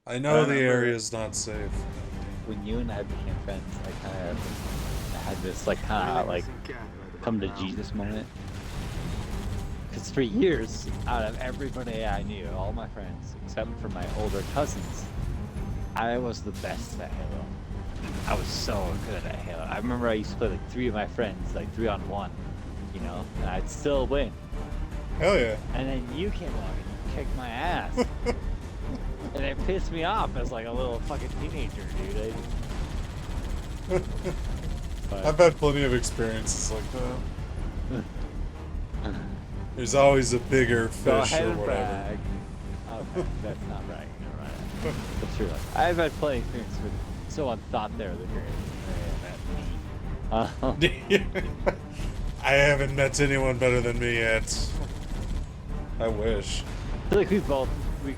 I know the area's not safe. When you and I became friends, I kind of had this, like, kind of, like, come to Jesus moment. Because for years, out of everybody I knew, all my friends, except for my older cousins, I was the best at Halo. I was so good at Halo. I remember I used to play, like, 3 of my friends, like, 3-on-1, you know, and I'd still win. Hell yeah. And then you came along and you kicked my ass. And it pissed me off as, like, a little fucking teenager, dude. I've had plenty of experiences like that. There's always a bigger fish or whatever. Brag. Okay, that's not bragging, you're right. But true. I've had plenty of experience with someone thought they were the greatest. I haven't met anyone better than me yet. I wish. I feel like we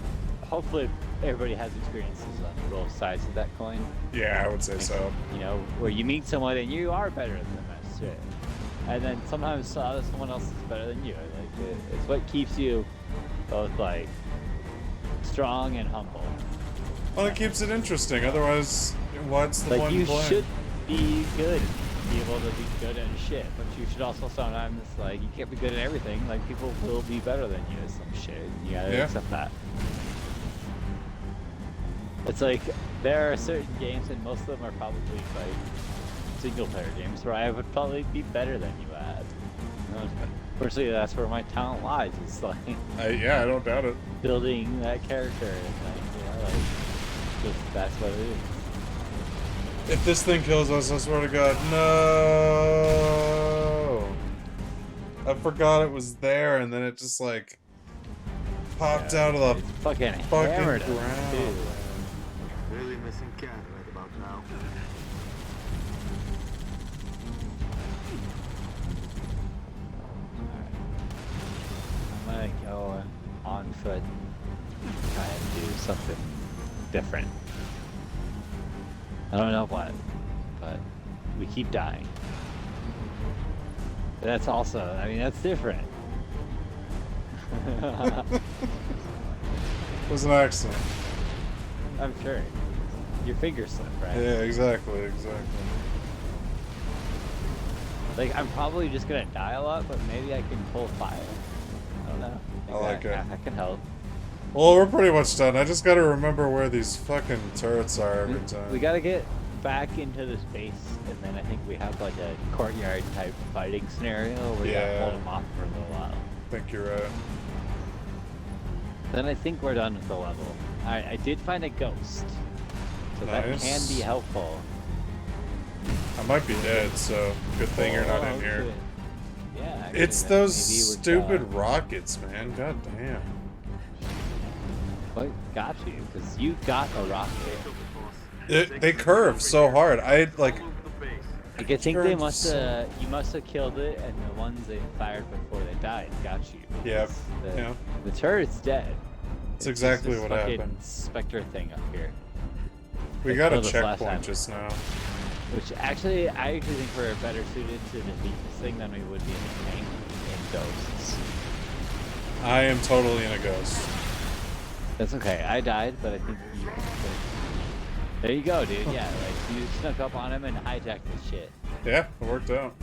hopefully everybody has experiences on both sides of that coin. Yeah, I would say so. You know, where you meet someone and you are better than them at shit. And then sometimes someone else is better than you. Like, it's what keeps you both, like, strong and humble. Well, it keeps it interesting. Otherwise, what's the like, point you in playing? should be good, be able to be good at shit, but you should also sometimes, like, you can't be good at everything. Like, people will be better than you at some shit. You gotta accept that. It's like, there are certain games, and most of them are probably, like, single-player games, where I would probably be better than you at. You know, unfortunately, that's where my talent lies. It's like... yeah, I don't doubt it. Building that character, and, like, you know, like, just, that's what it is. If this thing kills us, I swear to God, no! I forgot it was there, and then it just, like, popped out of the fucking ground. Really missing cat right about now. I'm gonna go on foot, try and do something different. I don't know what, but we keep dying. That's also, I mean, that's different. It was an accident. I'm sure. Your finger slipped, right? Yeah, exactly. Like, I'm probably just gonna die a lot, but maybe I can pull fire. I don't know. I like it. I can help. Well, we're pretty much done. I just gotta remember where these fucking turrets are every time. We gotta get back into the space, and then I think we have like a courtyard type fighting scenario where you gotta hold them off for a little while. I think you're right. Then I think we're done with the level. I did find a ghost, so that can be helpful. I might be dead, so good thing you're not in here. Shit. Yeah, actually, It's then those maybe we're stupid done. rockets, man. God damn. What got you? Because you got a rocket. They curve so hard. I like. Like, I think they must have. You must have killed it, and the ones they fired before they died got you. Yep. The, Yeah. the turret's dead. That's exactly this what fucking happened. Spectre thing up here. We They got a killed us last time. checkpoint just now. Which actually, I actually think we're better suited to defeat this thing than we would be in a tank and ghosts. I am totally in a ghost. That's okay. I died, but I think you. There you go, dude. Yeah, like you snuck up on him and hijacked his shit. Yeah, it worked out.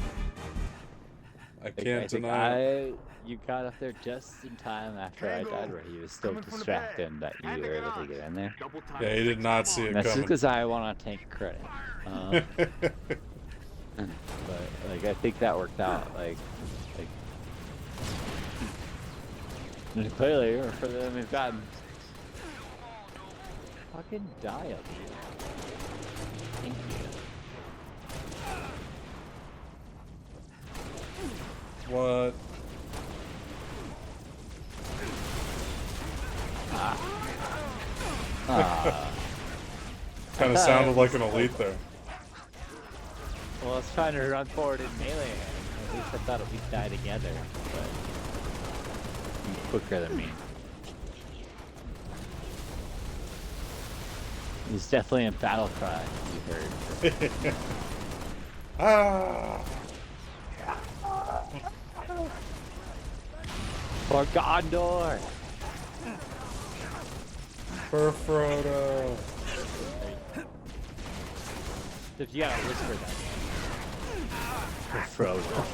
I can't I think deny. you got up there just in time after I died, where he was still distracted, and that you were able to get in there. Yeah, he did not see it That's just coming. because I want to take credit. But like, I think that worked out. Like clearly, or further than we've gotten. Fucking die up here. Thank you. What? Kind of sounded like an elite there. Well, I was trying to run forward in melee. At least I thought we die together, but you're quicker than me. He's definitely a battle cry, you heard. Ah! For Gondor! For Frodo. If you gotta whisper that. For Frodo.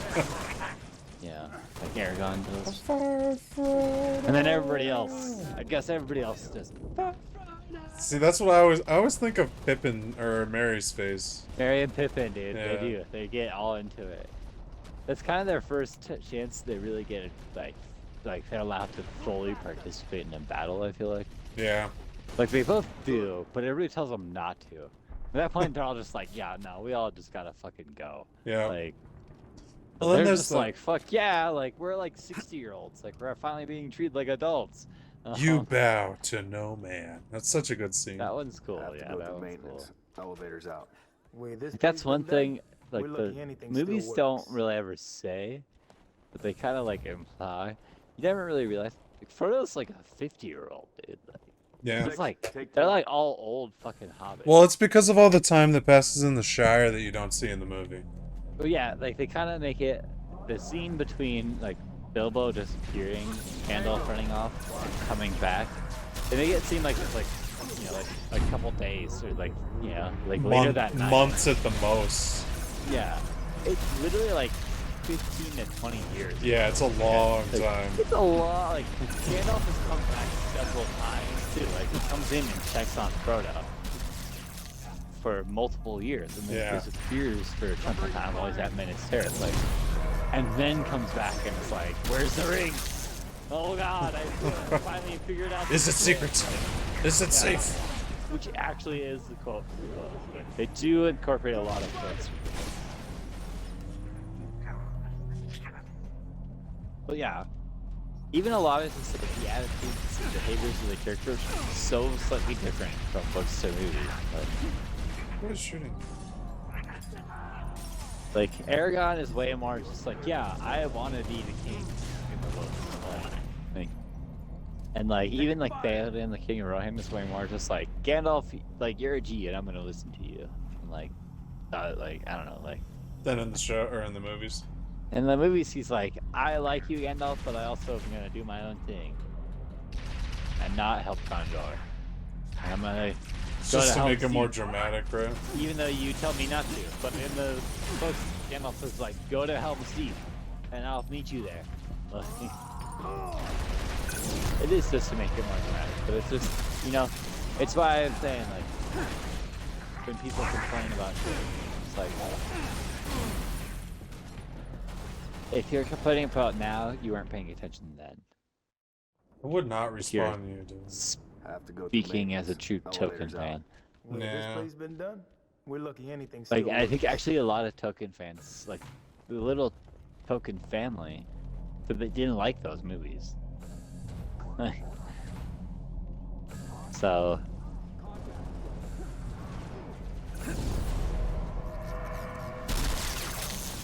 Yeah, like Aragorn does. For Frodo. And then everybody else. I guess everybody else just. See, that's what I always think of Pippin or Merry's face. Merry and Pippin, dude. Yeah. They do. They get all into it. That's kind of their first chance they really get like they're allowed to fully participate in a battle. I feel like. Yeah. Like they both do, but everybody tells them not to. At that point, they're all just like, "Yeah, no, we all just gotta fucking go." Yeah. Like. Well, then they're there's just the- like, "Fuck yeah!" Like we're like 60-year-olds. Like we're finally being treated like adults. You bow to no man. That's such a good scene. That one's cool. Have to Yeah, go that through one's maintenance. cool. Elevators out. Like, that's one thing. Like We're the lucky anything still movies works. don't really ever say, but they kind of like imply. You never really realize. Like Frodo's like a 50-year-old dude. Like, Yeah. it's like they're like all old fucking hobbits. Well, it's because of all the time that passes in the Shire that you don't see in the movie. But yeah, like they kind of make it the scene between like Bilbo disappearing, Gandalf running off, and coming back. They make it seem like it's like you know like a couple days or like like later that night. Months at the most. Yeah, it's literally like 15 to 20 years. Yeah, it's a long Like, time. It's a lot. Like Gandalf has come back several times too. Like he comes in and checks on Frodo for multiple years, and then Yeah. disappears for a chunk of time while he's at Minas Tirith. Like, and then comes back and is like, "Where's the ring? Oh God, I finally figured out." Is it this secret? shit." Is it Yeah. safe? Which actually is the quote. They do incorporate a lot of quotes. But yeah, even a lot of just like the attitudes and behaviors of the characters are so slightly different from books to movies. What is shooting? Like Aragorn is way more just like, yeah, I want to be the king in the books. Like, and like even like Theoden, the King of Rohan, is way more just like Gandalf, like you're a G and I'm gonna listen to you. And like I don't know, like. Then in the show or in the movies. In the movies, he's like, I like you, Gandalf, but I also am gonna do my own thing and not help Gondor. I'm gonna It's go just to help make it more Steve, dramatic, right? even though you tell me not to. But in the books, Gandalf says like, go to Helm's Deep, and I'll meet you there. Like, it is just to make it more dramatic, but it's just, you know, it's why I'm saying like, when people complain about shit, it's like. If you're complaining about now, you weren't paying attention then. I would not You're respond to you, dude. Have to go through speaking as a maintenance. true Tolkien Elevators out. fan. Well, this Nah. place been done. We're lucky anything still Like, I think works. actually a lot of Tolkien fans, like the little Tolkien family, but they didn't like those movies. So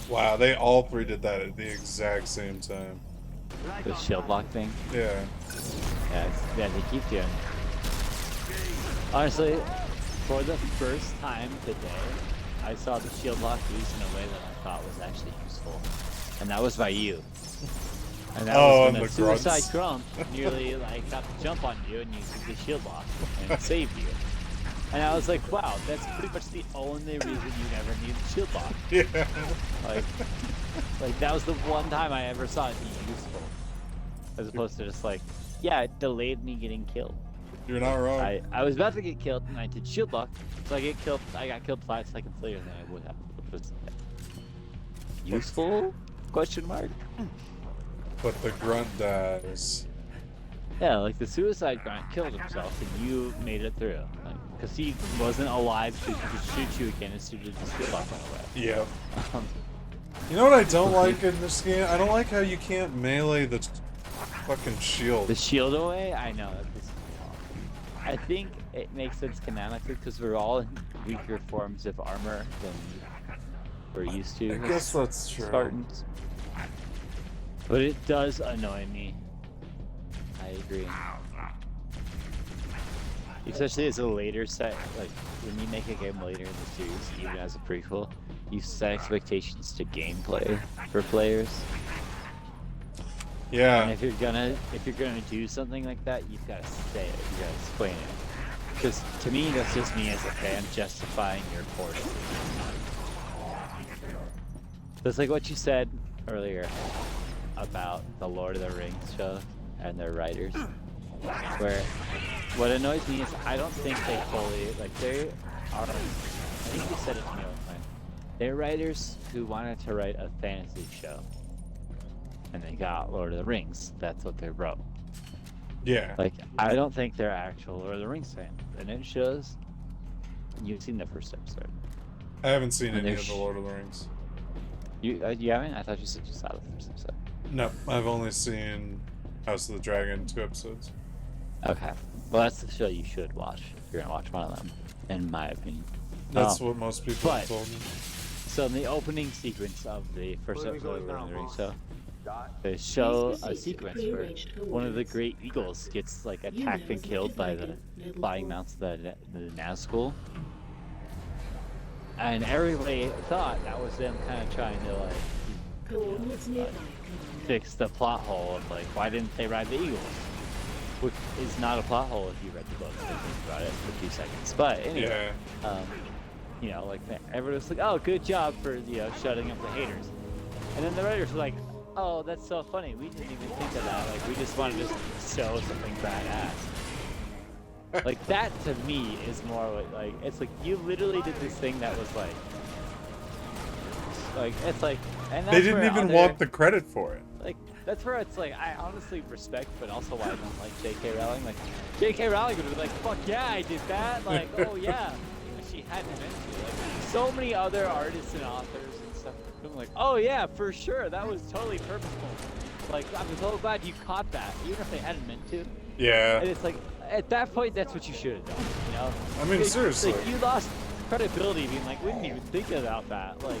Wow, they all three did that at the exact same time. the shield lock thing. Yeah. Yeah, they keep doing it. Honestly, for the first time today, I saw the shield lock used in a way that I thought was actually useful. And that was by you. And that was when and a the suicide grunts. grump nearly got the jump on you and you used the shield lock and saved you. And I was like, wow, that's pretty much the only reason you never needed shield lock. Yeah. Like that was the one time I ever saw it be useful. As opposed to just like, yeah, it delayed me getting killed. You're not wrong. I was about to get killed and I did shield lock, so I got killed 5 seconds later than I would have, which was useful? Question mark. But the grunt dies. Yeah, like the suicide grunt killed himself and you made it through. Because he wasn't alive to shoot you again as soon as the shield lock went away. Yep. You know what I don't like in this game? I don't like how you can't melee the fucking shield. The shield away? I know. I think it makes sense canonically because we're all in weaker forms of armor than we're used to. I guess that's true. Spartans. But it does annoy me. I agree. Especially as a later set, like when you make a game later in the series, even as a prequel, you set expectations to gameplay for players. Yeah. And if you're gonna do something like that, you've got to say it. You got to explain it. Because to me, that's just me as a fan justifying your poor decision. That's like what you said earlier about the Lord of the Rings show and their writers. Where what annoys me is I don't think they fully they are. I think you said it to me one time. They're writers who wanted to write a fantasy show. And they got Lord of the Rings. That's what they wrote. Yeah. Like, I don't think they're actual Lord of the Rings fans. And it shows. You've seen the first episode. I haven't seen And any they're of the Lord of the Rings. You haven't? I thought you said you saw the first episode. No, I've only seen House of the Dragon 2 episodes. Okay. Well, that's the show you should watch if you're gonna watch one of them, in my opinion. That's what most people have told me. So in the opening sequence of the first episode of Lord of the Rings show, they show a sequence where one of the great eagles gets like attacked and killed by the flying mounts of the Nazgul. And everybody thought that was them kind of trying to fix the plot hole of like, why didn't they ride the eagles? Which is not a plot hole if you read the book and think about it for 2 seconds. But anyway, you know, like everyone's like, oh, good job for shutting up the haters. And then the writers were like, oh, that's so funny. We didn't even think of that. Like, we just wanted to show something badass. Like, that to me is more like, it's like you literally did this thing that was like, it's like, and that's they didn't where even other, want the credit for it. Like, that's where it's like, I honestly respect, but also why I don't like J.K. Rowling. Like, J.K. Rowling would be like, fuck yeah, I did that. Like, oh yeah. But she hadn't meant to. Like, so many other artists and authors and stuff. I'm like, oh yeah, for sure, that was totally purposeful. Like, I'm so glad you caught that, even if they hadn't meant to. Yeah. And it's like, at that point, that's what you should have done, you know? I mean, seriously. Like, you lost credibility being like, we didn't even think about that. Like,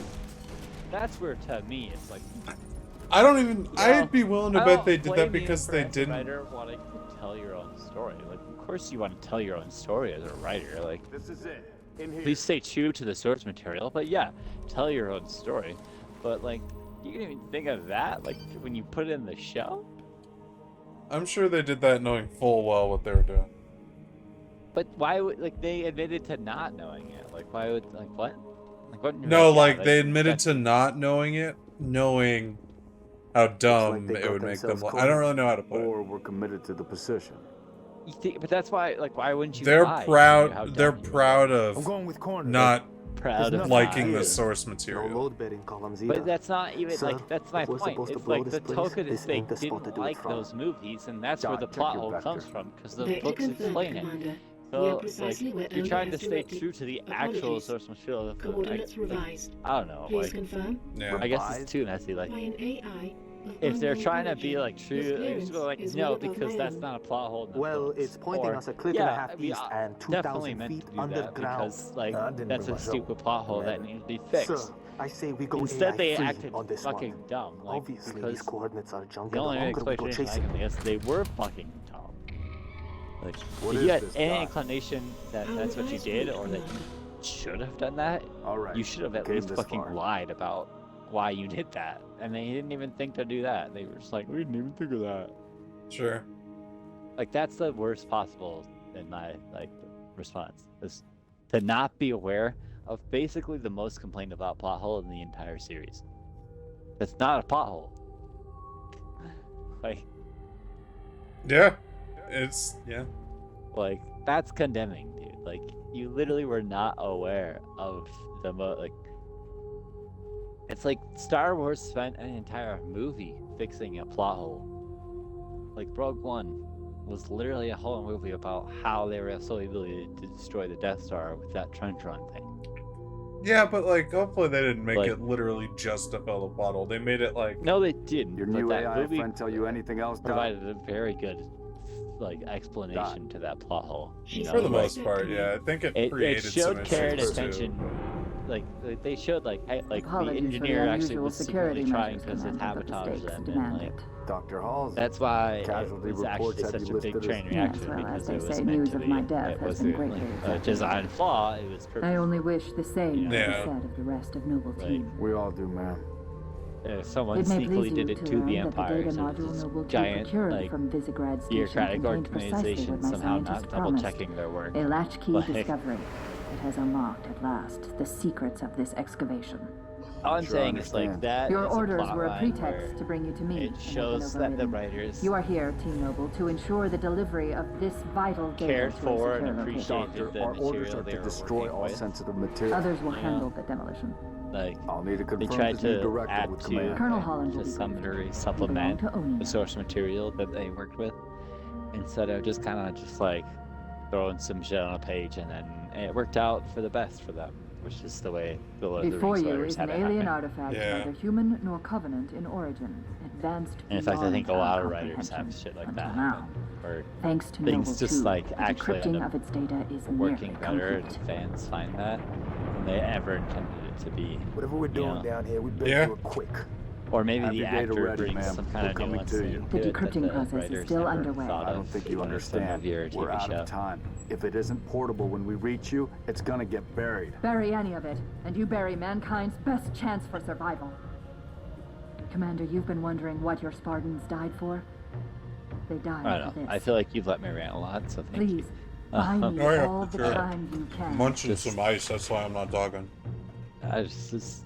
that's where, to me, it's like... I don't even... I'd be willing to bet they did that blame you because for they as a didn't... writer wanting to tell your own story. Like, of course you want to tell your own story as a writer. Like, This is it. In here. please stay true to the source material. But yeah, tell your own story. But like, you didn't even think of that. Like, when you put it in the show. I'm sure they did that knowing full well what they were doing. But why would they admitted to not knowing it? Like, why would what? Like what? No, yeah, like they admitted to not knowing it, knowing how dumb they it got would make them. themselves I don't really know how to put it. Or we're committed to the position. You think, but that's why. Like, why wouldn't you? They're lie? proud. They're proud I'm of going with corner. not proud of liking lying. the source No material. load bedding columns But either. that's not even Sir, like that's my if we're point. supposed to It's blow like this the place, token is this they ain't the spot to didn't do it like from. those movies, and that's Doc, where the check plot your hole vector. comes from, because the Vector books confirmed, explain it. Commander. We So are precisely where like, you're Elder trying to has stay directed. true to the actual Apologies. source material. Coordinates revised. I don't know. Please Like, confirm. Yeah. I guess it's too messy. Like, By an AI, if they're trying to be like true, they just go like, no, because that's not a plot hole in the Well, books. it's pointing Or, us a click yeah, and a half I mean, east and definitely 2,000 meant feet to do that underground. because like Didn't that's bring a much stupid up, plot hole that Commander. needs to be fixed. Sir, I say we go Instead, AI they free acted on this fucking one. dumb. Like, Obviously, these because coordinates are junk, the and the only longer we go explanation I chasing can guess they were fucking dumb. Like, What if is you had this any guy? inclination that that's what you did, or that you should have done that, All right. you should have at came least this fucking far. lied about why you did that. And they didn't even think to do that. They were just like, we didn't even think of that. Sure. Like, that's the worst possible in my like response, is to not be aware of basically the most complained about plot hole in the entire series. It's not a plot hole. Like, Yeah. It's yeah. like that's condemning, dude. Like, you literally were not aware of the like. It's like Star Wars spent an entire movie fixing a plot hole. Like, Rogue One was literally a whole movie about how they were so able to destroy the Death Star with that trench run thing. Yeah, but like hopefully they didn't make Like- it literally just a fellow bottle. They made it like No, they didn't. Your but new that AI movie friend tell you anything else, Doc? provided a very good like explanation to that plot hole. You know? for the like, most part, yeah. I think it it created some showed care and issues, too. attention. Like they showed like hey, like the Apologies for the engineer actually unusual was security secretly trying measures, because it Commander, but the sabotaged stakes them, and demand like it. Dr. Halls. that's why it Casualty was actually reports had such you a big listed as- train Yes, reaction well, as because they it was say, meant news to of be. my death It has was been a greatly design flaw. It was perfect. I only wish the same Yeah. could be said of the rest of Noble Right. Team. We all do, ma'am. Someone It may sneakily please did you it to to the learn that Empire. the data So module this Noble Team giant procured like from Visegrad Station bureaucratic contained precisely organization what my somehow scientists not double promised. checking their work. A latchkey Like- discovery. It has unlocked at last the secrets of this excavation. All I'm Sure, saying is like understand. that. Your is a orders plot were a line pretext where to bring you to me. it and have been shows that the overridden. writers You are here, Team Noble, to ensure the delivery of this vital data cared to a for secure and location. appreciated Doctor, the our orders material are they to were destroy working all with. sensitive material. Others will Yeah. handle the demolition. Like I'll need to they confirm tried this new to director add with to command. Colonel Holland will to be some briefed. degree You supplement belong to Oni the now. source material that they worked with, instead of just kind of just like throwing some shit on a page, and then it worked out for the best for them, which is the way the Lord of the Before Rings you writers is an had it alien happen. artifact, Yeah. neither human nor covenant in origin, advanced And in fact, I think a beyond lot our of writers have comprehension shit like until that now. happen, where Thanks to things Noble just 2, like the actually end decrypting up of its data is working nearly better, and complete. fans find that than they ever intended it to be. Whatever we're doing know. down here, we better Yeah. do it quick. Or maybe Have the your data actor ready, brings ma'am. some kind We're of coming nuance to you. into The it that decrypting the process is writers still never underway. thought I don't of think you in some understand. of your We're TV out show. of time. If it isn't portable when we reach you, it's gonna get buried. Bury any of it, and you bury mankind's best chance for survival. Commander, you've been wondering what your Spartans died for? They died I for don't know. this. I feel like you've let me rant a lot, so thank Please, you. buy me Oh, yeah, all the sure. time you can. Munching Just- some ice, that's why I'm not talking. I just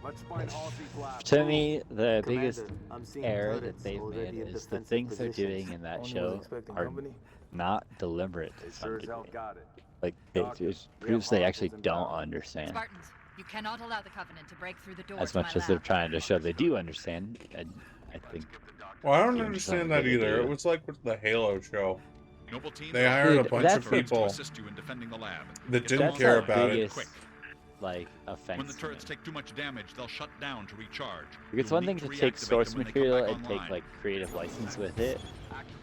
Let's find Halsey's lab. to me, the Commander, biggest I'm seeing error that turrets they've already made in is the defensive things they're positions. doing in that Oni was show expecting are company. not deliberate They to some sure as hell degree. got it. Like, it Doctor, just we proves have they actually hostages don't inbound. understand Spartans, you cannot allow the Covenant to break through the door as to my much as they're lab. trying to show they do understand. And I think Well, I don't Games understand don't that really either. do. It was like with the Halo show. Noble team, They hired a Dude, bunch that's of the- people assist you in defending the lab. that Get didn't them care on about side it. biggest, quick. like, offense. When the to turrets me. take too much damage, they'll shut down to recharge. It's You'll one thing need to take reactivate source them when they come material back and take online. like creative license with it.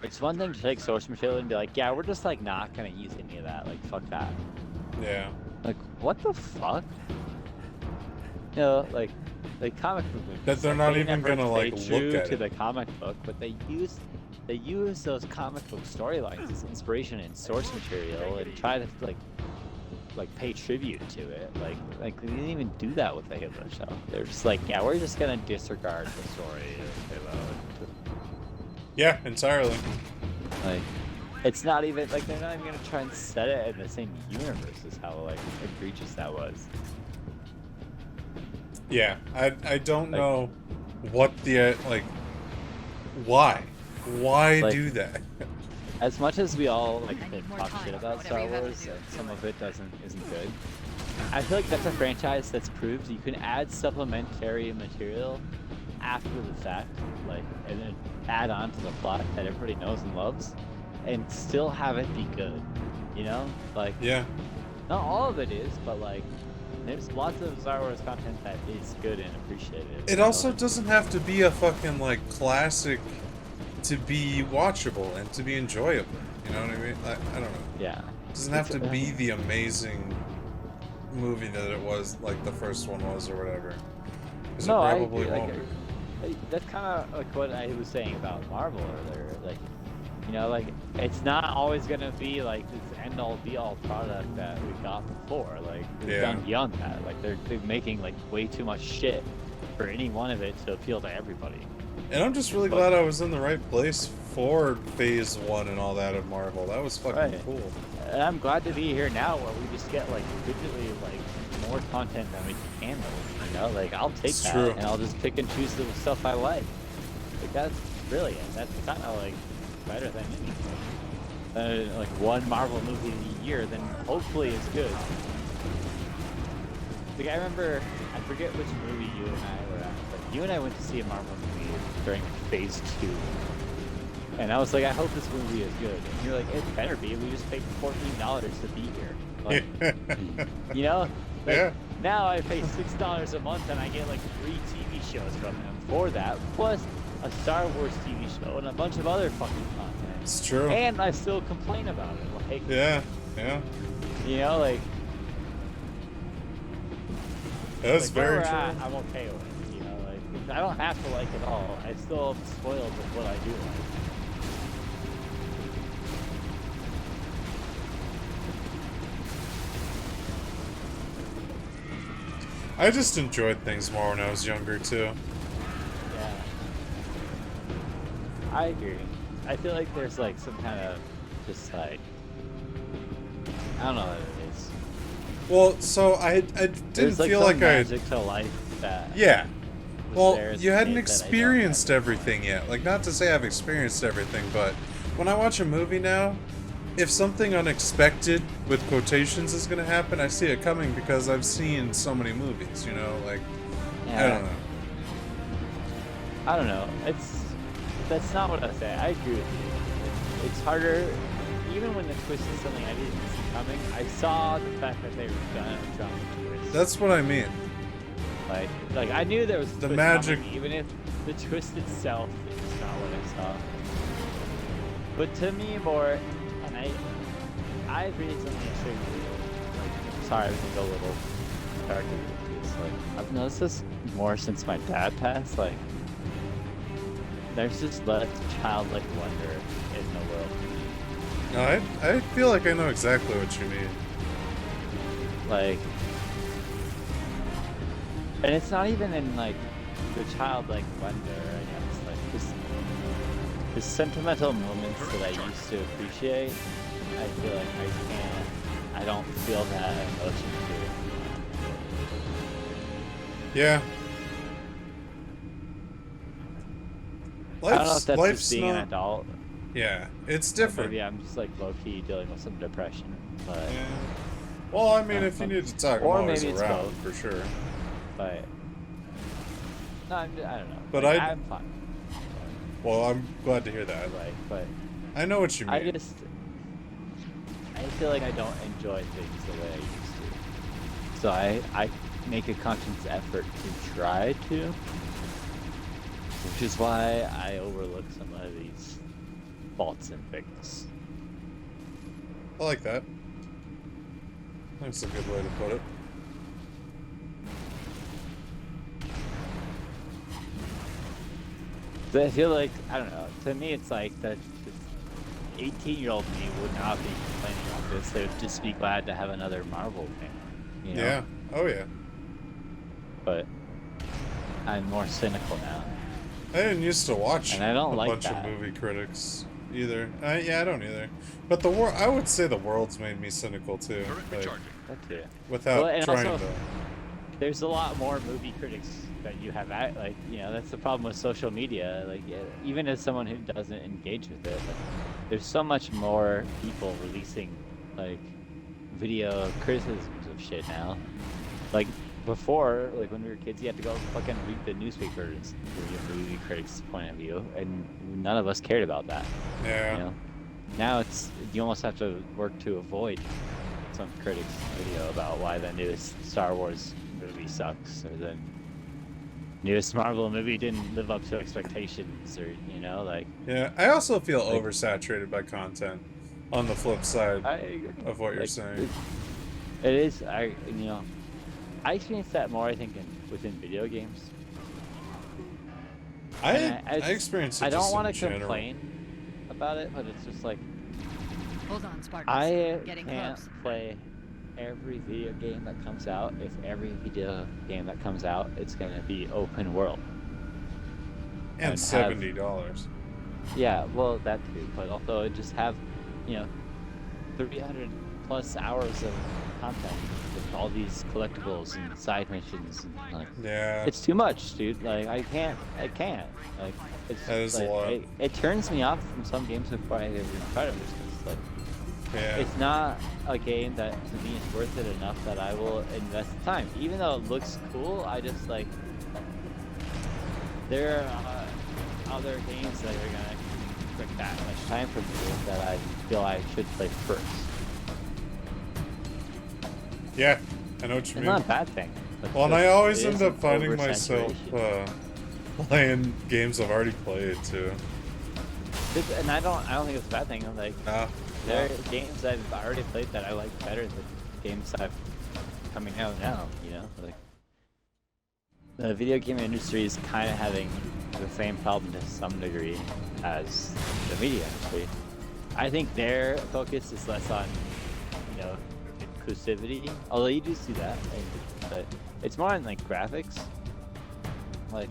It's one thing to take source material and be like, yeah, we're just like not gonna use any of that. Like, fuck that. Yeah. Like, what the fuck? You know, like comic book movies. That they're like, not they even never gonna, like, stay true look at to it. the comic book, but they use those comic book storylines as inspiration and source material and try to like pay tribute to it. Like they didn't even do that with the Halo show. They're just like, yeah, we're just gonna disregard the story of Halo. Yeah, entirely. Like, it's not even like they're not even gonna try and set it in the same universe as how like egregious that was. Yeah, I don't Like- know what the like. Why? Why Like- do that? As much as we all like I need more talk time shit for about whatever Star you have to Wars, do. and some of it isn't good. I feel like that's a franchise that's proved you can add supplementary material after the fact, like, and then add on to the plot that everybody knows and loves, and still have it be good. You know, like Yeah. not all of it is, but like There's lots of Star Wars content that is good and appreciated. It also doesn't have to be a fucking, like, classic to be watchable and to be enjoyable. You know what I mean? I don't know. Yeah. It doesn't have to be the amazing movie that it was, like the first one was, or whatever. Because No, it I probably agree. won't be. That's kind of like what I was saying about Marvel earlier. Like, you know, like it's not always gonna be like this end-all be-all product that we got before. Like they've gone beyond that. Like they're making like way too much shit for any one of it to appeal to everybody. And I'm just really glad I was in the right place for Phase 1 and all that of Marvel. That was fucking cool. And I'm glad to be here now where we just get like digitally like more content than we can handle. You know, like I'll take that and I'll just pick and choose the stuff I like. Like that's brilliant. That's kind of like better than anything. Like one Marvel movie a year, then hopefully it's good. Like I remember, I forget which movie you and I were at, but you and I went to see a Marvel movie during Phase 2. And I was like, I hope this movie is good. And you're like, it better be. We just paid $14 to be here. Like, you know? Like, now I pay $6 a month and I get like 3 TV shows from them for that, plus a Star Wars TV show and a bunch of other fucking content. It's true. And I still complain about it. Like, you know, like. That's like very where we're true. at, I'm okay with it. You know, like I don't have to like it all. I still am spoiled with what I do like. I just enjoyed things more when I was younger too. Yeah. I agree. I feel like there's like some kind of just like I don't know what it is. Well, so I didn't like feel some like magic to life that Well, there as you a hadn't kid that I don't experienced everything yet. Like, not to say I've experienced everything, but when I watch a movie now, if something unexpected with quotations is gonna happen, I see it coming because I've seen so many movies. You know, like I don't know. I don't know. That's not what I say. I agree with you. It's harder, even when the twist is something I didn't see coming. I saw the fact that they were gonna drop the twist. That's what I mean. Like I knew there was a the twist magic, coming, even if the twist itself is not what I saw. But to me, more, and I read something yesterday. Like, sorry, we can go a little darker with this. Like, I've noticed this more since my dad passed. Like, there's just less childlike wonder in the world. No, I feel like I know exactly what you mean. Like, and it's not even in like the childlike wonder. I guess like just the sentimental moments that I used to appreciate. I feel like I don't feel that emotion to it. Yeah. I don't know if that's just being an adult. Yeah, it's different. Maybe I'm just like low-key dealing with some depression, but. Yeah. Well, I mean, if you need to talk, I'm or always maybe it's around both. for sure. But no, I don't know. But like, I'm fine. Well, I'm glad to hear that. But I know what you mean. I feel like I don't enjoy things the way I used to. So I make a conscious effort to try to, which is why I overlook some of these faults and things. I like that. That's a good way to put it. So I feel like, I don't know, to me it's like that 18-year-old me would not be complaining about this. They would just be glad to have another Marvel thing. You know? Yeah. Oh, yeah. But I'm more cynical now. I didn't used to watch and I don't a like bunch that. of movie critics either. Yeah, I don't either. But the world, I would say the world's made me cynical too. Like, That too. without and trying also, to. There's a lot more movie critics that you have at, like, you know, that's the problem with social media. Like, even as someone who doesn't engage with it, like, there's so much more people releasing, like, video criticisms of shit now. Like, before, like, when we were kids, you had to go fucking read the newspapers for your movie critics' point of view, and none of us cared about that. Yeah. You know? Now you almost have to work to avoid some critic's video about why the newest Star Wars movie sucks, or the newest Marvel movie didn't live up to expectations, or you know, like. Yeah, I also feel oversaturated by content. On the flip side of what you're saying, it is. I experience that more. I think within video games. I experience it. I don't want to complain about it, but it's just like. Hold on, Spartans. I Getting can't close. play every video game that comes out. If every video game that comes out, it's gonna be open world. And $70. Yeah, well that too, but also just have, 300 plus hours of content with all these collectibles and side missions. And, like, yeah, it's too much, dude. Like I can't. Like it's that is like, a lot. It turns me off from some games before I even try to. Like, yeah. It's not a game that to me is worth it enough that I will invest time. Even though it looks cool, I just like there are other games that are gonna take that much time from me that I feel I should play first. Yeah, I know what you mean. It's not a bad thing. Well, and I always end up finding myself playing games I've already played too. And I don't think it's a bad thing. I'm like, there are games that I've already played that I like better than games that I've coming out now. Like the video game industry is kind of having the same problem to some degree as the media industry. I think their focus is less on, inclusivity. Although you do see that, but it's more on like graphics. Like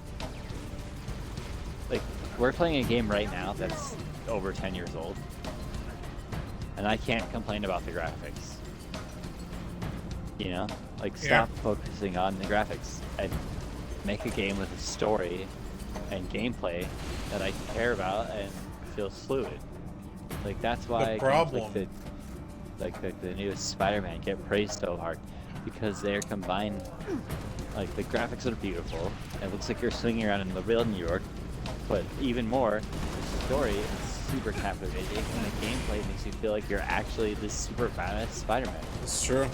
we're playing a game right now that's over 10 years old, and I can't complain about the graphics. Stop focusing on the graphics and make a game with a story and gameplay that I care about and feels fluid. Like that's why the newest Spider-Man get praised so hard, because they're combined. Like the graphics are beautiful. It looks like you're swinging around in the real New York, but even more, the story is super captivating, and the gameplay makes you feel like you're actually this super badass Spider-Man. It's true.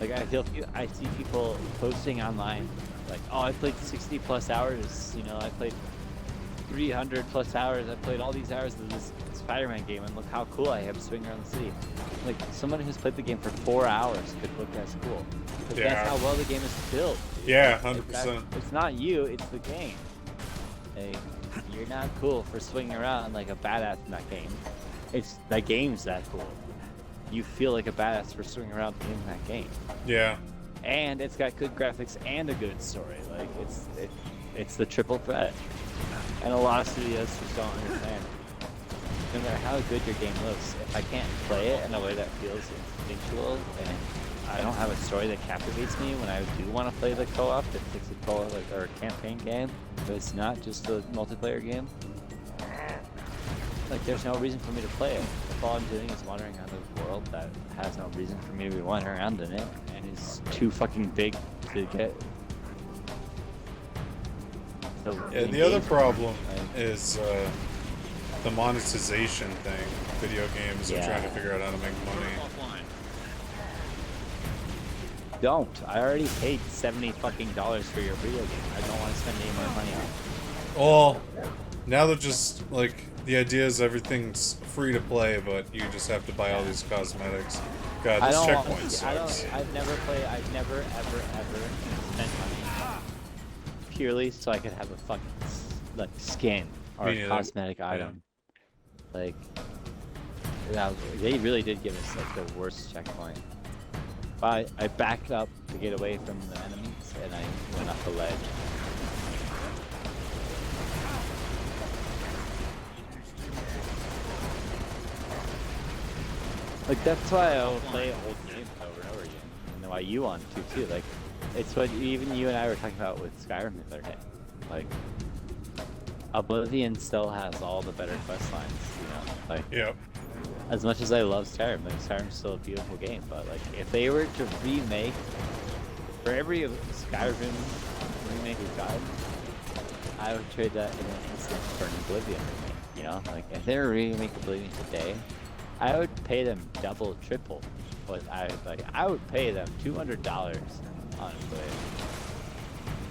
Like I see people posting online, like, oh, I played 60 plus hours. I played 300 plus hours. I played all these hours of this Spider-Man game, and look how cool I am swinging around the city. Like someone who's played the game for 4 hours could look as cool. Yeah. That's how well the game is built. Dude. Yeah, 100%. It's not you, it's the game. Like, you're not cool for swinging around like a badass in that game. It's that game's that cool. You feel like a badass for swinging around in that game. Yeah. And it's got good graphics and a good story. Like it's the triple threat. And a lot of studios just don't understand. No matter how good your game looks, if I can't play it in a way that feels instinctual, and I don't have a story that captivates me when I do want to play the co-op, that takes a co-op or a campaign game, but it's not just a multiplayer game. Like there's no reason for me to play it. If all I'm doing is wandering around the world that has no reason for me to be wandering around in it, and is too fucking big to get. So yeah, the other problem is the monetization thing. Video games are trying to figure out how to make money. Don't. I already paid $70 fucking for your video game. I don't want to spend any more money on it. Well, now they're just like the idea is everything's free to play, but you just have to buy all these cosmetics. God, this checkpoint sucks. I've never ever spent money purely so I could have a fucking skin or a cosmetic item. Like, they really did give us like the worst checkpoint. But I backed up to get away from the enemies, and I went off the ledge. Like that's why I'll play old games over and over again, and why you want to too. Like, it's what even you and I were talking about with Skyrim the other day. Like, Oblivion still has all the better quest lines, Like, yep. As much as I love Skyrim, like Skyrim's still a beautiful game, but like if they were to remake for every Skyrim remake we've got, I would trade that in an instant for an Oblivion remake. Like if they were to remake Oblivion today, I would pay them double, triple. But I would pay them $200, honestly.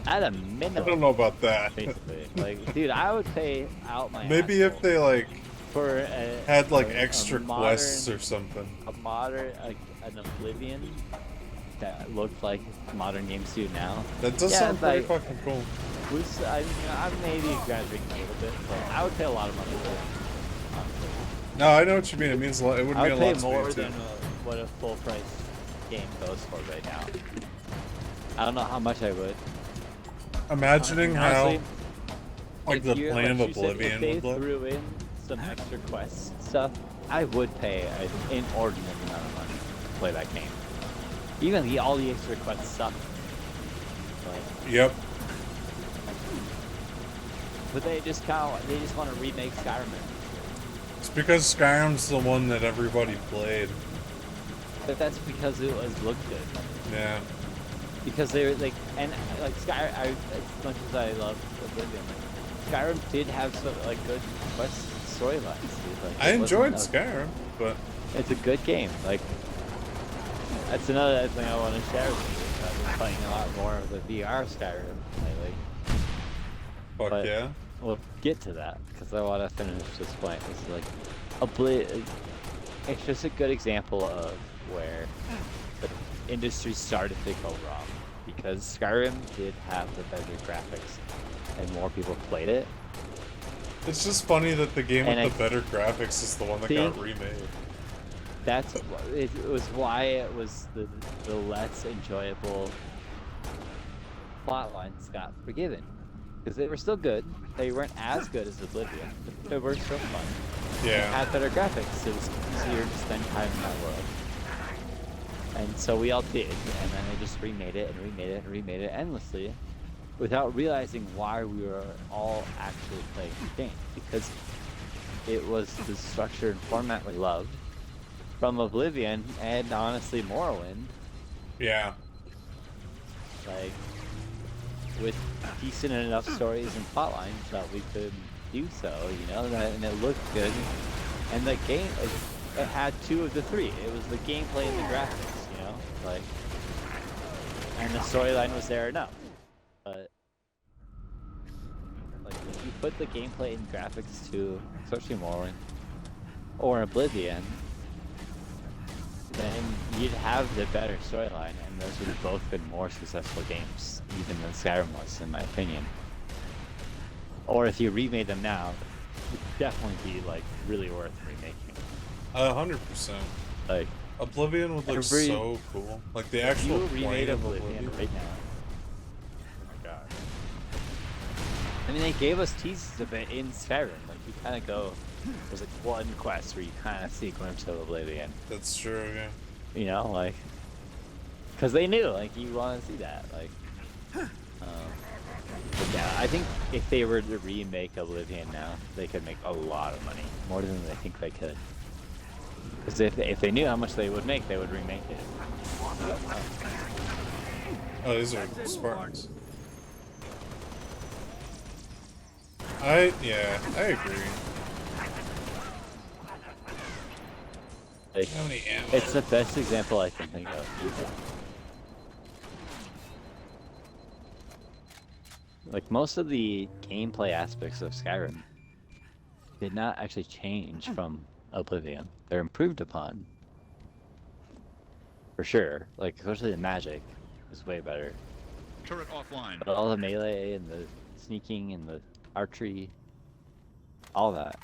At a minimum. I don't know about that. Basically, like, dude, I would pay out my. Maybe if they like for had like extra modern, quests or something. A modern, like an Oblivion that looked like modern games do now. That does sound pretty fucking cool. I'm maybe exaggerating a little bit, but I would pay a lot of money for it. Honestly. No, I know what you mean. It means a lot. It would mean a lot to me too. I would pay more than what a full price game goes for right now. I don't know how much I would. Imagining honestly, how, like, the plane of Oblivion if would they look. threw in some extra quests stuff, I would pay an inordinate amount of money to play that game. Even all the extra quests suck. Yep. But they just want to remake Skyrim. It's because Skyrim's the one that everybody played. But that's because it looked good. Yeah. Because they were like, and like Skyrim, as much as I love Oblivion, Skyrim did have some like good quest storylines. Like, I enjoyed Skyrim, but it's a good game. Like, that's another thing I want to share with you. I've been playing a lot more of the VR Skyrim lately. Fuck yeah. We'll get to that because I want to finish this point. It's like it's just a good example of where the industry started to go wrong because Skyrim did have the better graphics and more people played it. It's just funny that the game with the better graphics is the one that got remade. It was why it was the less enjoyable plot lines got forgiven. Because they were still good. They weren't as good as Oblivion, but they were still fun. Yeah. They had better graphics. It was easier to spend time in that world. And so we all did, and then they just remade it and remade it and remade it endlessly without realizing why we were all actually playing the game. Because it was the structure and format we loved from Oblivion and honestly Morrowind. Yeah. Like, with decent enough stories and plot lines that we could do so, you know, and it looked good. And the game, it had two of the three. It was the gameplay and the graphics, you know, like, and the storyline was there enough. But like, if you put the gameplay and graphics to, especially Morrowind or Oblivion, then you'd have the better storyline, and those would have both been more successful games, even than Skyrim was, in my opinion. Or if you remade them now, it'd definitely be like really worth remaking. 100%. Like, Oblivion would look so cool. Like the actual you remade plane of Oblivion right now. Oh my god. I mean, they gave us teases of it in Skyrim. Like, you kind of go, there's like one quest where you kind of see a glimpse of Oblivion. That's true, yeah. You know, like, because they knew, like, you want to see that, like. But yeah, I think if they were to remake Oblivion now, they could make a lot of money, more than they think they could. Because if they knew how much they would make, they would remake it. Oh, these are Spartans. I agree. Like, how many ammo? It's the best example I can think of. Like, most of the gameplay aspects of Skyrim did not actually change from Oblivion. They're improved upon. For sure. Like, especially the magic is way better. Turret offline. But all the melee and the sneaking and the archery, all that.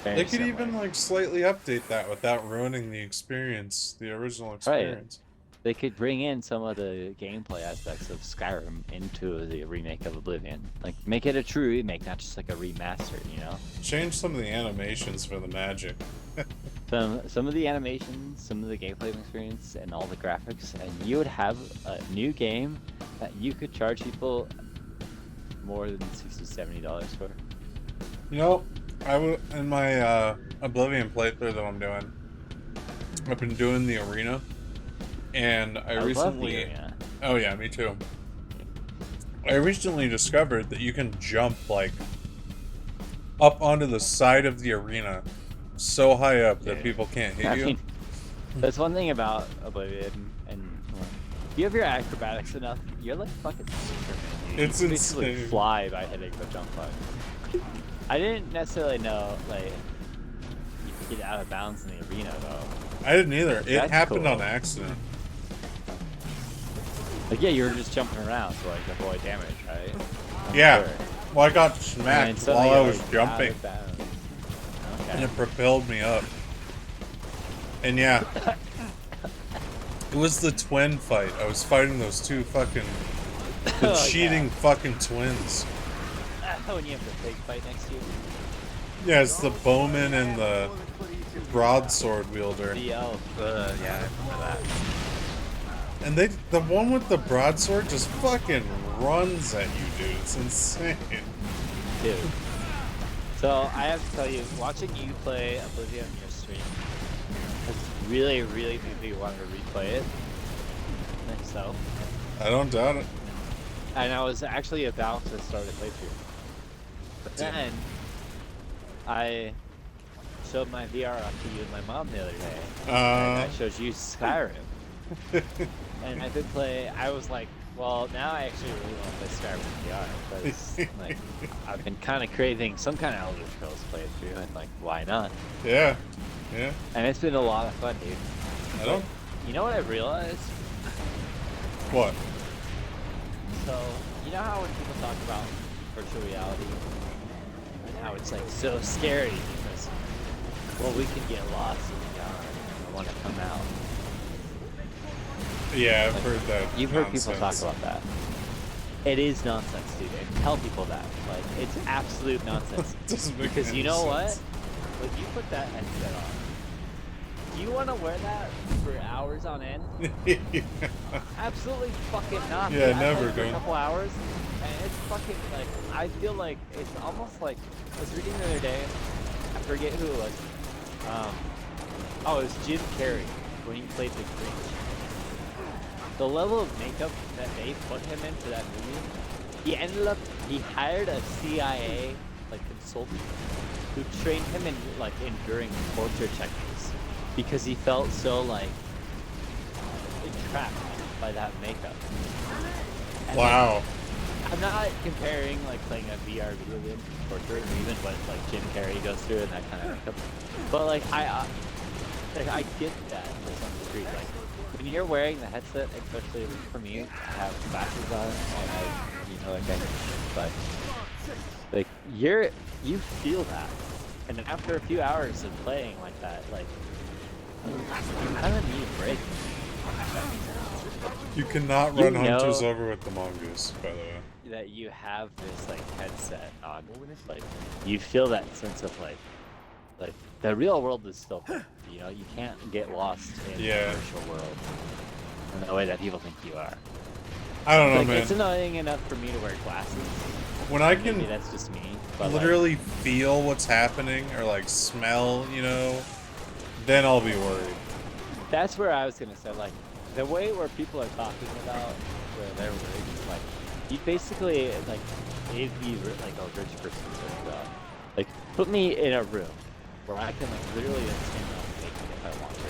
They could even like slightly update that without ruining the experience, the original experience. Right. They could bring in some of the gameplay aspects of Skyrim into the remake of Oblivion. Like, make it a true remake, not just like a remaster, you know? Change some of the animations for the magic. some of the animations, some of the gameplay experience, and all the graphics, and you would have a new game that you could charge people more than $60-70 for. You know, in my Oblivion playthrough that I'm doing, I've been doing the arena. And I recently, oh yeah, me too. I recently discovered that you can jump like up onto the side of the arena so high up that Dude. people can't hit I you. mean, that's one thing about Oblivion, and if you have your acrobatics enough, you're like fucking Superman, dude. It's You basically insane. fly by hitting the jump button. I didn't necessarily know, like, you could get out of bounds in the arena, though. I didn't either. It That's happened cool. on accident. Like, yeah, you were just jumping around to, like, avoid damage, right? I'm Yeah. sure. Well, I got And smacked suddenly while I you're, was like, jumping, out of bounds. Okay. and it propelled me up. And yeah, it was the twin fight. I was fighting those two fucking the Oh, cheating yeah. fucking twins. When you have the pig fight next to you. Yeah, it's the bowman and the broadsword wielder. Yeah, I remember that. And the one with the broadsword just fucking runs at you, dude. It's insane. Dude. So, I have to tell you, watching you play Oblivion on your stream has really, really made me want to replay it. So. I don't doubt it. And I was actually about to start a playthrough. But then, I showed my VR off to you and my mom the other day. And I showed you Skyrim. And I've been playing, I was like, well, now I actually really want to play Skyrim in VR. Because, like, I've been kind of craving some kind of Elder Scrolls playthrough, and, like, why not? Yeah. Yeah. And it's been a lot of fun, dude. I don't. You know what I realized? What? So, you know how when people talk about virtual reality, and how it's, like, so scary because, well, we can get lost in VR and I want to come out. Yeah, I've Like, heard that. You've heard nonsense. people talk about that. It is nonsense, dude. And tell people that. Like, it's absolute nonsense. Doesn't make Because any you know sense. what? When you put that headset on, do you want to wear that for hours on end? Yeah. Absolutely fucking not. Yeah, dude. I never, played for a dude. couple hours, and it's fucking like I feel like it's almost like I was reading the other day. I forget who it was. Oh, it was Jim Carrey when he played the Grinch. The level of makeup that they put him in for that movie, he hired a CIA like consultant who trained him in like enduring torture techniques because he felt so like entrapped by that makeup. And Wow. I'm not comparing like playing a VR video game to torture or even what like Jim Carrey goes through and that kind of makeup. But like I get that to some degree. Like when you're wearing the headset, especially for me, I have glasses on and like but like you feel that. And after a few hours of playing like that, like you kind of need a break. You cannot You run know hunters over with the mongoose, by the way. that you have this like headset on, like you feel that sense of like the real world is still there. You know, you can't get lost in the virtual world in the way that people think you are. I don't know, like, man. It's annoying enough for me to wear glasses. When I Maybe can that's just me, but literally feel what's happening or like smell, you know, then I'll be worried. That's where I was gonna say, like, the way where people are talking about where they're worried is like, you basically like gave me like a rich person's like, put me in a room where I can like literally stand up naked if I want to,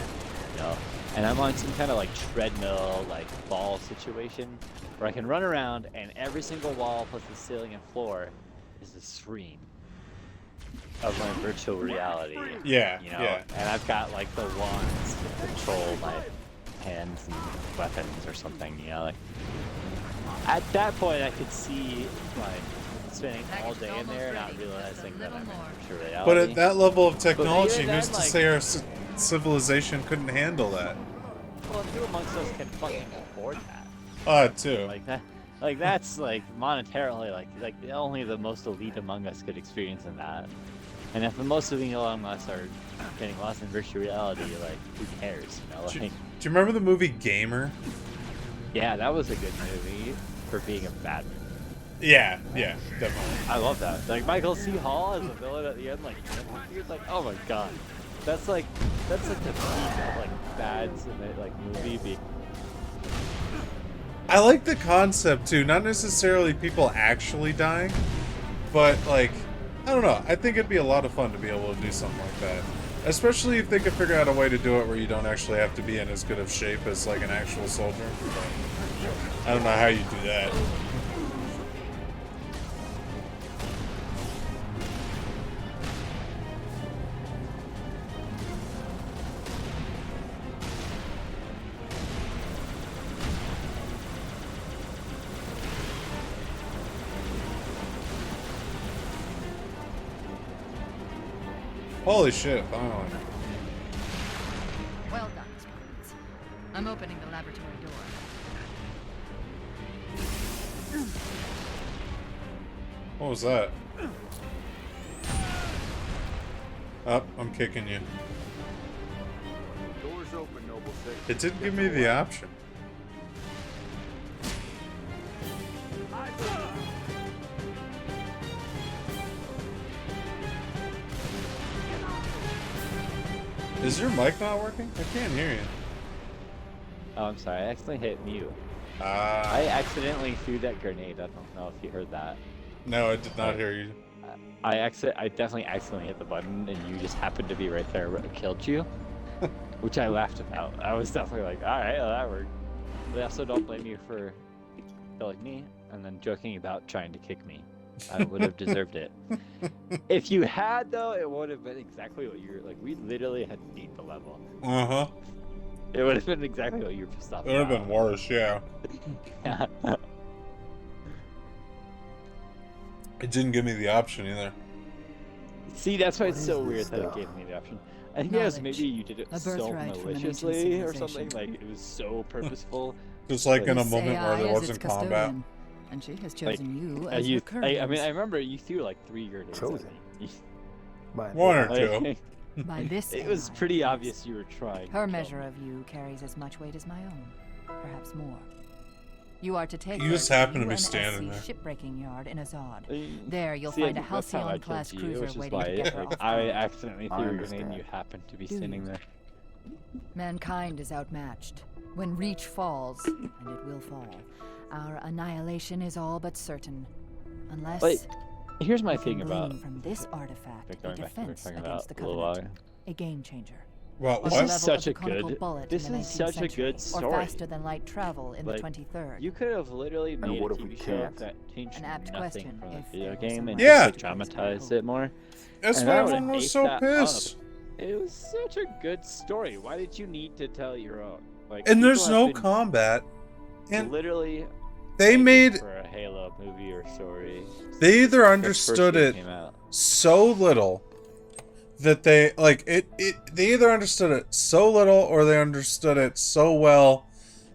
you know, and I'm on some kind of like treadmill, like ball situation where I can run around and every single wall plus the ceiling and floor is a screen of my virtual reality. Yeah, you know, yeah. and I've got like the wands to control my hands and weapons or something, you know, like at that point I could see like spending all day in there not realizing that I'm in virtual reality. But at that level of technology, even who's then, to like, say our civilization couldn't handle that? well, who amongst us can fucking afford that? Too. Like that, like that's like monetarily, like only the most elite among us could experience in that. And if the most elite among us are getting lost in virtual reality, like who cares? You know, like, Do you remember the movie Gamer? yeah, that was a good movie for being a bad movie. Yeah, yeah, definitely. I love that. Like Michael C. Hall as a villain at the end, like you're like, oh my god, that's like the peak of like bads in the like movie being. I like the concept too, not necessarily people actually dying, but like, I don't know, I think it'd be a lot of fun to be able to do something like that. Especially if they could figure out a way to do it where you don't actually have to be in as good of shape as like an actual soldier. I don't know how you do that. Holy shit, finally. Well done, Spartans. I'm opening the laboratory door. What was that? Up, I'm kicking you. Doors open, Noble 6. It didn't give me the option. Is your mic not working? I can't hear you. Oh, I'm sorry. I accidentally hit mute. I accidentally threw that grenade. I don't know if you heard that. No, I did not hear you. I definitely accidentally hit the button, and you just happened to be right there when it killed you, which I laughed about. I was definitely like, all right, well, that worked. But also, don't blame you for killing me and then joking about trying to kick me. I would have deserved it. If you had, though, it would have been exactly what you were like. We literally had beat the level. Uh huh. It would have been exactly what you were pissed off It would have been worse, yeah. Yeah. It didn't give me the option either. See, that's why it's so weird that it gave me the option. I think yes, maybe you did it so maliciously or something. Like it was so purposeful. Just like in a moment where there wasn't combat. And she has chosen you as your I mean, I remember you threw like 3 grenades at me. One or two. By this it was pretty obvious you were trying. Her measure of you carries as much weight as my own, perhaps more. You are to take You just her happen to be UNSC standing there. shipbreaking yard in Azad. There, you'll See, find a that's how I Halcyon-class judge you, cruiser which is waiting why to get her like, off. I accidentally threw a grenade and you happened to be Do standing you? there. Mankind is outmatched. When Reach falls, and it will fall, our annihilation is all but certain. Unless Like, here's my we can thing glean about from this artifact a going back to what we were defense talking against the about a little while Covenant, a game changer. Well, On this the is level such of the a conical good. bullet This in the is 19th such a century, good or story. faster than light travel in Like, the 23rd. You could have literally made a what if we TV show can't? that changed An apt nothing question, from the if video there game was and Yeah. just like, dramatized it more. That's And why I would've everyone was ate so that pissed. up. It was such a good story. Why did you need to tell your own? Like, And there's people have no been combat. And literally they waiting made for a Halo movie or story. they either The first understood game it came out. so little that they like it they either understood it so little or they understood it so well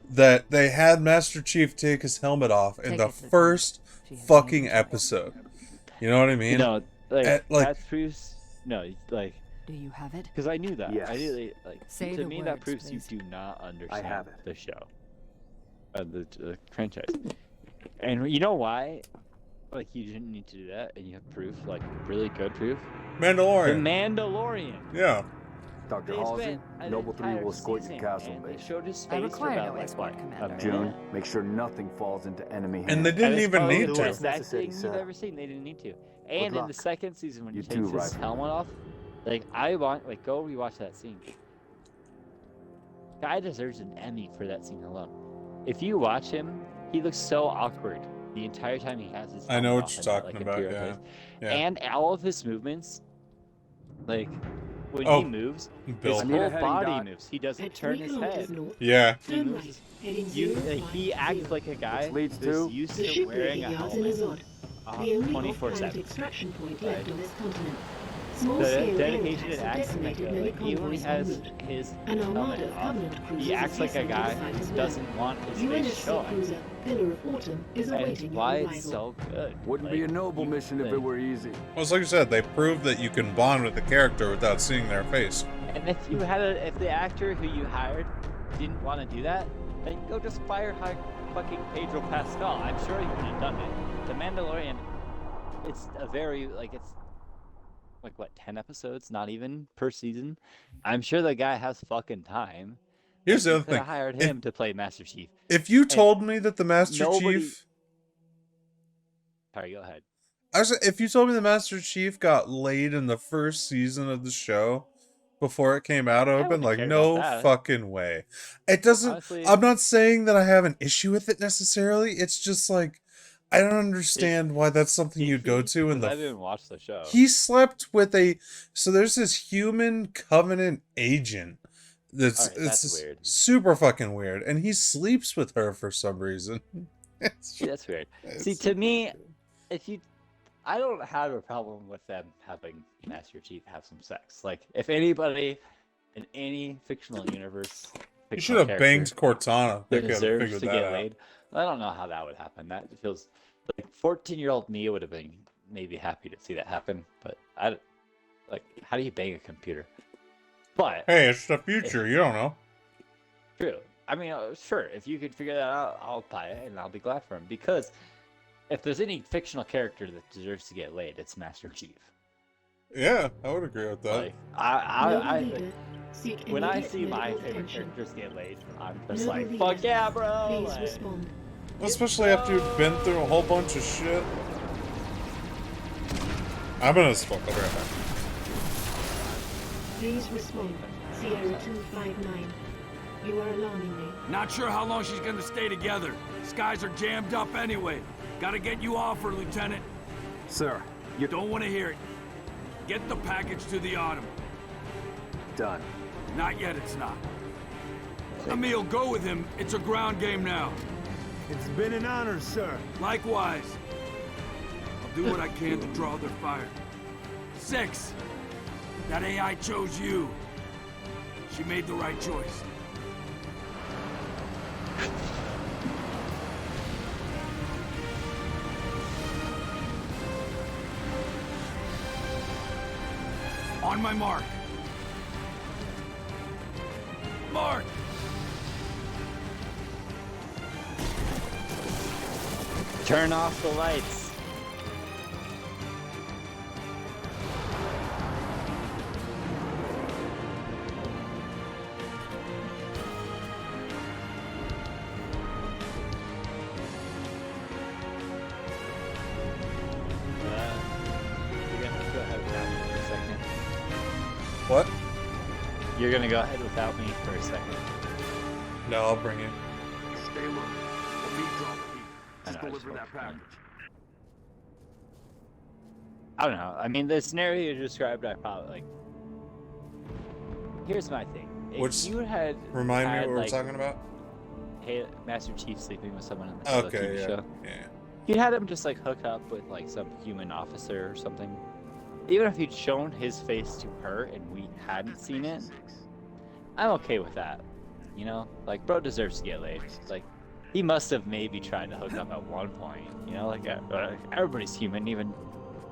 that they had Master Chief take his helmet off in Take the it to the first She has fucking made a choice. episode. You know what I mean? You know, like, like that proves no, like, Do you have it? because I knew that. Yes. I knew like Say to the me that words, proves please. you do not understand have it. the show, the franchise. And you know why? Like you didn't need to do that, and you have proof, like really good proof. The Mandalorian. Mandalorian. Yeah. Dr. They Halsey, spent an Noble 3 will entire escort you to season, Castle and they Base. showed his I face for require about no like escort, what, Commander. a June, minute? make sure nothing falls into enemy hands. And they didn't And it's even probably need the to. worst Necessary, acting sir. you've ever seen. They didn't need to. And in the luck. second season, when You he too, takes his Rifleman. helmet off, like I want, like go rewatch that scene. Guy deserves an Emmy for that scene alone. If you watch him, he looks so awkward the entire time he has his. I know helmet what off you're in that, talking like, about, Imperial yeah. place. Yeah. And all of his movements, like when Oh, he moves, Bill. his I need a whole heading body dot. moves. He doesn't turn his head. Yeah. He moves. He acts like a guy Which leads who's to- used to wearing a helmet 24/7. Like, the dedication and acting like that. Like even when he has his helmet off, he acts like a guy who doesn't want his face showing. And why it's so good. Wouldn't be a noble mission if it were easy. Well, it's like you said, they proved that you can bond with the character without seeing their face. And if you had if the actor who you hired didn't want to do that, then go just fire fucking Pedro Pascal. I'm sure he would have done it. The Mandalorian, it's a very it's like what 10 episodes, not even per season. I'm sure the guy has fucking time. Here's the You other could have thing. hired him to play Master Chief. If you And told me that the Master nobody- Chief, Sorry, go ahead. if you told me the Master Chief got laid in the first season of the show, before it came out open? wouldn't Like, care no about that. fucking way. It doesn't. Honestly- I'm not saying that I have an issue with it necessarily. It's just like I don't understand why that's something you'd go to in the. I didn't watch the show. He slept with a. So there's this human Covenant agent. That's Alright, that's it's weird. super fucking weird, and he sleeps with her for some reason. See, that's weird. See, it's- to me, I don't have a problem with them having Master Chief have some sex. Like, if anybody in any fictional universe, You should have banged Cortana. They could have deserves figured to that get out. laid. I don't know how that would happen. That feels like 14-year-old me would have been maybe happy to see that happen, but how do you bang a computer? But Hey, it's the future. You don't know. true. I mean, sure. If you could figure that out, I'll buy it and I'll be glad for him. Because if there's any fictional character that deserves to get laid, it's Master Chief. Yeah, I would agree with that. Like, when I see my favorite characters get laid, I'm just like, fuck yeah, bro! Like, Especially after you've been through a whole bunch of shit. I'm gonna smoke. I'll be right back. Please respond. Sierra 259. You are alarming me. Not sure how long she's gonna stay together. Skies are jammed up anyway. Gotta get you off her, Lieutenant. Sir, You don't want to hear it. Get the package to the Autumn. done. Not yet, it's not. Emil, go with him. It's a ground game now. It's been an honor, sir. Likewise. I'll do what I can to draw their fire. 6. That AI chose you. She made the right choice. On my mark. Mark! turn off the lights. What? You're gonna go ahead without me for a second. No, I'll bring you. Stay low. Let me drop the heat. I Just know, I deliver just that package. I don't know. I mean, the scenario you described, I probably like. Here's my thing. If Which you had remind me had, what we're like, talking about? Hey, Master Chief sleeping with someone in the Okay, TV yeah, show. yeah. You had him just like hook up with like some human officer or something. Even if you'd shown his face to her and we hadn't seen it, I'm okay with that. You know, like bro deserves to get laid. Like he must have maybe tried to hook up at one point. You know, like everybody's human, even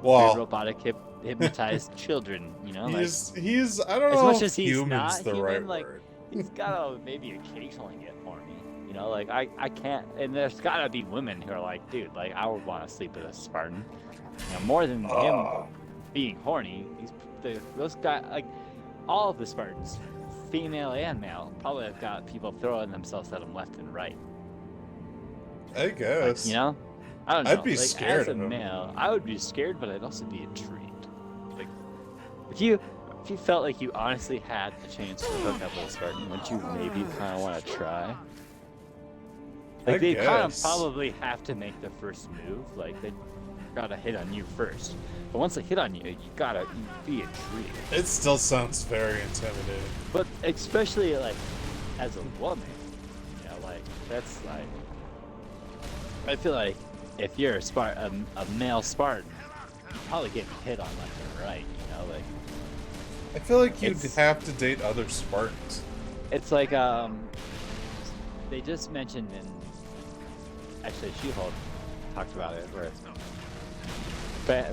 Well, robotic hypnotized children. You know, like he's I don't as know much if as he's human's not the human, right like word. he's gotta maybe occasionally get horny. You know, like I can't, and there's gotta be women who are like, dude, like I would want to sleep with a Spartan. You know, more than him being horny. Those guys, like all of the Spartans, female and male, probably have got people throwing themselves at them left and right. I guess. Like, you know, I don't know. I'd be like, scared as a of him. male, I would be scared, but I'd also be intrigued. Like, if you felt like you honestly had the chance to hook up with a Spartan, wouldn't you maybe kind of want to try? Like, they kind of guess. probably have to make the first move. Like, they gotta hit on you first. But once they hit on you, you gotta be intrigued. It still sounds very intimidating. But especially, like, as a woman, you know, like, that's like... I feel like if you're a male Spartan, you probably get hit on left and right, you know, like... I feel like you'd It's- have to date other Spartans. It's like, they just mentioned in... Actually, She-Hulk talked about it, where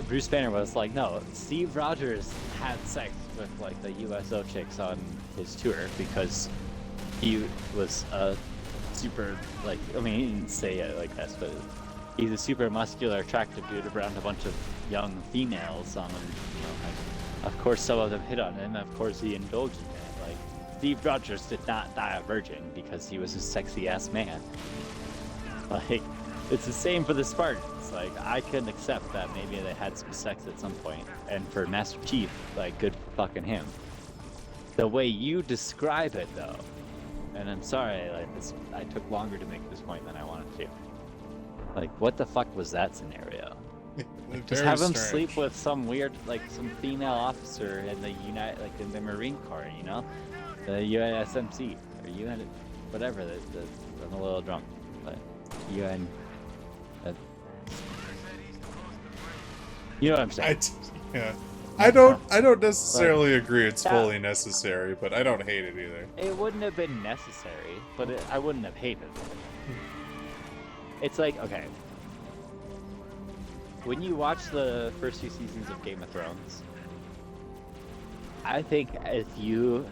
Bruce Banner was like, no, Steve Rogers had sex with, like, the USO chicks on his tour because he was a super, like, I mean, he didn't say it like this, but he's a super muscular, attractive dude around a bunch of young females on him, you know, like, of course some of them hit on him, of course he indulged in it, like, Steve Rogers did not die a virgin because he was a sexy-ass man. Like, it's the same for the Spartans. Like, I can accept that maybe they had some sex at some point, and for Master Chief, like, good fucking him. The way you describe it, though, and I'm sorry, like this, I took longer to make this point than I wanted to. Like, what the fuck was that scenario? Just have him sleep with some weird, like, some female officer in the in the Marine Corps, you know, the UNSMC or UN, whatever. I'm a little drunk, but UN. You know what I'm saying? Yeah. I don't necessarily agree it's fully necessary, but I don't hate it either. It wouldn't have been necessary, but I wouldn't have hated it. It's like, okay, when you watch the first few seasons of Game of Thrones, I think if you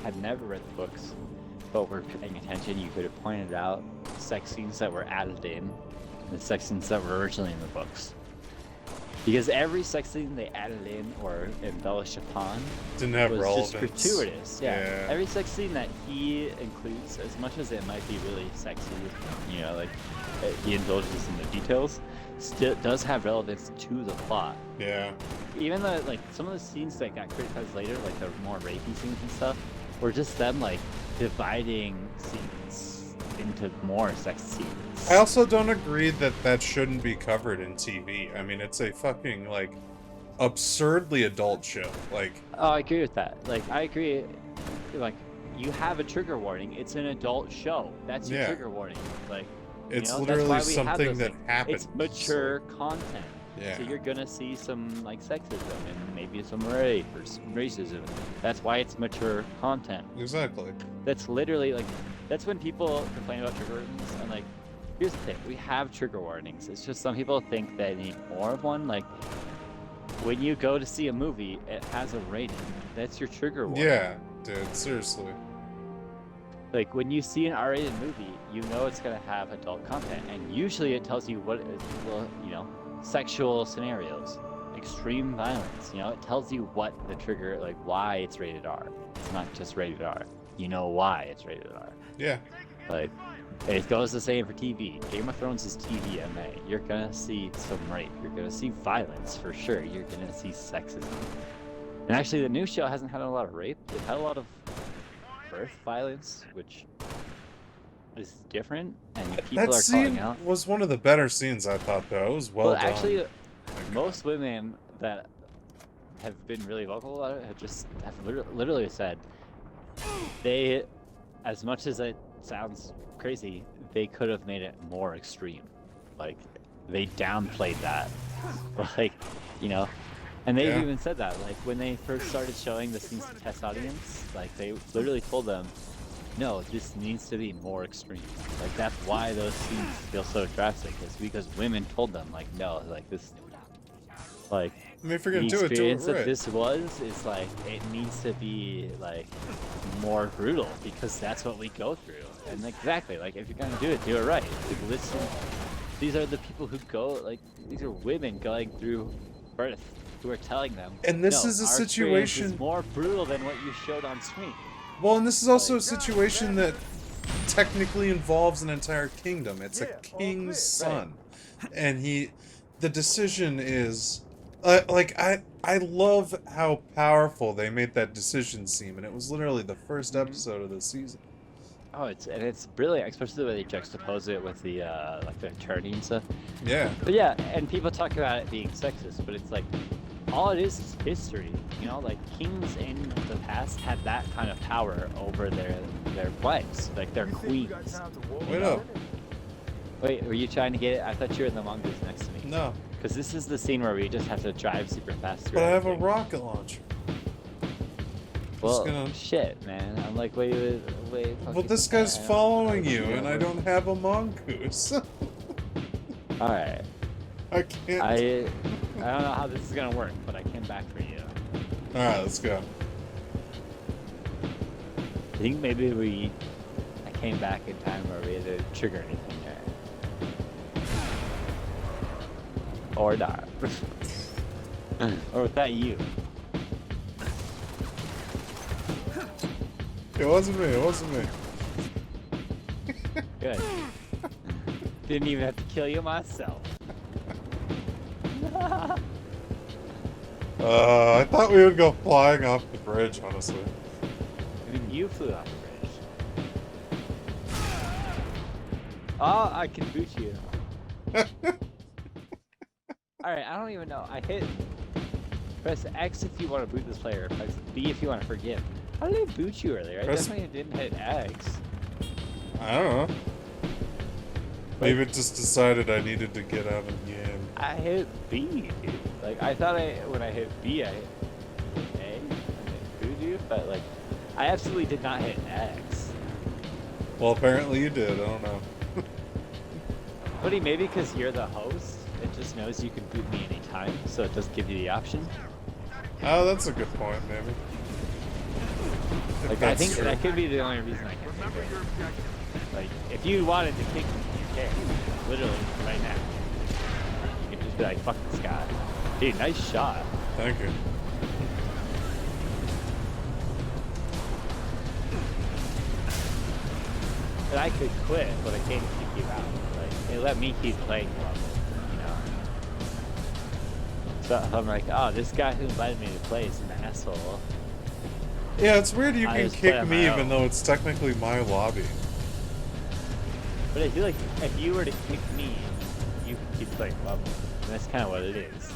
had never read the books, but were paying attention, you could have pointed out sex scenes that were added in, and the sex scenes that were originally in the books. Because every sex scene they added in or embellished upon didn't have was relevance. just gratuitous. Yeah. Yeah. Every sex scene that he includes, as much as it might be really sexy, you know, like he indulges in the details, still does have relevance to the plot. Yeah. Even though, like, some of the scenes that got criticized later, like the more rapey scenes and stuff, were just them, like, dividing scenes into more sex scenes. I also don't agree that that shouldn't be covered in TV. I mean, it's a fucking, like, absurdly adult show. Like, oh, I agree with that. Like, I agree. Like, you have a trigger warning. It's an adult show. That's your trigger warning. Like, it's you know, literally that's why we have something those that things. happens. It's mature content. Yeah. So you're gonna see some, like, sexism and maybe some rape or some racism. That's why it's mature content. Exactly. That's literally, like, that's when people complain about trigger warnings. And, like, here's the thing. We have trigger warnings. It's just some people think they need more of one. Like, when you go to see a movie, it has a rating. That's your trigger warning. Yeah, dude, seriously. Like, when you see an R-rated movie, you know it's gonna have adult content, and usually it tells you what is, well, you know, sexual scenarios, extreme violence. You know, it tells you what the trigger, like, why it's rated R. It's not just rated R. You know why it's rated R. Yeah. Like, it goes the same for TV. Game of Thrones is TVMA. You're gonna see some rape. You're gonna see violence for sure. You're gonna see sexism. And actually, the new show hasn't had a lot of rape. They've had a lot of birth violence, which is different, and people That are scene calling out. was one of the better scenes, I thought, though. It was well done. Actually, most women that have been really vocal about it have literally said they, as much as it sounds crazy, they could have made it more extreme. Like, they downplayed that. Like, you know, and they've even said that, like, when they first started showing the scenes to test audience, like, they literally told them, no, this needs to be more extreme. Like, that's why those scenes feel so drastic, is because women told them, like, no, like, this, like, I mean, if you're gonna the do it experience right. that this is like, it needs to be, like, more brutal, because that's what we go through. And exactly, like, if you're gonna do it right. Like, listen, these are the people who go, like, these are women going through birth who are telling them, and this no, is a our experience situation is more brutal than what you showed on screen. Well, and this is also a situation that technically involves an entire kingdom. It's a king's son, and the decision is, like, I love how powerful they made that decision seem, and it was literally the first episode of the season. Oh, it's brilliant, especially the way they juxtapose it with the like the attorney and stuff. Yeah. But yeah, and people talk about it being sexist, but it's like, all it is history. You know, like, kings in the past had that kind of power over their wives, like their queens. Wait up. Wait, were you trying to get it? I thought you were in the mongoose next to me. No. Because this is the scene where we just have to drive super fast through But I have a everything. rocket launcher. Well, shit, man. I'm like, wait. Well, this guy's following you, and I don't have a mongoose. Alright. I can't. I don't know how this is gonna work, but I came back for you. Alright, let's go. I think maybe I came back in time where we didn't trigger anything there. Or not. Or was that you? It wasn't me. Good. Didn't even have to kill you myself. I thought we would go flying off the bridge, honestly. I mean, you flew off the bridge. Oh, I can boot you. Alright, I don't even know. I hit... Press X if you want to boot this player. Press B if you want to forgive. How did I boot you earlier? I definitely didn't hit X. I don't know. Maybe it just decided I needed to get out of the game. I hit B, dude. Like, I thought when I hit B, I hit A. And then booted you, but like, I absolutely did not hit X. Well, apparently you did. I don't know. Buddy, maybe because you're the host, it just knows you can boot me anytime, so it doesn't give you the option. Oh, that's a good point, maybe. Like, I think that could be the only reason I can think of. Like, if you wanted to kick me, you can. Literally, right now. You can just be like, fuck this guy. Dude, nice shot. Thank you. And I could quit, but I can't kick you out. Like, they let me keep playing level, you know? So I'm like, oh, this guy who invited me to play is an asshole. Yeah, it's weird you can kick me even own. though it's technically my lobby. But I feel like if you were to kick me, you could keep playing level. And that's kind of what it is.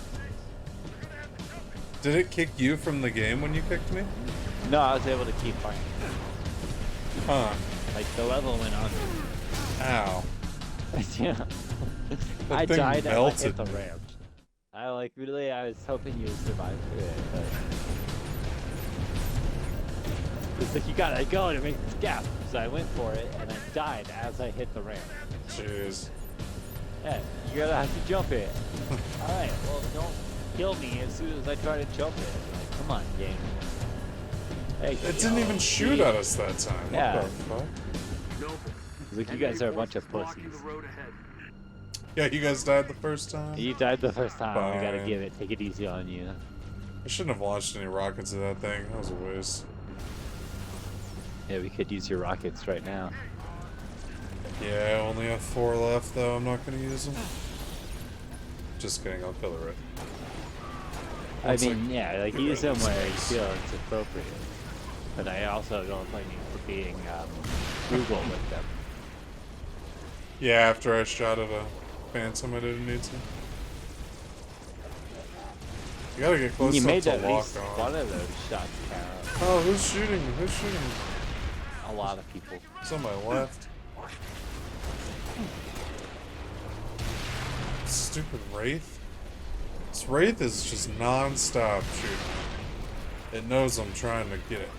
Did it kick you from the game when you kicked me? No, I was able to keep playing. Huh. Like, the level went on. Ow. Yeah. That I thing died as I hit melted the me. ramp. I like, really, I was hoping you would survive through it, but... It's like, you gotta go to make this gap. So I went for it, and I died as I hit the ramp. Jeez. Yeah, you gotta have to jump it. Alright, well, don't kill me as soon as I try to jump it. Like, come on, game. Hey, It didn't even shoot at us that time. Yeah. What the fuck? Like, you guys are a bunch of pussies. Yeah, you guys died the first time? You died the first time. We gotta Fine. give it. Take it easy on you. I shouldn't have launched any rockets at that thing. That was a waste. Yeah, we could use your rockets right now. Yeah, I only have 4 left though. I'm not gonna use them. Just kidding, I'll kill it. I mean, yeah, like use them where you feel it's appropriate. But I also don't blame you for being frugal with them. Yeah, after I shot at a phantom, I didn't need to. You gotta get close You enough made to at lock least on. one of those shots count. Oh, who's shooting? Who's shooting? A lot of people. It's on my left. Stupid Wraith. This Wraith is just non-stop shooting. It knows I'm trying to get it.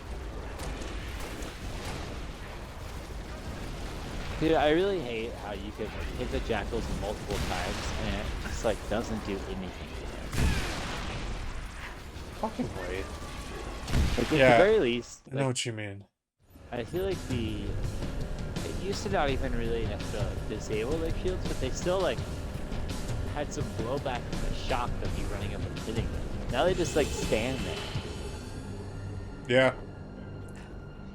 Dude, I really hate how you can hit the jackals multiple times and it just like doesn't do anything to them. Fucking Wraith. Like Yeah, at the very least, I know what you mean. I feel like it used to not even really necessarily disable their shields, but they still like had some blowback from the shock of you running up and hitting them. Now they just like stand there. Yeah.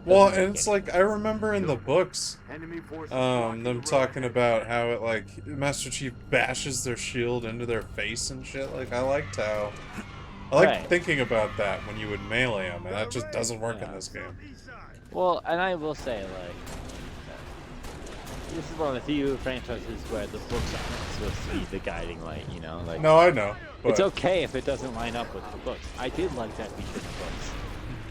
Well, and it's like, I remember in the books, them talking about how it, like, Master Chief bashes their shield into their face and shit. Like, I liked how... I like thinking about that when you would melee them, and that just doesn't work in this game. Well, and I will say, like, this is one of the few franchises where the books aren't supposed to be the guiding light, you know? Like, No, I know. But... It's okay if it doesn't line up with the books. I did like that feature in the books.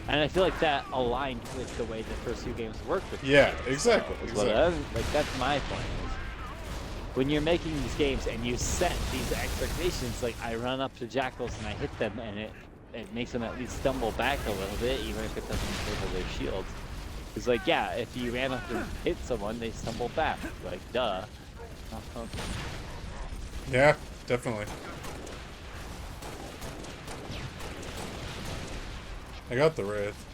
And I feel like that aligned with the way the first two games worked with Yeah, exactly. So, like, that's my point. When you're making these games and you set these expectations, like I run up to jackals and I hit them and it makes them at least stumble back a little bit, even if it doesn't disable their shields. It's like, yeah, if you ran up and hit someone, they stumble back. Like, duh. Yeah, definitely. I got the Wraith.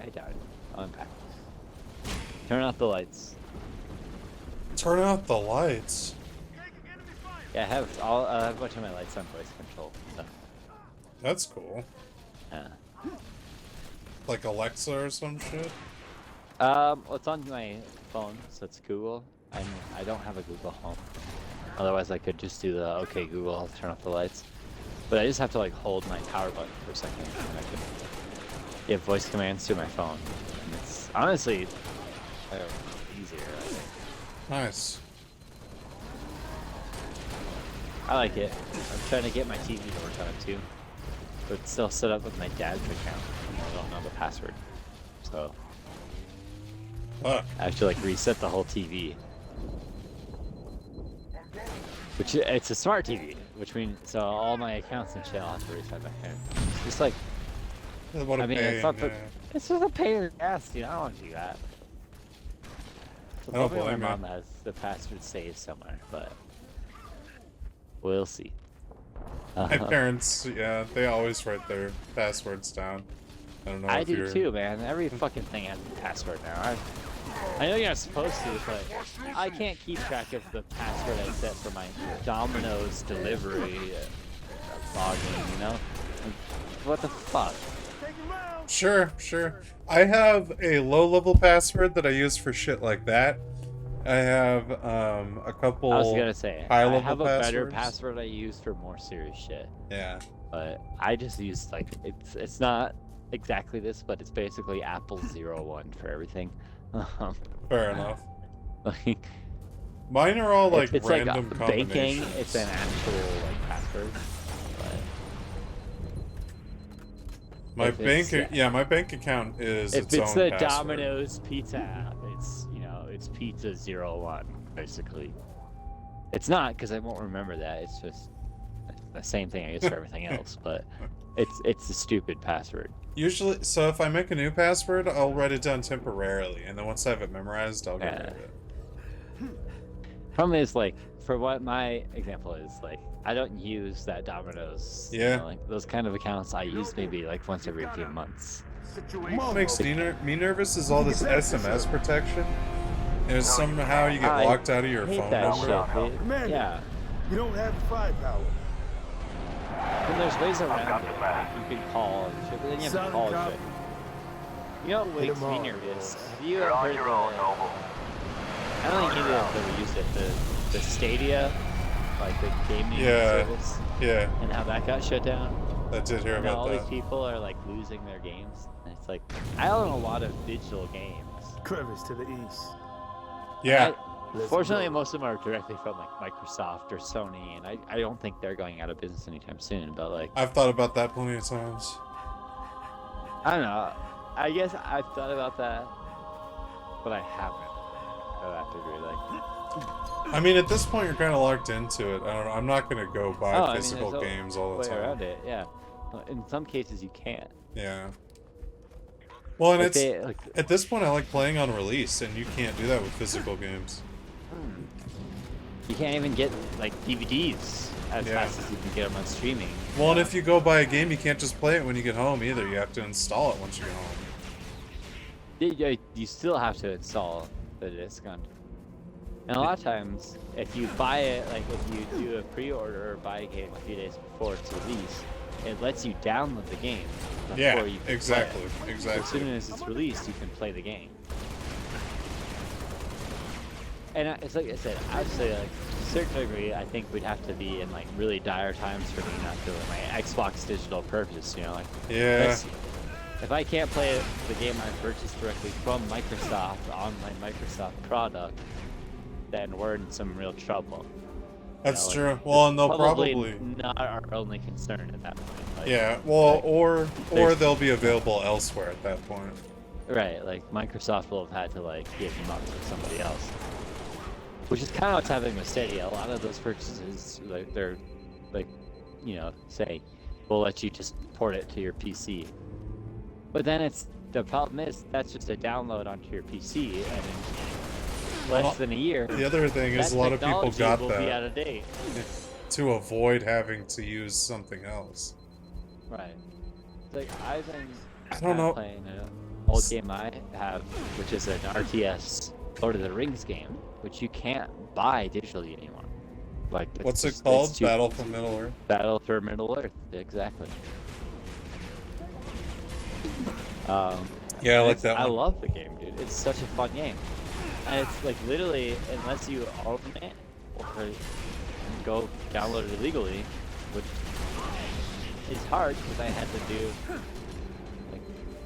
I died. I'm back. Turn off the lights. Turn out the lights? Yeah, I have a bunch of my lights on voice control. So. That's cool. Yeah. Like Alexa or some shit? Well, it's on my phone, so it's Google. I don't have a Google Home. Otherwise, I could just do the OK Google, I'll turn off the lights. But I just have to like hold my power button for a second, and I can. give voice commands to my phone. And it's honestly easier, I think. Nice. I like it. I'm trying to get my TV to work on it too. But it's still set up with my dad's account. And I don't know the password. So I have to like reset the whole TV. Which it's a smart TV, which means so all my accounts and shit I'll have to reset back in. It's just like What a pain, it's not yeah. it's just a pain in the ass, dude. I don't want to do that. So I don't probably my blame you. mom has the password saved somewhere, but we'll see. My parents, yeah, they always write their passwords down. I don't know I if do you're... too, man. Every fucking thing has a password now. I know you're not supposed to, but I can't keep track of the password I set for my Domino's delivery login, you know? Like, what the fuck? Sure, sure. I have a low-level password that I use for shit like that. I have a couple I was gonna say, high-level I have a better passwords. password I use for more serious shit. Yeah. But I just use, like, it's not exactly this, but it's basically Apple 01 for everything. Fair enough. Like, mine are all like it's random like banking. combinations. It's an actual like password. My If it's- bank, yeah, my bank account is If its it's own the password. Domino's pizza app, it's it's pizza 01 basically. It's not because I won't remember that. It's just the same thing I use for everything else. But it's a stupid password. Usually, so if I make a new password, I'll write it down temporarily, and then once I have it memorized, I'll get rid of it. Problem is, like, for what my example is, like, I don't use that Domino's. Yeah. Like those kind of accounts I use maybe like once every few months. What makes me nervous is all this SMS protection. And somehow you get locked out of your hate phone that number. shit, dude. Commander, Yeah. you don't have the firepower. And there's ways around it. Like you can call and shit, but then you have to Solid call copy. shit. You know what makes me nervous? Have you ever heard the... I don't think either of them ever used it. The Stadia, like the gaming service. Yeah. And how that got shut down. I did hear And now about all that. these people are like losing their games. And it's like, I own a lot of digital games. Crevice to the east. Yeah. Fortunately, most of them are directly from like Microsoft or Sony, and I don't think they're going out of business anytime soon. But like, I've thought about that plenty of times. I don't know. I guess I've thought about that, but I haven't. To that degree, like. I mean, at this point, you're kind of locked into it. I don't know. I'm not gonna go buy there's physical no games all the way time. around it, yeah. In some cases, you can't. Yeah. Well, and Like it's at this point, I like playing on release, and you can't do that with physical games. You can't even get like DVDs as fast as you can get them on streaming. Well, and if you go buy a game, you can't just play it when you get home either. You have to install it once you get home. You still have to install the disc on. And a lot of times, if you buy it, like if you do a pre-order or buy a game a few days before its release, it lets you download the game before Yeah, you can exactly, play it. exactly. So as soon as it's released, you can play the game. And it's like I said, obviously, like to a certain degree, I think we'd have to be in like really dire times for me not doing my Xbox digital purchase. You know, like if I can't play the game I purchased directly from Microsoft on my Microsoft product, then we're in some real trouble. That's You know, true. Well, and they'll probably probably not our only concern at that point. Like, yeah. Well, like, or there's- they'll be available elsewhere at that point. Right, like Microsoft will have had to like give them up to somebody else, which is kind of what's happening with Stadia. A lot of those purchases, like they're like, say, we'll let you just port it to your PC, but then the problem is that's just a download onto your PC, and in less than a year. The other thing is that a lot of people technology got will that be out of date. to avoid having to use something else. Right. It's like I've been I don't know. playing an old game I have, which is an RTS Lord of the Rings game, which you can't buy digitally anymore. Like What's it called? Battle for Middle Earth. Battle for Middle Earth, exactly. Yeah, I like that I one. love the game, dude. It's such a fun game, and it's like literally, unless you own it or go download it illegally, which is hard because I had to do like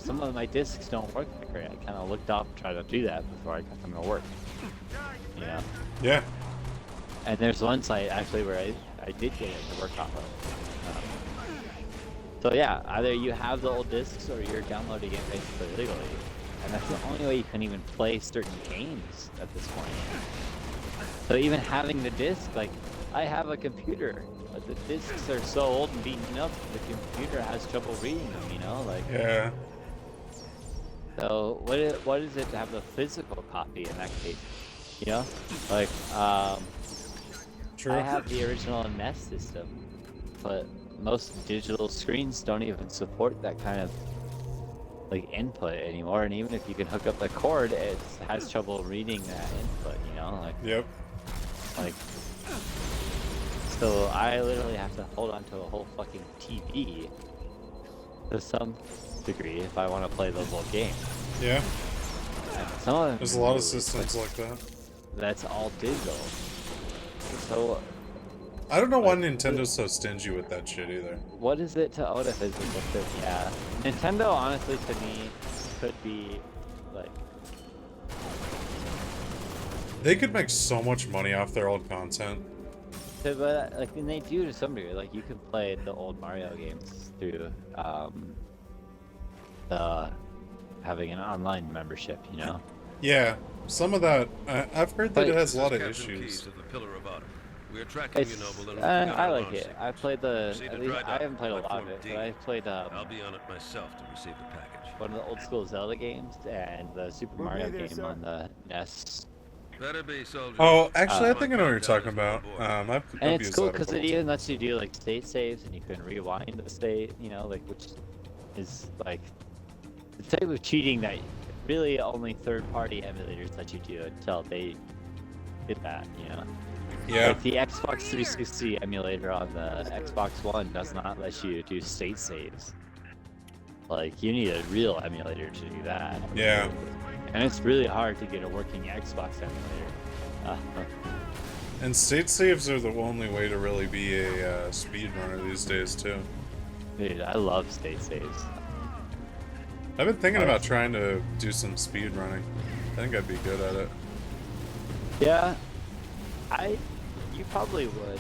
some of my discs don't work that great. I kind of looked up, tried to do that before I got them to work. You know? Yeah. And there's one site actually where I did get it to work off of. So yeah, either you have the old discs or you're downloading it basically legally. And that's the only way you can even play certain games at this point. So even having the disc, like, I have a computer, but the discs are so old and beaten up, the computer has trouble reading them, you know? Like, yeah. So what is it to have the physical copy in that case? You know? Like, True. I have the original NES system, but most digital screens don't even support that kind of like input anymore, and even if you can hook up the cord, it has trouble reading that input, you know? Like, yep. Like, so I literally have to hold on to a whole fucking TV to some degree if I want to play those old games. Yeah. And some of them There's a lot of systems like that. That's all digital. So I don't know why Nintendo's so stingy with that shit either. what is it to own a physical system? Yeah. Nintendo, honestly, to me, could be, like... They could make so much money off their old content. So, but, like, and they do to some degree. Like, you can play the old Mario games through, having an online membership, you know? Yeah. Some of that, I've heard that it has a lot of issues. We're tracking you, Noble, and I like it. I played the. At least, I haven't played a lot of it, but I played. I'll be on it myself to receive the package. One of the old school Zelda games and the Super Mario game on the NES. Better be, soldier. Oh, actually, I think I know what you're talking about. I've And it's used cool that because before. it even lets you do like state saves, and you can rewind the state. You know, like which is like the type of cheating that really only third-party emulators let you do until they did that. You know. Yeah. Like the Xbox 360 emulator on the Xbox One does not let you do state saves. Like, you need a real emulator to do that. Yeah. And it's really hard to get a working Xbox emulator. And state saves are the only way to really be a speedrunner these days, too. Dude, I love state saves. I've been thinking about trying to do some speedrunning. I think I'd be good at it. Yeah. You probably would.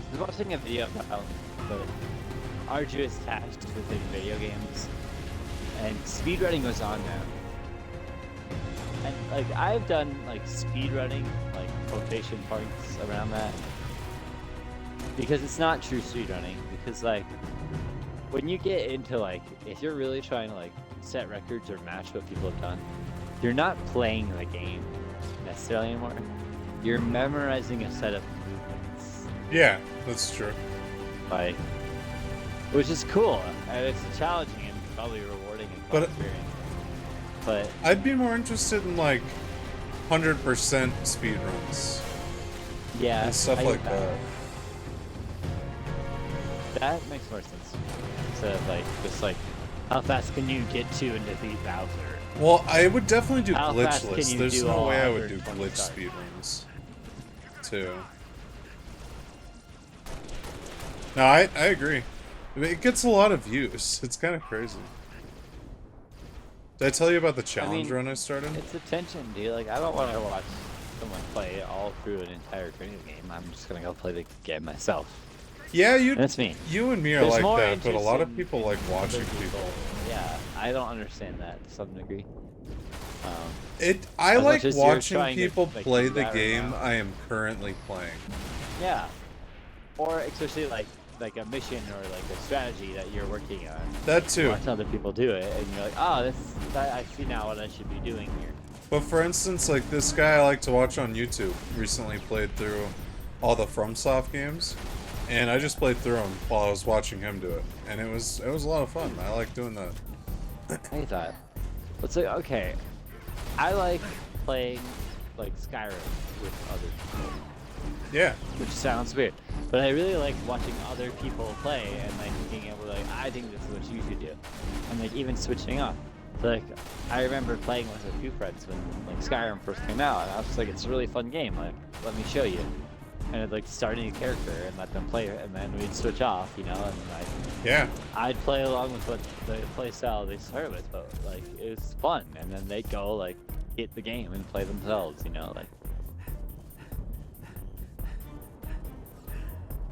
I was watching a video about the arduous tasks within video games, and speedrunning was on them. And like I've done like speedrunning, like quotation points around that, because it's not true speedrunning. Because like when you get into like, if you're really trying to like set records or match what people have done, you're not playing the game necessarily anymore. You're memorizing a set of movements. Yeah, that's true. Like, which is cool, and it's challenging and probably rewarding and fun experience. But I'd be more interested in like 100% speedruns. Yeah, and stuff I like get that. That makes more sense to me. Instead of like just like, how fast can you get to and defeat Bowser? Well, I would definitely do How fast can glitchless. you There's do no all way I would do 120 glitch stars? speedruns. Too. No, I agree. It gets a lot of views. It's kind of crazy. Did I tell you about the challenge run I started? It's attention, dude. Like, I don't want to watch someone play it all through an entire video game. I'm just gonna go play the game myself. Yeah, That's me. You and me are There's like more that, but a lot of interest in people like watching other people. Yeah, I don't understand that to some degree. I as like much as you're watching trying to, people like, play do the that right game now. I am currently playing. Yeah. Or especially like a mission or like a strategy that you're working on. That too. Watch other people do it, and you're like, oh, I see now what I should be doing here. But for instance, like this guy I like to watch on YouTube recently played through all the FromSoft games, and I just played through them while I was watching him do it, and it was a lot of fun. I like doing that. I thought, it's like, okay, I like playing like Skyrim with other people. Yeah. Which sounds weird, but I really like watching other people play and like being able to like, I think this is what you should do, and like even switching up. So, like, I remember playing with a few friends when like Skyrim first came out, and I was just like, it's a really fun game. Like, let me show you. and I'd like start a new character and let them play it, and then we'd switch off, you know, and like I'd play along with what the play style they start with, but like it was fun, and then they'd go like hit the game and play themselves, you know, like.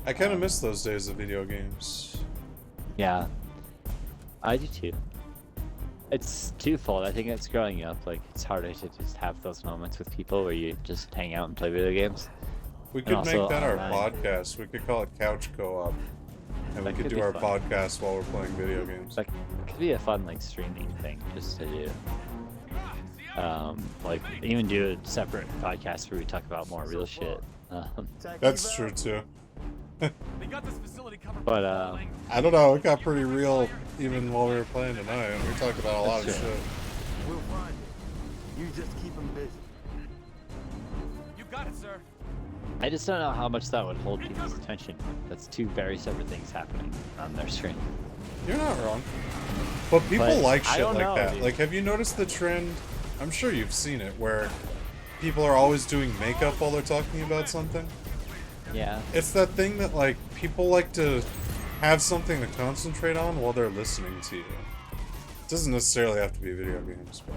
I kind of miss those days of video games. Yeah, I do too. It's twofold. I think it's growing up. Like, it's harder to just have those moments with people where you just hang out and play video games. We could make that our podcast. We could call it Couch Co-op. And we could do our podcast while we're playing video games. Like, it could be a fun, like, streaming thing just to do. Like, even do a separate podcast where we talk about more real shit. That's true, too. They got this facility covered. But, I don't know. It got pretty real even while we were playing tonight. We talked about a lot of shit. We'll find it. You just keep them busy. You got it, sir. I just don't know how much that would hold people's attention. That's two very separate things happening on their screen. You're not wrong. But people like shit like that. Dude. Like, have you noticed the trend? I'm sure you've seen it, where people are always doing makeup while they're talking about something. Yeah. It's that thing that, like, people like to have something to concentrate on while they're listening to you. It doesn't necessarily have to be video games, but...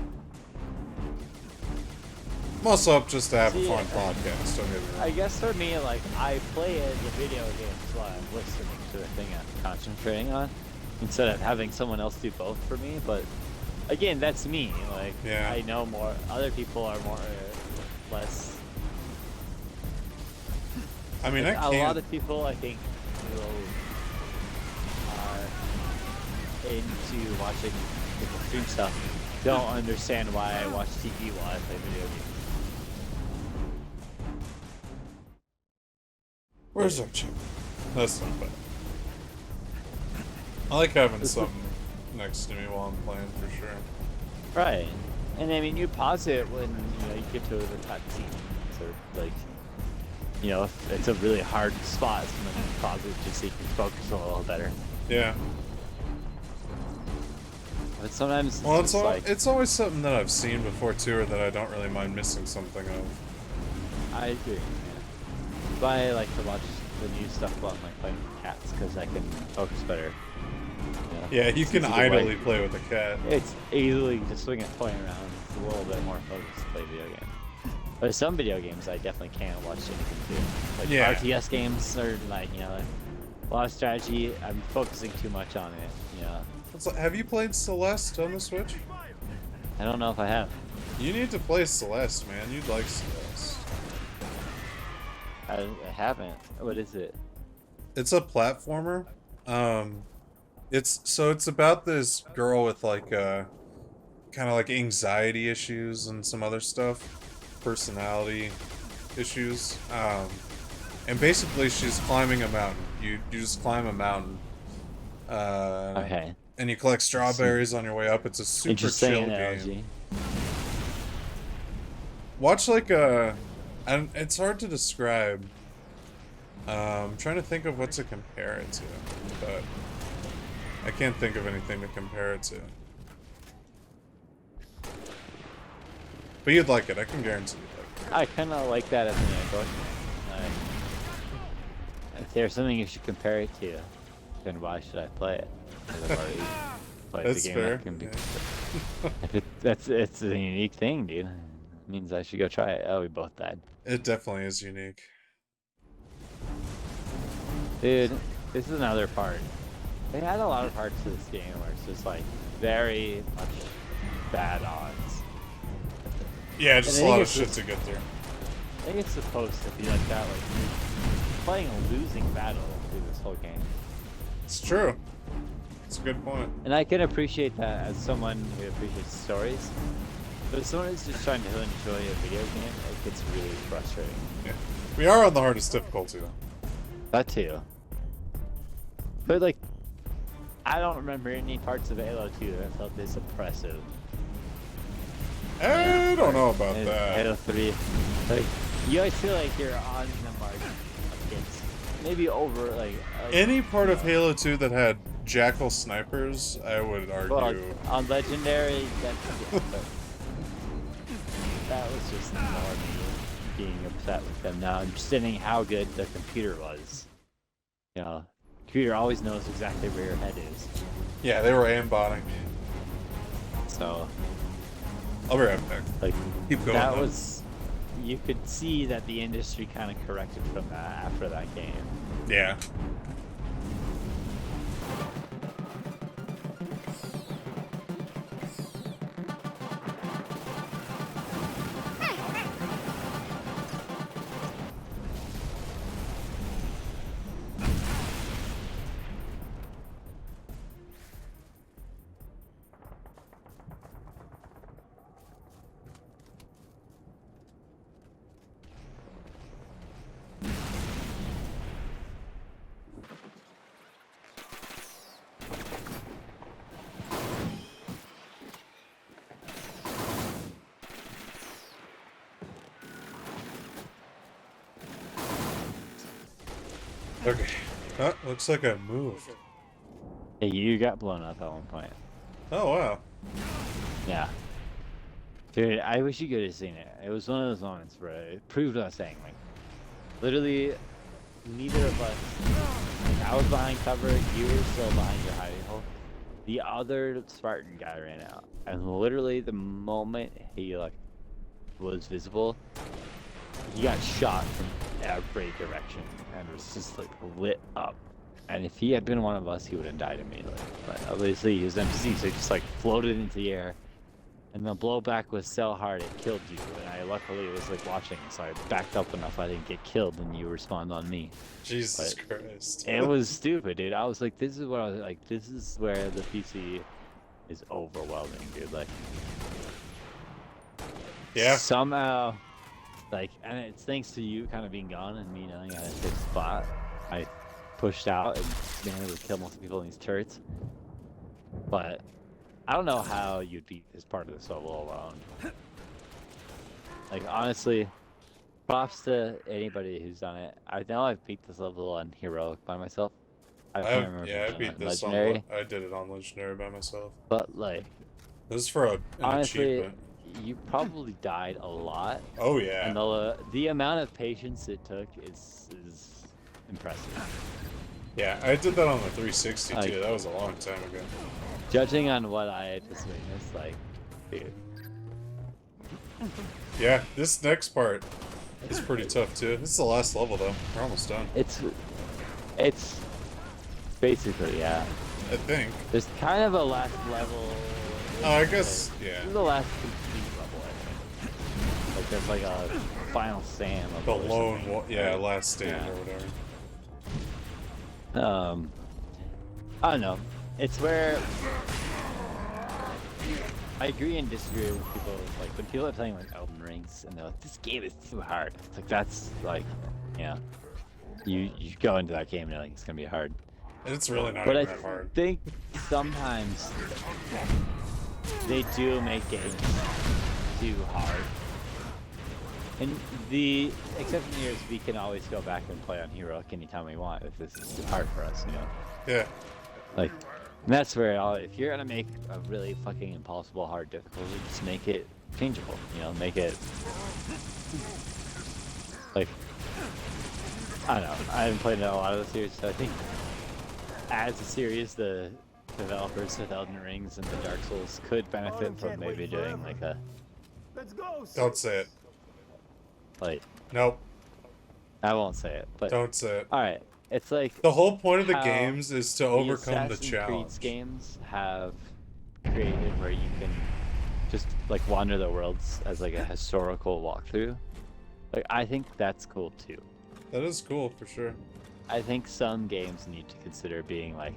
I'm also up just to have a fun podcast, don't get me wrong. I guess for me, like, I play the video games while I'm listening to the thing I'm concentrating on, instead of having someone else do both for me, but again, that's me. Like, I know more, other people are more, less... I mean, a lot of people, I think, are into watching people stream stuff, don't understand why I watch TV while I play video games. Where's our chip? That's not bad. I like having something next to me while I'm playing, for sure. Right. And I mean, you pause it when, you know, you get to the cutscene, or like, you know, if it's a really hard spot, and then you pause it just so you can focus a little better. Yeah. But sometimes well, it's always something that I've seen before too, or that I don't really mind missing something of. I agree. Yeah. But I like to watch the new stuff while I'm like playing with cats because I can focus better. You know? Yeah, you can idly play with a cat. It's easily just swing a toy around. It's a little bit more focused to play video games. But some video games I definitely can't watch anything too. Like RTS games or like, you know, like a lot of strategy. I'm focusing too much on it. You know. Have you played Celeste on the Switch? I don't know if I have. You need to play Celeste, man. You'd like Celeste. I haven't. What is it? It's a platformer. It's about this girl with like kind of like anxiety issues and some other stuff, personality issues. And basically she's climbing a mountain. You just climb a mountain. Okay. And you collect strawberries on your way up. It's a super chill game. Watch like and it's hard to describe. I'm trying to think of what to compare it to, but I can't think of anything to compare it to. But you'd like it, I can guarantee you'd like it. I kind of like that as an angle. If there's something you should compare it to, then why should I play it? Because I've already played That's the game. fair. That can be, if it's a unique thing, dude. It means I should go try it. Oh, we both died. It definitely is unique. Dude, this is another part. They had a lot of parts to this game where it's just like very much bad odds. Yeah, just a lot of shit to get through. I think it's supposed to be like that, like you're playing a losing battle through this whole game. It's true. It's a good point. And I can appreciate that as someone who appreciates stories. But as someone who's just trying to enjoy a video game, it gets really frustrating. Yeah. We are on the hardest difficulty though. That too. But like, I don't remember any parts of Halo 2 that felt this oppressive. I don't know about And that. Halo 3, like, you always feel like you're on the mark against, maybe over, like Any part of Halo 2 that had Jackal snipers, I would argue. well, on Legendary, but that was just normal. being upset with them, now understanding how good the computer was. You know, the computer always knows exactly where your head is. Yeah, they were aimbotting. So I'll be right back. Like, keep going. That was, you could see that the industry kind of corrected from that after that game. Yeah. Okay. Oh, looks like I moved. Hey, you got blown up at one point. Oh, wow. Yeah. Dude, I wish you could have seen it. It was one of those moments where it proved what I was saying. Like, literally, neither of us. Like, I was behind cover, you were still behind your hiding hole. The other Spartan guy ran out. And literally, the moment he, like, was visible, he got shot from every direction and was just, like, lit up. And if he had been one of us, he would have died immediately. But obviously, he was NPC, so he just, like, floated into the air. And the blowback was so hard it killed you, and I luckily was like watching, so I backed up enough I didn't get killed, and you respawned on me. Jesus Christ. It was stupid, dude. I was like, this is what I was like, this is where the PC is overwhelming, dude. Like, yeah. Somehow, like, and it's thanks to you kind of being gone and me knowing I had a safe spot. I pushed out and been able to kill most people in these turrets, but I don't know how you'd beat this part of the solo alone. Like, honestly, props to anybody who's done it. I know I've beat this level on Heroic by myself. I beat this Legendary. I did it on Legendary by myself. But, like, this is for an honestly, achievement. you probably died a lot. Oh, yeah. And the amount of patience it took is impressive. Yeah, I did that on the 360 like, too. That was a long time ago. Judging on what I had just witnessed, like, dude. Yeah, this next part is pretty tough too. This is the last level though. We're almost done. It's basically, yeah. I think. There's kind of a last level. Oh, I guess, yeah. This is the last complete level, I think. Like, there's like a final stand level. The lone, yeah, last stand or whatever. I don't know. It's where I agree and disagree with people. Like, when people are playing like Elden Rings and they're like, "This game is too hard." It's like, that's like, yeah, you go into that game and you're like, it's gonna be hard. And it's really not but even that hard. I think sometimes they do make games too hard. And the exception here is we can always go back and play on Heroic anytime we want if this is too hard for us, you know? Yeah. Like, and that's where if you're gonna make a really fucking impossible hard difficulty, just make it changeable, you know? Make it like, I don't know. I haven't played a lot of the series, so I think as a series, the developers of Elden Rings and the Dark Souls could benefit from maybe doing like a. Let's go. Don't say it. Like. Nope. I won't say it, but. Don't say it. All right. It's like the whole point of the games is to overcome the Assassin's challenge. Creed games have created where you can just like wander the worlds as like a historical walkthrough. Like, I think that's cool too. That is cool for sure. I think some games need to consider being like,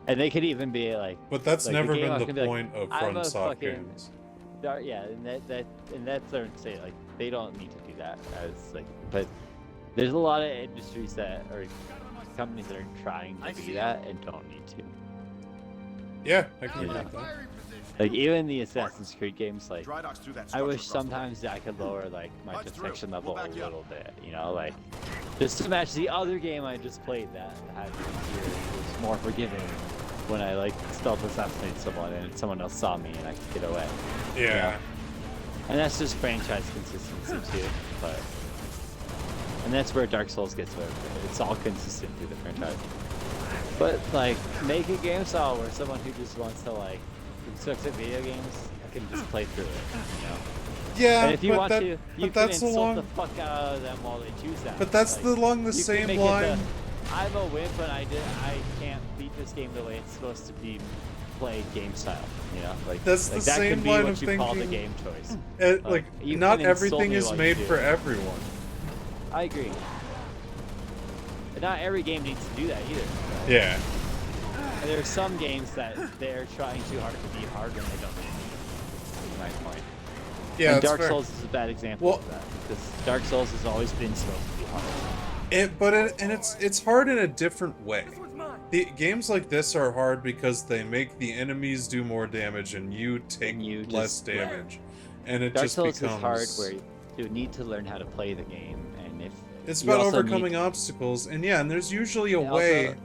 and they could even be like. But that's like never the game been the like, point of FromSoft games. Yeah, and that's their say like they don't need to do that as like, but there's a lot of industries that are companies that are trying to do that and don't need to. Yeah, I can agree with that. Like, even the Assassin's Creed games, like, I wish sometimes I could lower, like, my detection level a little bit, you know, like, just to match the other game I just played that had was more forgiving when I, like, stealth assassinate someone and someone else saw me and I could get away. Yeah. And that's just franchise consistency too. And that's where Dark Souls gets away with it. It's all consistent through the franchise. But like, make a game style where someone who just wants to like, who sucks at video games, can just play through it. You know. Yeah, and if you but want that, to, you but can that's insult the fuck out of them while they choose that. But that's like, along the same line. I'm a wimp, and I can't beat this game the way it's supposed to be played game style. You know, like that's the that same could be line what of you thinking. Call the game choice. Like not everything is made for everyone. I agree. But not every game needs to do that either. Right? Yeah. And there are some games that they're trying too hard to be hard when they don't need to. Is my point. Yeah, and that's Dark fair. Souls is a bad example of that because Dark Souls has always been supposed to be hard. It's hard in a different way. The games like this are hard because they make the enemies do more damage and you take less damage, and it Dark just Souls becomes is hard where you need to learn how to play the game, and if it's you about also overcoming need... obstacles, and yeah, and there's usually a way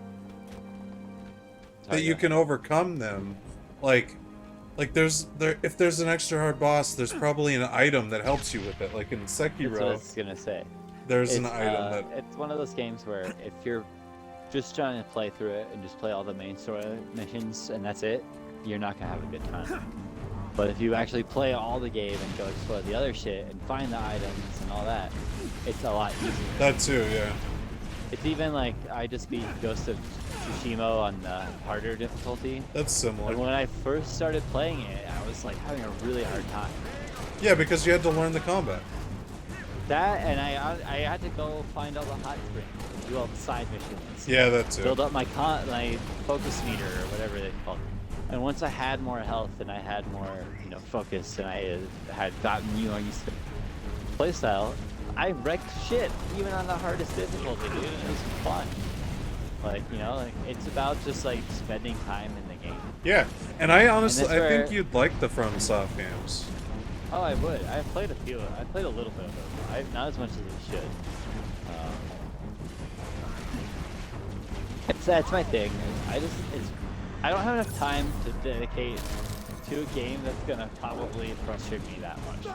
that you can overcome them, like if there's an extra hard boss, there's probably an item that helps you with it, like in Sekiro. That's what I was gonna say. There's an item that it's one of those games where if you're just trying to play through it and just play all the main story missions and that's it, you're not gonna have a good time. But if you actually play all the game and go explore the other shit and find the items and all that, it's a lot easier. That too, yeah. It's even like I just beat Ghost of Tsushima on the harder difficulty. That's similar. And when I first started playing it, I was like having a really hard time. Yeah, because you had to learn the combat. That, and I had to go find all the hot springs, do all the side missions. Yeah, that too. Build up my focus meter or whatever they call it. And once I had more health and I had more, focus, and I had gotten used to playstyle, I wrecked shit even on the hardest difficulty, dude. It was fun. It's about just spending time in the game. Yeah, and I honestly, I think you'd like the FromSoft games. Oh, I would. I've played a few. I played a little bit of them. Not as much as I should. That's my thing. I don't have enough time to dedicate to a game that's gonna probably frustrate me that much.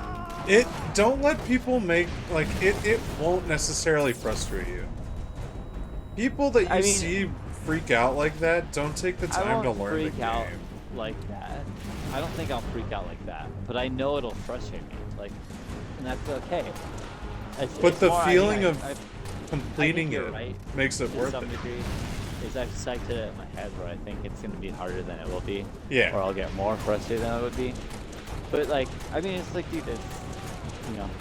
Don't let people make it won't necessarily frustrate you. People that you see freak out like that don't take the time to learn the game. Out like that. I don't think I'll freak out like that, but I know it'll frustrate me. And that's okay. But the feeling of completing it makes it worth it. To some degree, is I've psyched it in my head where I think it's gonna be harder than it will be. Yeah. Or I'll get more frustrated than it would be. But it's like, dude,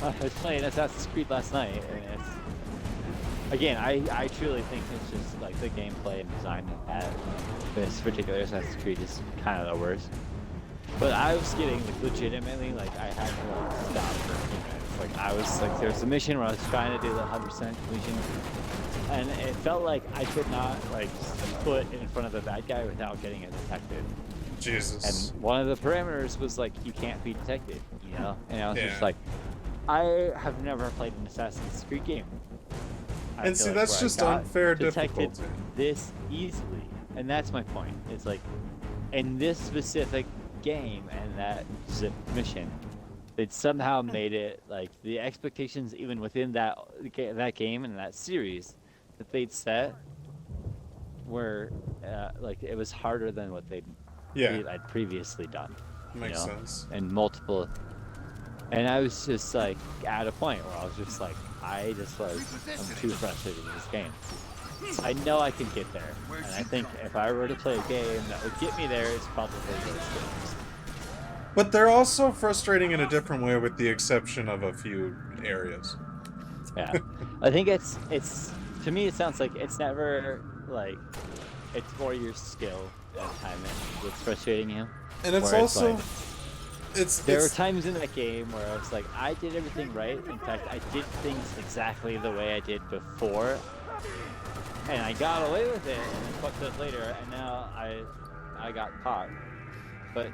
I was playing Assassin's Creed last night, and it's. Again, I truly think it's just the gameplay and design at this particular Assassin's Creed is kind of the worst. But I was getting legitimately I had to stop for a few minutes. I was there was a mission where I was trying to do the 100% completion, and it felt like I could not put in front of the bad guy without getting it detected. Jesus. And one of the parameters was you can't be detected, And I was just I have never played an Assassin's Creed game. And see, that's just unfair difficulty. This easily, and that's my point. It's in this specific game and that mission, they somehow made it the expectations even within that game and that series that they'd set were it was harder than what I'd previously done. Makes sense. And multiple. And I was just at a point where I was just I'm too frustrated with this game. I know I can get there, and I think if I were to play a game that would get me there, it's probably those games. But they're also frustrating in a different way, with the exception of a few areas. Yeah, I think it's to me it sounds like it's never it's more your skill and time that's frustrating you. And it's also. There were times in that game where I was I did everything right. In fact, I did things exactly the way I did before, and I got away with it, and then fucked up later, and now I got caught. But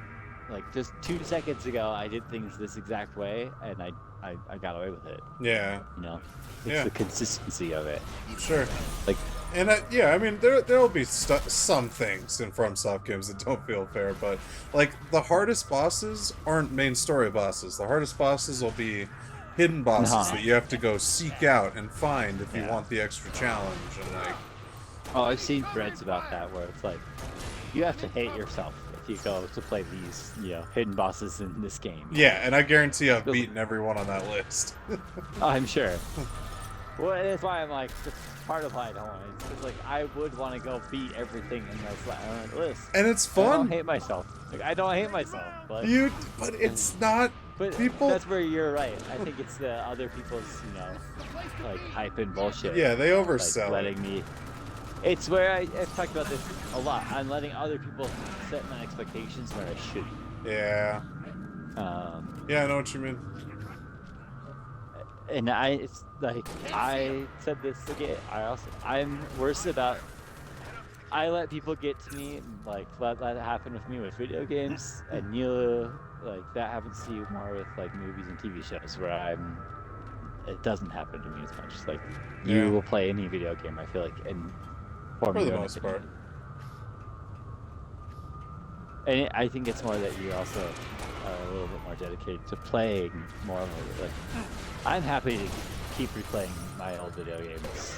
just 2 seconds ago, I did things this exact way, and I got away with it. Yeah. It's the consistency of it. Sure. And yeah, I mean, there'll be some things in FromSoft games that don't feel fair, but like the hardest bosses aren't main story bosses. The hardest bosses will be hidden bosses that you have to go seek out and find if you want the extra challenge. And like, oh, I've seen threads about that where it's like you have to hate yourself if you go to play these, you know, hidden bosses in this game. Yeah, and I guarantee I've beaten everyone on that list. Oh, I'm sure. Well, that's why I'm like, that's part of why I don't want it. Because, like, I would want to go beat everything in this list. And it's fun. I don't hate myself. Like, I don't hate myself. But it's not. But people. That's where you're right. I think it's the other people's, you know, like hype and bullshit. Yeah, they oversell. Like, letting me. It's where I've talked about this a lot. I'm letting other people set my expectations where I shouldn't. Yeah. Yeah, I know what you mean. And it's like, I said this again, I'm worse about, I let people get to me, and like, let that happen with me with video games, and you, like, that happens to you more with, like, movies and TV shows, where it doesn't happen to me as much. Like, you will play any video game, I feel like, and for the most part. And I think it's more that you also are a little bit more dedicated to playing more of it. Like, I'm happy to keep replaying my old video games.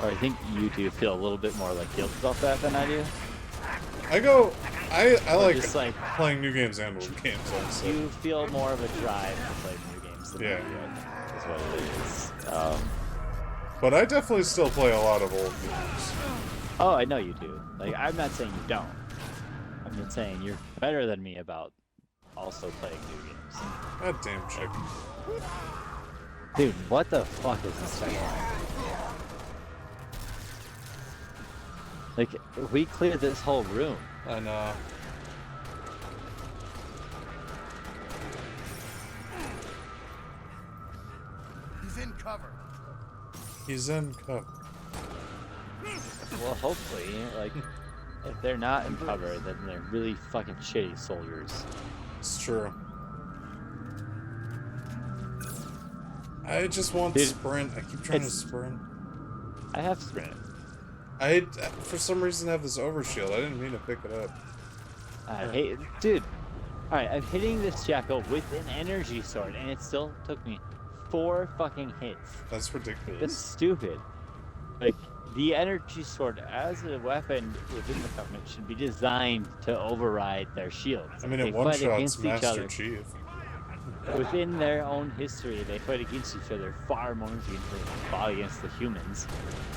Or I think you do feel a little bit more like guilt about that than I do. I like just like playing new games and old games also. You feel more of a drive to play new games than I do, I think, is what it is. But I definitely still play a lot of old games. Oh, I know you do. Like, I'm not saying you don't. I'm just saying you're better than me about also playing new games. God damn chicken. Dude, what the fuck is this second line? Like, we cleared this whole room. I know. He's in cover. He's in cover. Well, hopefully, like, if they're not in cover, then they're really fucking shitty soldiers. It's true. I just want to sprint. I keep trying to sprint. I have sprint. I, for some reason, have this overshield. I didn't mean to pick it up. I hate it. Dude. Alright, I'm hitting this jackal with an energy sword, and it still took me 4 fucking hits. That's ridiculous. That's stupid. Like, the energy sword as a weapon within the government should be designed to override their shields. I mean, they in one fight shot, against each Master other. Chief. Within their own history, they fight against each other far more than they fought against the humans.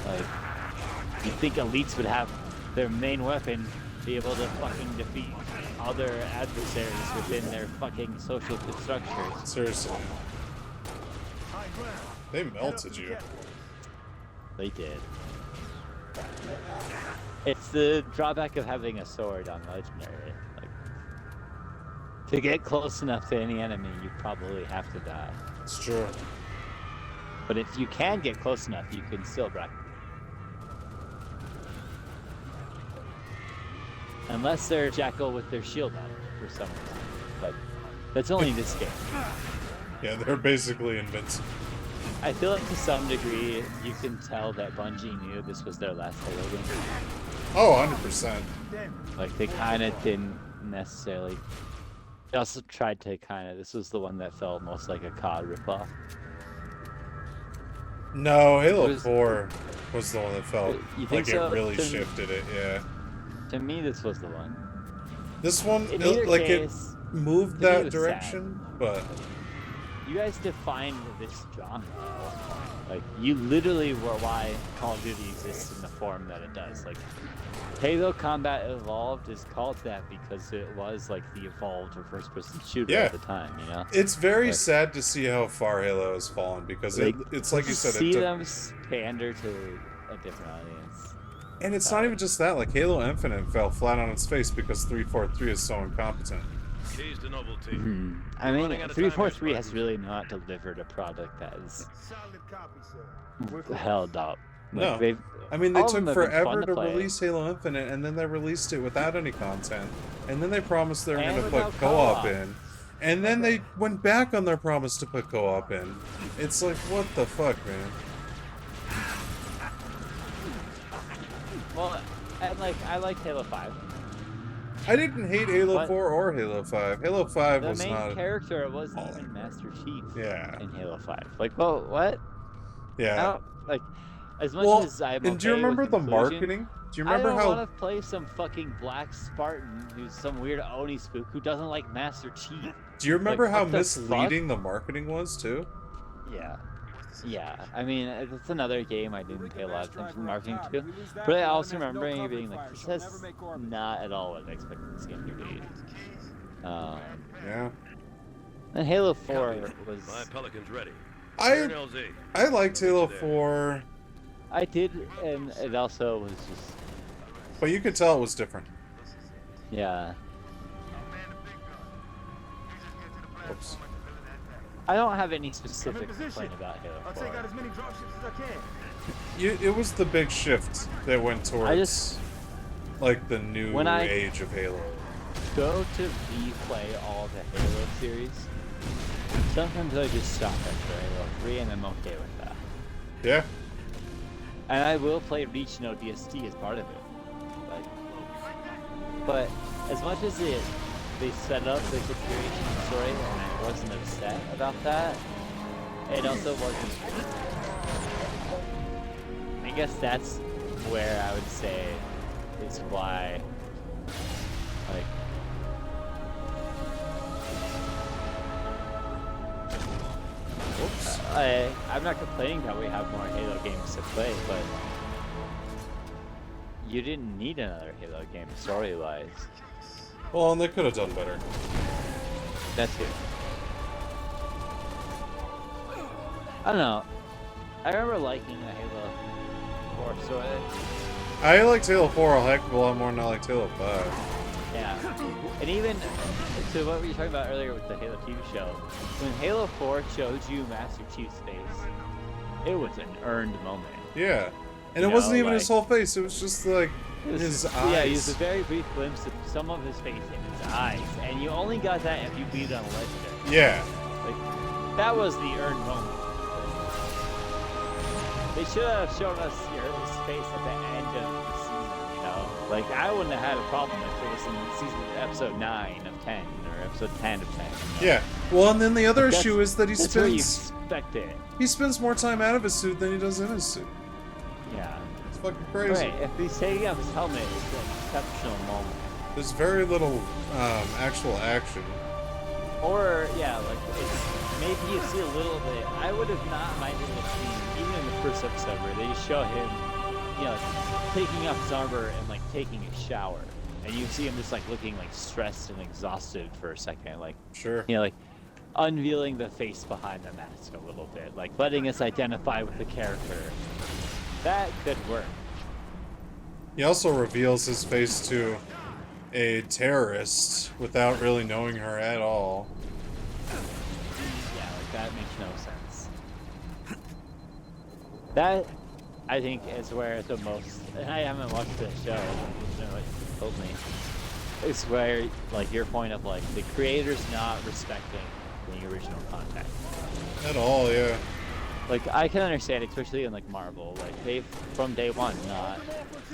Like, you think elites would have their main weapon be able to fucking defeat other adversaries within their fucking social structures? Seriously. They melted you. They did. It's the drawback of having a sword on Legendary. Like, to get close enough to any enemy, you probably have to die. It's true. But if you can get close enough, you can still break. Unless they're a jackal with their shield on for some reason. But that's only this game. Yeah, they're basically invincible. I feel like to some degree, you can tell that Bungie knew this was their last Halo game. Oh, 100%. Like, they kind of didn't necessarily... They also tried to kind of... This was the one that felt most like a COD ripoff. No, Halo 4 was the one that felt like so? it really shifted it, yeah. To me, this was the one. This one, In like, case, it moved that direction, but... You guys defined this genre. Like, you literally were why Call of Duty exists in the form that it does. Like, Halo Combat Evolved is called that because it was like the evolved or first-person shooter at the time, you know? It's very sad to see how far Halo has fallen because like, it's like you said, see them pander to a different audience. And it's not even just that, like Halo Infinite fell flat on its face because 343 is so incompetent. Keys to novelty. I mean, 343 has really not delivered a product that is held up. Like, No, I mean they all of took them have been forever fun to play. release Halo Infinite, and then they released it without any content, and then they promised they were And going to put without co-op co-op. in, and then they went back on their promise to put co-op in. It's like, what the fuck, man? Well, and like I liked Halo 5. I didn't hate Halo But 4 or Halo 5. Halo 5 the was main not. character wasn't even Master Chief. Yeah. In Halo 5. Like, well, what? I Yeah. don't, like, as much Well, as I'm and do you okay remember with the inclusion, marketing? Do you I remember don't how? want to play some fucking black Spartan who's some weird Oni spook who doesn't like Master Chief. Do you remember Like, how what the misleading the marketing was too? Yeah. Yeah, I mean, it's another game I didn't pay a lot of attention to marketing to. But I also remember being like, this is not at all what I expected this game to be. Yeah. And Halo 4 was... My Pelican's ready. I liked Halo 4. I did, and it also was just... But you could tell it was different. Yeah. Oops. I don't have any specific complaint about Halo 4. I'll take out as many dropships as I can. It was the big shift that went towards like the new age of Halo. Go to replay all the Halo series. Sometimes I just stop after Halo 3 and I'm okay with that. Yeah. And I will play Reach No DST as part of it. But as much as they set up the situation story and I wasn't upset about that, it also wasn't. I guess that's where I would say is why, like, I'm not complaining that we have more Halo games to play, but you didn't need another Halo game story-wise. Well, and they could have done better. That's it. I don't know. I remember liking the Halo 4 story. I liked Halo 4 a heck of a lot more than I liked Halo 5. Yeah. And even to what we were talking about earlier with the Halo TV show, when Halo 4 showed you Master Chief's face, it was an earned moment. Yeah. And it wasn't even his whole face, it was just like his eyes. Yeah, he was a very brief glimpse of some of his face and his eyes, and you only got that if you beat it on a legendary. Yeah. Like, that was the earned moment. They should have shown us his face at the end of the season, you know? Like, I wouldn't have had a problem if it was in episode 9 of 10, or episode 10 of 10. You know? Yeah. Well, and then the other issue is that that's where you expect it. he spends more time out of his suit than he does in his suit. Yeah. It's fucking crazy. Right, if he's taking off his helmet, it's an exceptional moment. There's very little actual action. Or, yeah, like, it's, maybe you see a little bit. I would have not minded the scene, even in the first episode, where they just show him, you know, like, taking off his armor and, like, taking a shower. And you see him just, like, looking, like, stressed and exhausted for a second. Like, sure. You know, like, unveiling the face behind the mask a little bit. Like, letting us identify with the character. That could work. He also reveals his face to a terrorist without really knowing her at all. Yeah, like that makes no sense. That, I think, is where the most, and I haven't watched the show, I don't know what you told me, is where, like, your point of, like, the creators not respecting the original content. At all, yeah. Like, I can understand, especially in, like, Marvel, like, they've, from day one, not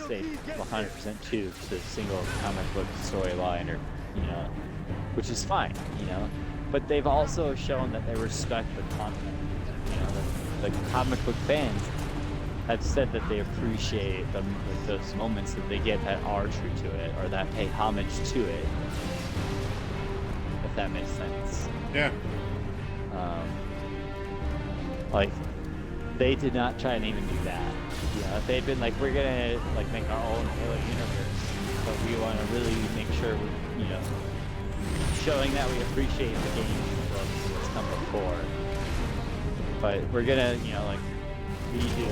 stayed 100% true to a single comic book storyline, or, you know, which is fine, you know, but they've also shown that they respect the content, you know, the comic book fans have said that they appreciate them, like, those moments that they get that are true to it, or that pay homage to it, if that makes sense. Yeah. Like, they did not try and even do that. You know, if they'd been like, we're gonna, like, make our own Halo universe, but we want to really make sure we're, you know, showing that we appreciate the game that's come before. But we're gonna, you know, like, redo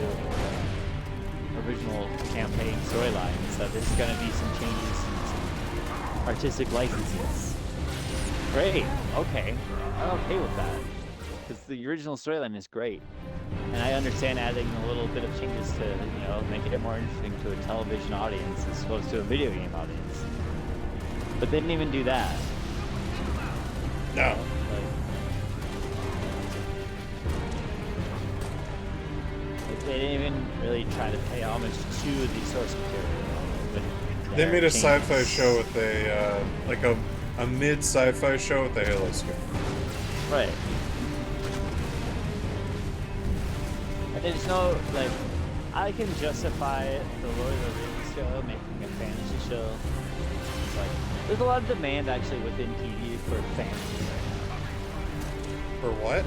the original campaign storyline, so there's gonna be some changes and some artistic licenses. Great, okay, I'm okay with that. Because the original storyline is great. And I understand adding a little bit of changes to, you know, make it more interesting to a television audience as opposed to a video game audience. But they didn't even do that. No. Like, they didn't even really try to pay homage to the source material. But They made a changes. sci-fi show with a mid sci-fi show with the Halo skin. Right. And there's no, like, I can justify the Lord of the Rings show making a fantasy show. Like, there's a lot of demand actually within TV for fantasy right now. For what?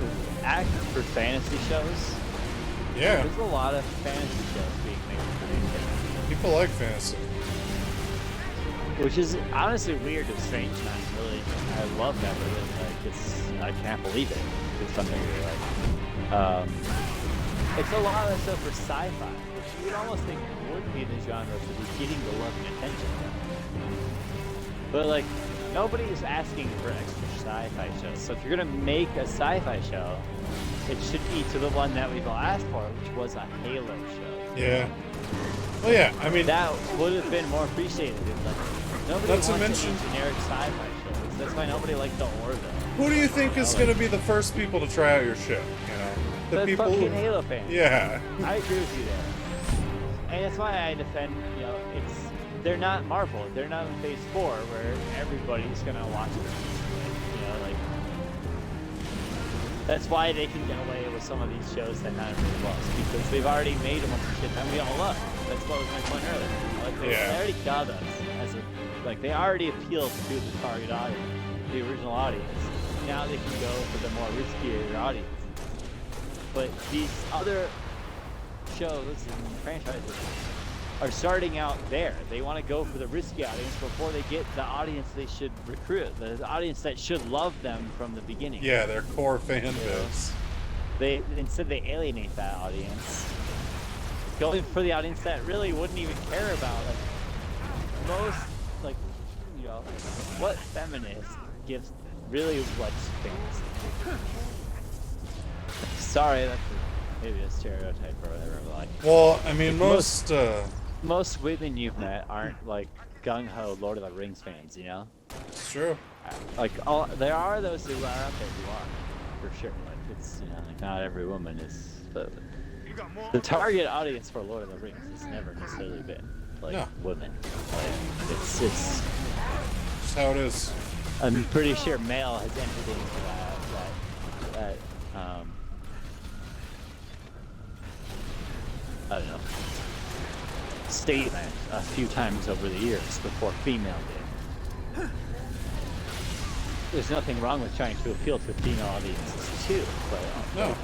For fantasy shows. Yeah. There's a lot of fantasy shows being made for these days. People like fantasy. Which is honestly weird and strange, and I love that really. Like, I can't believe it. It's something really like, it's a lot of stuff for sci-fi, which you would almost think would be the genre to be getting the love and attention. But like, nobody is asking for extra sci-fi shows. So if you're gonna make a sci-fi show, it should be to the one that we've all asked for, which was a Halo show. Yeah. Well, yeah. I mean, that would have been more appreciated. Like, nobody wants any generic sci-fi shows. That's why nobody liked the Orville. Who do you think is going to be the first people to try out your shit? You know, the people fucking Halo fans. Yeah. I agree with you there. And that's why I defend, you know, they're not Marvel. They're not in Phase 4 where everybody's gonna watch it. You know, like, that's why they can get away with some of these shows that not everybody loves, because they've already made a bunch of shit that we all love. That's what was my point earlier. Like, they already got us as a, like, they already appealed to the target audience, the original audience. Now they can go for the more riskier audience. But these other shows and franchises are starting out there. They want to go for the risky audience before they get the audience they should recruit, the audience that should love them from the beginning. Yeah, their core fan base. Instead they alienate that audience, going for the audience that really wouldn't even care about, like, most, like, you know, what feminist gives really likes fantasy. Sorry, that's maybe a stereotype or whatever. But like, well, I mean, most women you've met aren't like gung-ho Lord of the Rings fans, you know? It's true. Like, there are those who are out there who are, for sure. Like, it's, you know, like, not every woman is. But the target audience for Lord of the Rings has never necessarily been like women. Like, it's just how it is. I'm pretty sure male has entered into that I don't know, statement a few times over the years before female did. There's nothing wrong with trying to appeal to female audiences too, but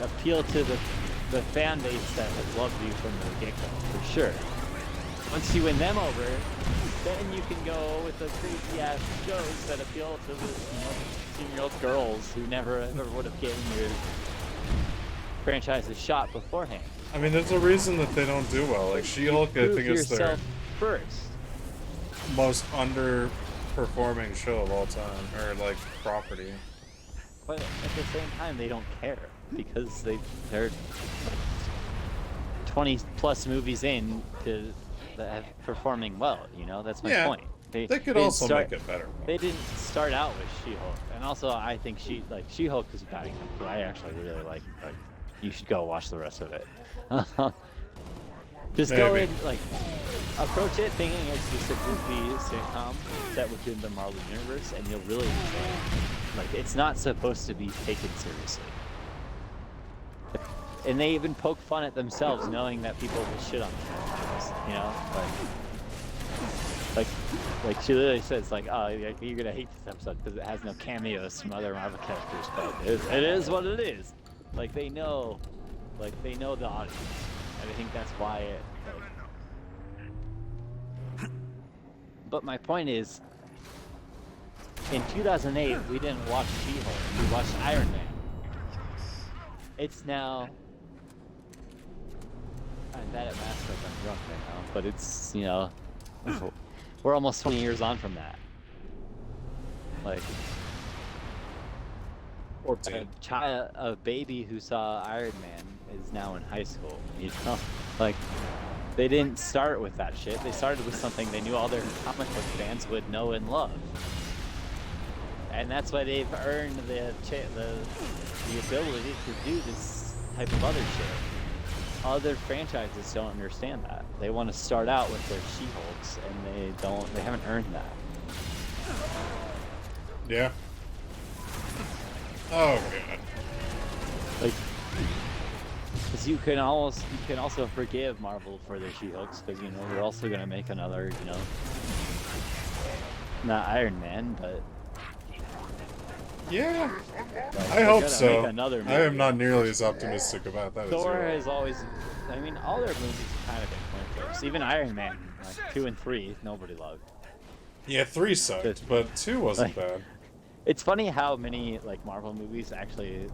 appeal to the fan base that has loved you from the get-go, for sure. Once you win them over, then you can go with the crazy-ass shows that appeal to the, you know, 16-year-old girls who never ever would have given your franchise a shot beforehand. I mean, there's a reason that they don't do well. Like, She-Hulk, I think, is their most underperforming show of all time, or like property. But at the same time, they don't care because they're 20+ movies in to performing well. You know, that's my point. They could also make it better. They didn't start out with She-Hulk, and also I think She-Hulk is bad example. I actually really like. You should go watch the rest of it. Just go in, like, approach it thinking it's just a goofy sitcom set within the Marvel universe, and you'll really enjoy it. Like, it's not supposed to be taken seriously. And they even poke fun at themselves, knowing that people will shit on them. You know, like she literally says, like, oh, you're gonna hate this episode because it has no cameos from other Marvel characters, but it is what it is. Like, they know the audience, and I think that's why it. Like... But my point is, in 2008, we didn't watch She-Hulk. We watched Iron Man. It's now. I'm bad at math because I'm drunk right now, but it's, you know, we're almost 20 years on from that. Like. A baby who saw Iron Man is now in high school, you know? Like, they didn't start with that shit. They started with something they knew all their comic book fans would know and love. And that's why they've earned the ability to do this type of other shit. other franchises don't understand that. They want to start out with their She-Hulks, and they haven't earned that. Yeah. Oh god. Like, because you can also forgive Marvel for their She-Hulks, because they're also gonna make another, not Iron Man, but yeah, like, I hope make so. another I am movie. not nearly as optimistic about that as you Thor are. has always, all their movies have kind of been coin flips. Even Iron Man, 2 and 3, nobody loved. Yeah, 3 sucked, but 2 wasn't bad. It's funny how many Marvel movies actually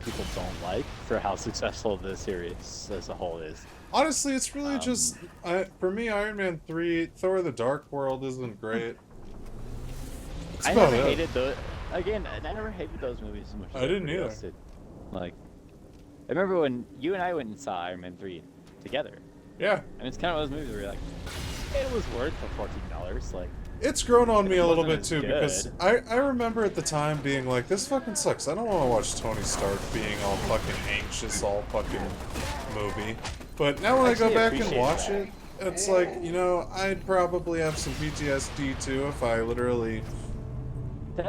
people don't like for how successful the series as a whole is. Honestly, it's really just for me. Iron Man 3, Thor: The Dark World isn't great. I never hated those. Again, I never hated those movies as much as I didn't everybody either. else did. I remember when you and I went and saw Iron Man 3 together. Yeah. And it's kind of those movies where you're like, it was worth the $14. It's grown on me a little bit too, good. because I remember at the time being like, this fucking sucks. I don't want to watch Tony Stark being all fucking anxious all fucking movie. But now when I go back and watch it, it's like, I'd probably have some PTSD too if I literally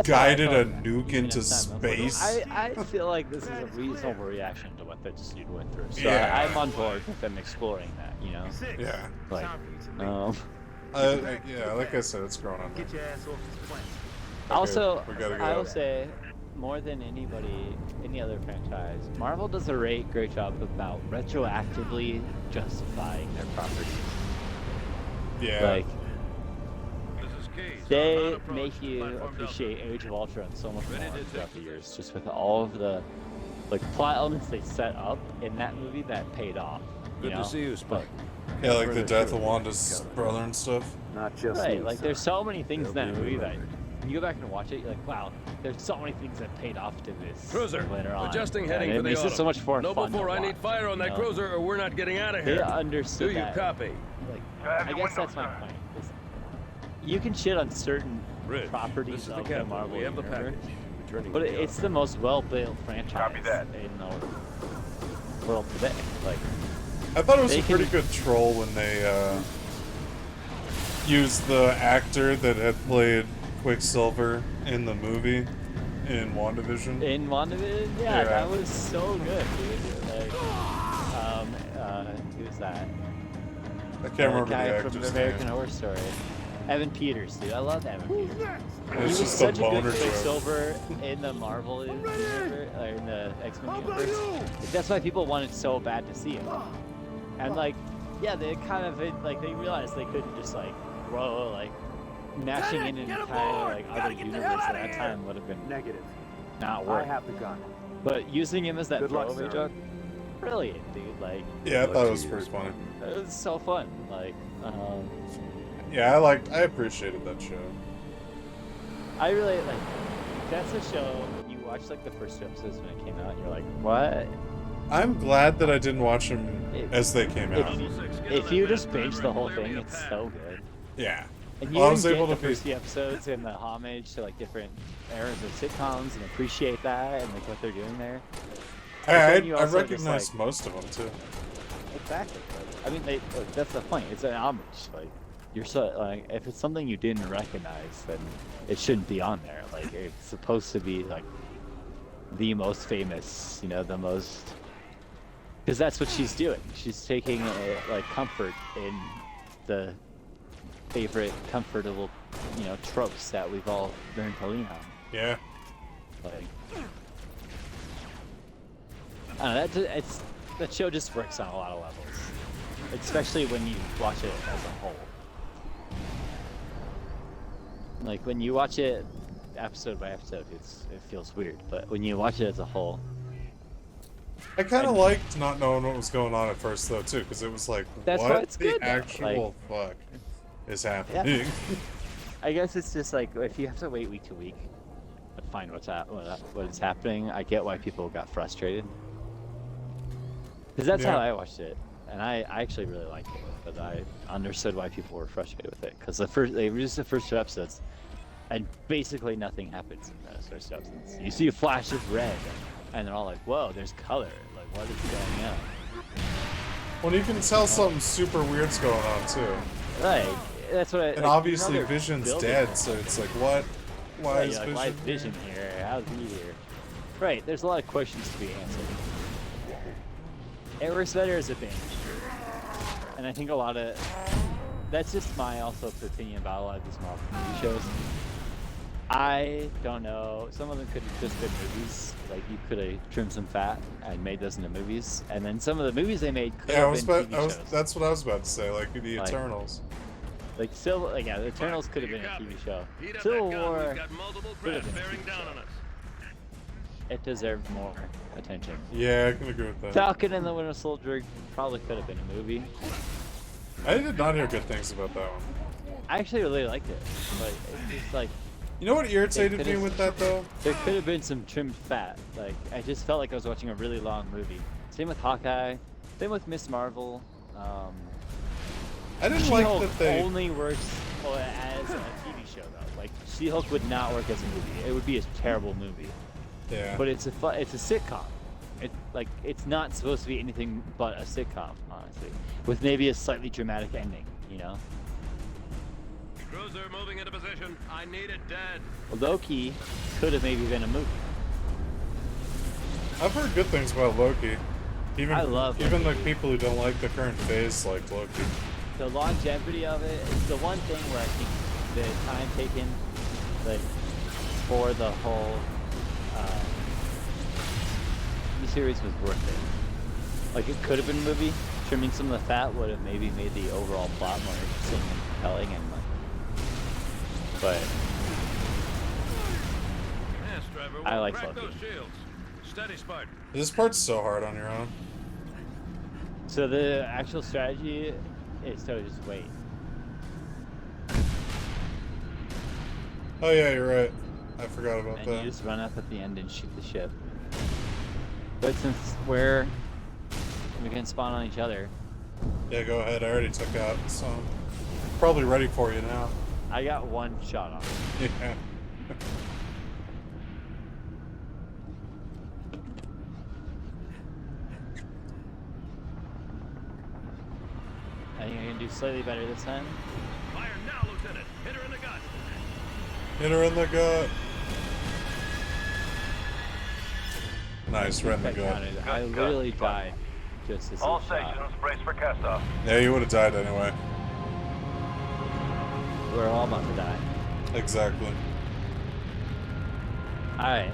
guided a nuke into space. I feel like this is a reasonable reaction to what this dude went through. So Yeah. I'm on board with them exploring that, Yeah. Yeah, like I said, it's grown on me. Get your ass off this planet. Also, we gotta go. I will say, more than any other franchise, Marvel does a great job about retroactively justifying their properties. Yeah. They make you appreciate Age of Ultron so much more throughout the years, just with all of the plot elements they set up in that movie that paid off. Good to see you, Spike. Yeah, like the death of Wanda's brother and stuff. Not just Right, there's so many things in that movie that when you go back and watch it, you're like, wow, there's so many things that paid off to this Cruiser, later on. adjusting And heading it for the makes autumn. it so much more No fun to before I need watch, fire on that cruiser, or we're not getting out of here. They understood Do you that. copy? I guess that's my point. You can shit on certain Ridge, properties this is the of the captain. Marvel We have the universe, package. Returning but to the it's the most well-built franchise in the world today. I thought it was they a pretty good troll when they used the actor that had played Quicksilver in the movie in WandaVision. In WandaVision, yeah, that was so good, dude. Who's that? I can't remember the guy actor's from name. American Horror Story. Evan Peters, dude. I love Evan Peters. It He was was just a such a good boner joke. Quicksilver in the Marvel universe, or in the X-Men universe. That's why people wanted so bad to see him. And yeah, they kind of they realized they couldn't just mashing in an entire other universe at that time would have been negative. Not work. I have the gun. But using him as that Good luck, throwaway sir. joke, brilliant, dude. Yeah, I thought it was pretty funny. It was so fun. Yeah, I appreciated that show. I really that's a show when you watch the first two episodes when it came out, you're like, what? I'm glad that I didn't watch them as they came out. If you just binge the whole thing, it's so good. Yeah. And you Well, I was get able the to first few episodes and the homage to different eras of sitcoms and appreciate that and what they're doing there. I recognized most of them too. Exactly. I mean, that's the point. It's an homage. You're so if it's something you didn't recognize, then it shouldn't be on there. It's supposed to be the most famous, the most, because that's what she's doing. She's taking comfort in the favorite comfortable, tropes that we've all learned to lean on. Yeah. I don't know, that show just works on a lot of levels, especially when you watch it as a whole. When you watch it episode by episode, it feels weird, but when you watch it as a whole, I kind of liked not knowing what was going on at first though too, because it was that's why what it's the good, though. actual fuck is happening? Yeah. I guess it's just if you have to wait week to week to find what is happening, I get why people got frustrated. Because that's how I watched it, and I actually really liked it, but I understood why people were frustrated with it. Because they released the first two episodes, and basically nothing happens in those first episodes. You see a flash of red, and they're all like, "Whoa, there's color! What is going on?" Well, you can tell something super weird's going on too. Right. That's what I. And like, obviously you know Vision's building dead, it. so it's like, what? Why Yeah, is you're Vision? like, why is Vision here? How's he here? Right. There's a lot of questions to be answered. It works better as a binge, and I think a lot of that's just my also opinion about a lot of these Marvel TV shows. I don't know. Some of them could have just been movies. Like you could have trimmed some fat and made those into movies, and then some of the movies they made could have been TV shows. That's what I was about to say. Like the Like- Eternals. Like yeah, the Eternals could have been a TV show. Civil War could have been a TV show. It deserved more attention. Yeah, I can agree with that. Falcon and the Winter Soldier probably could have been a movie. I did not hear good things about that one. I actually really liked it. Like it's just like. You know what irritated me with that though? There could have been some trimmed fat. Like I just felt like I was watching a really long movie. Same with Hawkeye. Same with Miss Marvel. I didn't like She-Hulk that they only works as a TV show though. Like She-Hulk would not work as a movie. It would be a terrible movie. Yeah. But it's a sitcom. It's not supposed to be anything but a sitcom, honestly, with maybe a slightly dramatic ending. You know. Cruiser moving into position. I need it dead. Loki could have maybe been a movie. I've heard good things about Loki. I love even the people who don't like the current phase like Loki. The longevity of it is the one thing where I think the time taken, like, for the whole series was worth it. Like, it could have been a movie. Trimming some of the fat would have maybe made the overall plot more interesting and compelling, and but Yes, driver. I like Crack Loki. those shields. Steady, Spartan. This part's so hard on your own. So the actual strategy is to just wait. Oh yeah, you're right. I forgot about And that. you just run up at the end and shoot the ship. But since we can spawn on each other. Yeah, go ahead. I already took out some. Probably ready for you now. I got one shot on it. Yeah. I think I can do slightly better this time. Fire now, Lieutenant. Hit her in the gut. Hit her in the gut. Nice, right in the gut. I literally died just as All a shot. stations, brace for cast off. Yeah, you would have died anyway. We're all about to die. Exactly. Alright.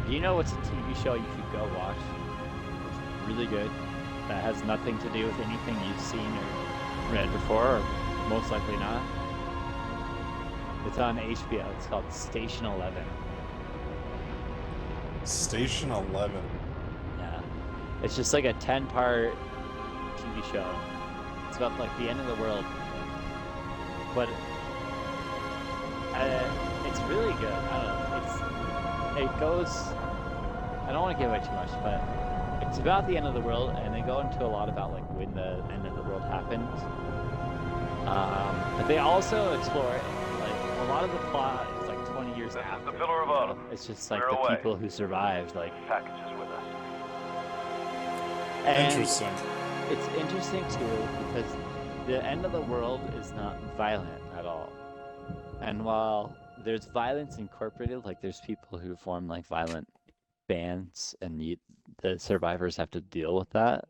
Do you know what's a TV show you should go watch? It's really good. That has nothing to do with anything you've seen or read before, or most likely not. It's on HBO. It's called Station 11. Station 11. Yeah. It's just like a 10-part TV show. It's about like the end of the world. But it's really good. I don't know. It goes. I don't want to give away too much, but it's about the end of the world, and they go into a lot about like when the end of the world happened. But they also explore like a lot of the plot is like 20 years after. The Pillar of Autumn. It's just like We're the away. people who survived, like. Packages with us. And Interesting. it's interesting too because the end of the world is not violent at all. And while there's violence incorporated, like there's people who form like violent bands and the survivors have to deal with that.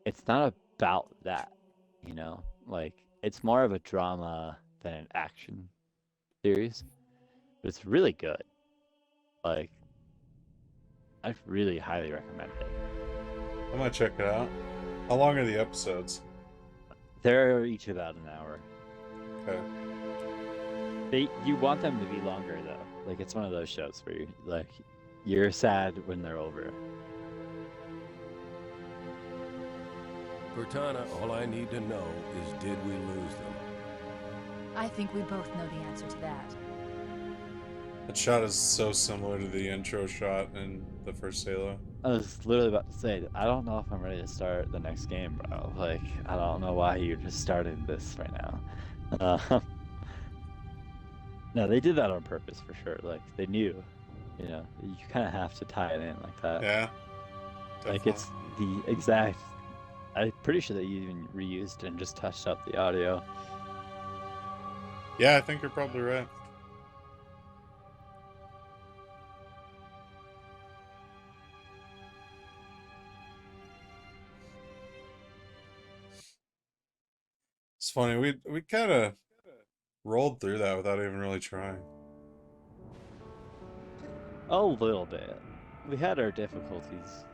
It's not about that, you know? Like it's more of a drama than an action series. But it's really good. Like I really highly recommend it. I might check it out. How long are the episodes? They're each about an hour. Okay. You want them to be longer though. Like it's one of those shows where you're sad when they're over. Cortana, all I need to know is did we lose them? I think we both know the answer to that. That shot is so similar to the intro shot in the first Halo. I was literally about to say, I don't know if I'm ready to start the next game, bro. Like, I don't know why you just started this right now. No, they did that on purpose for sure. Like, they knew, you know, you kind of have to tie it in like that. Yeah. Like, it's the exact I'm pretty sure that you even reused and just touched up the audio. Yeah, I think you're probably right. It's funny, we kind of rolled through that without even really trying. A little bit. We had our difficulties.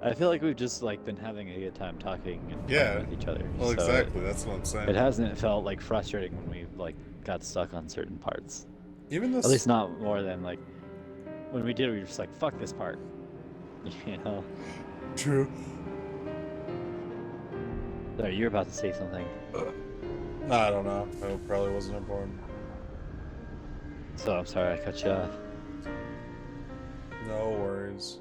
I feel like we've just like been having a good time talking and playing with each other. Well, so exactly. That's what I'm saying. It hasn't felt like frustrating when we like got stuck on certain parts. Even this, at least not more than like when we did. We were just like, "Fuck this part," you know. True. Sorry, you're about to say something. I don't know. It probably wasn't important. So I'm sorry I cut you off. No worries.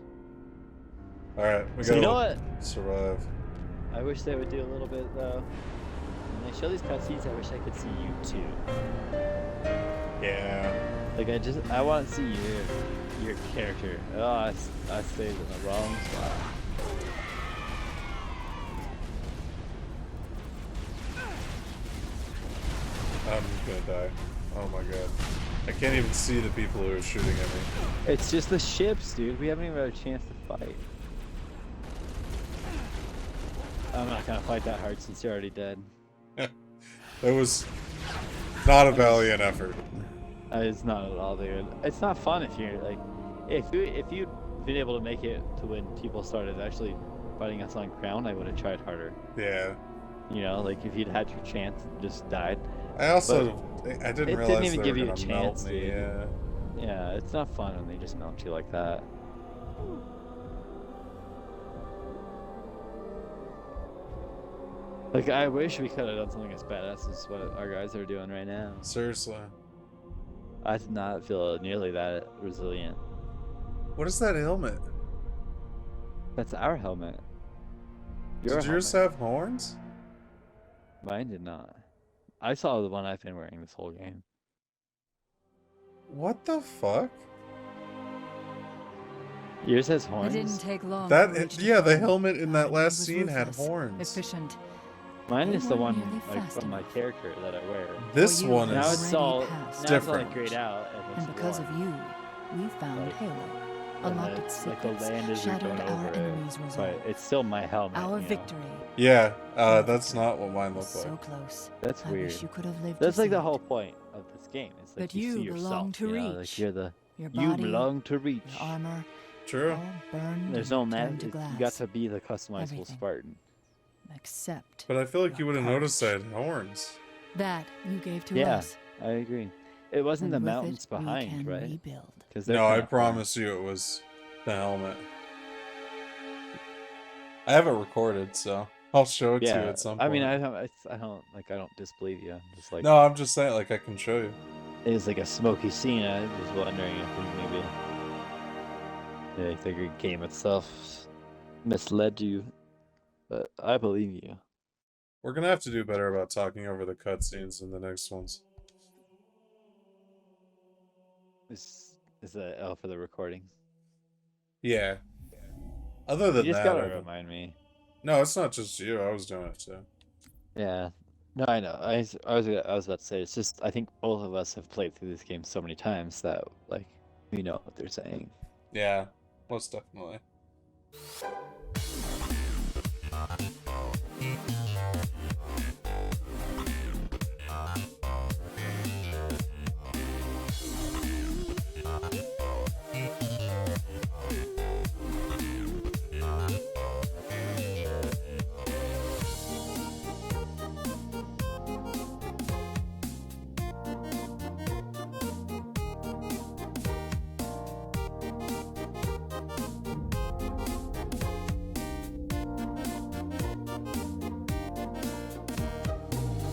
Alright, we So gotta you know what? survive. I wish they would do a little bit though. When they show these cutscenes, I wish I could see you too. Yeah. Like I want to see your character. Oh, I stayed in the wrong spot. I'm gonna die. Oh my god. I can't even see the people who are shooting at me. It's just the ships, dude. We haven't even had a chance to fight. I'm not gonna fight that hard since you're already dead. It was not a valiant effort. It's not at all, dude. It's not fun if you're like, if you'd been able to make it to when people started actually fighting us on ground, I would have tried harder. Yeah. You know, like if you'd had your chance and just died. I also, I didn't realize it didn't even they give were you a gonna chance, melt me, dude. yeah. Yeah, it's not fun when they just melt you like that. Like, I wish we could have done something as badass as what our guys are doing right now. Seriously. I did not feel nearly that resilient. What is that helmet? That's our helmet. Did yours have horns? Mine did not. I saw the one I've been wearing this whole game. What the fuck? Yours has horns? It didn't take long. Yeah, the helmet in that last scene had horns. Efficient. Mine is the one like from my character that I wear. This one now is it's all different. Now it's all like grayed out. And because of you, we found Halo. Unlocked its like the secrets, land is shattered going our over enemies' it, resolve. but it's still my helmet. Our you know? victory. Yeah, that's not what mine looked like. So close. That's I weird. wish you could have lived That's to like see the it. whole point of this game. It's like But you see you yourself. belong to you know? Reach. Like you're the. Your You body, belong to Reach. Your armor. True. All burned There's and no turned to You glass. got to be the customizable Everything. Spartan. Except But I feel like you would have noticed I had horns. that you gave to Yeah, us. I agree. It wasn't And the with mountains it, we behind, can right? rebuild. No, I promise you it was the helmet. I have it recorded, so I'll show it to you at some point. I mean, I don't disbelieve you. I'm just like, No, I'm just saying, like, I can show you. it was like a smoky scene. I was wondering if maybe the game itself misled you, but I believe you. We're gonna have to do better about talking over the cutscenes in the next ones. Is that L for the recording? Yeah. Other than You just that, gotta remind me. No, it's not just you. I was doing it too. Yeah. No, I know. I was about to say, it's just I think both of us have played through this game so many times that like we know what they're saying. Yeah, most definitely.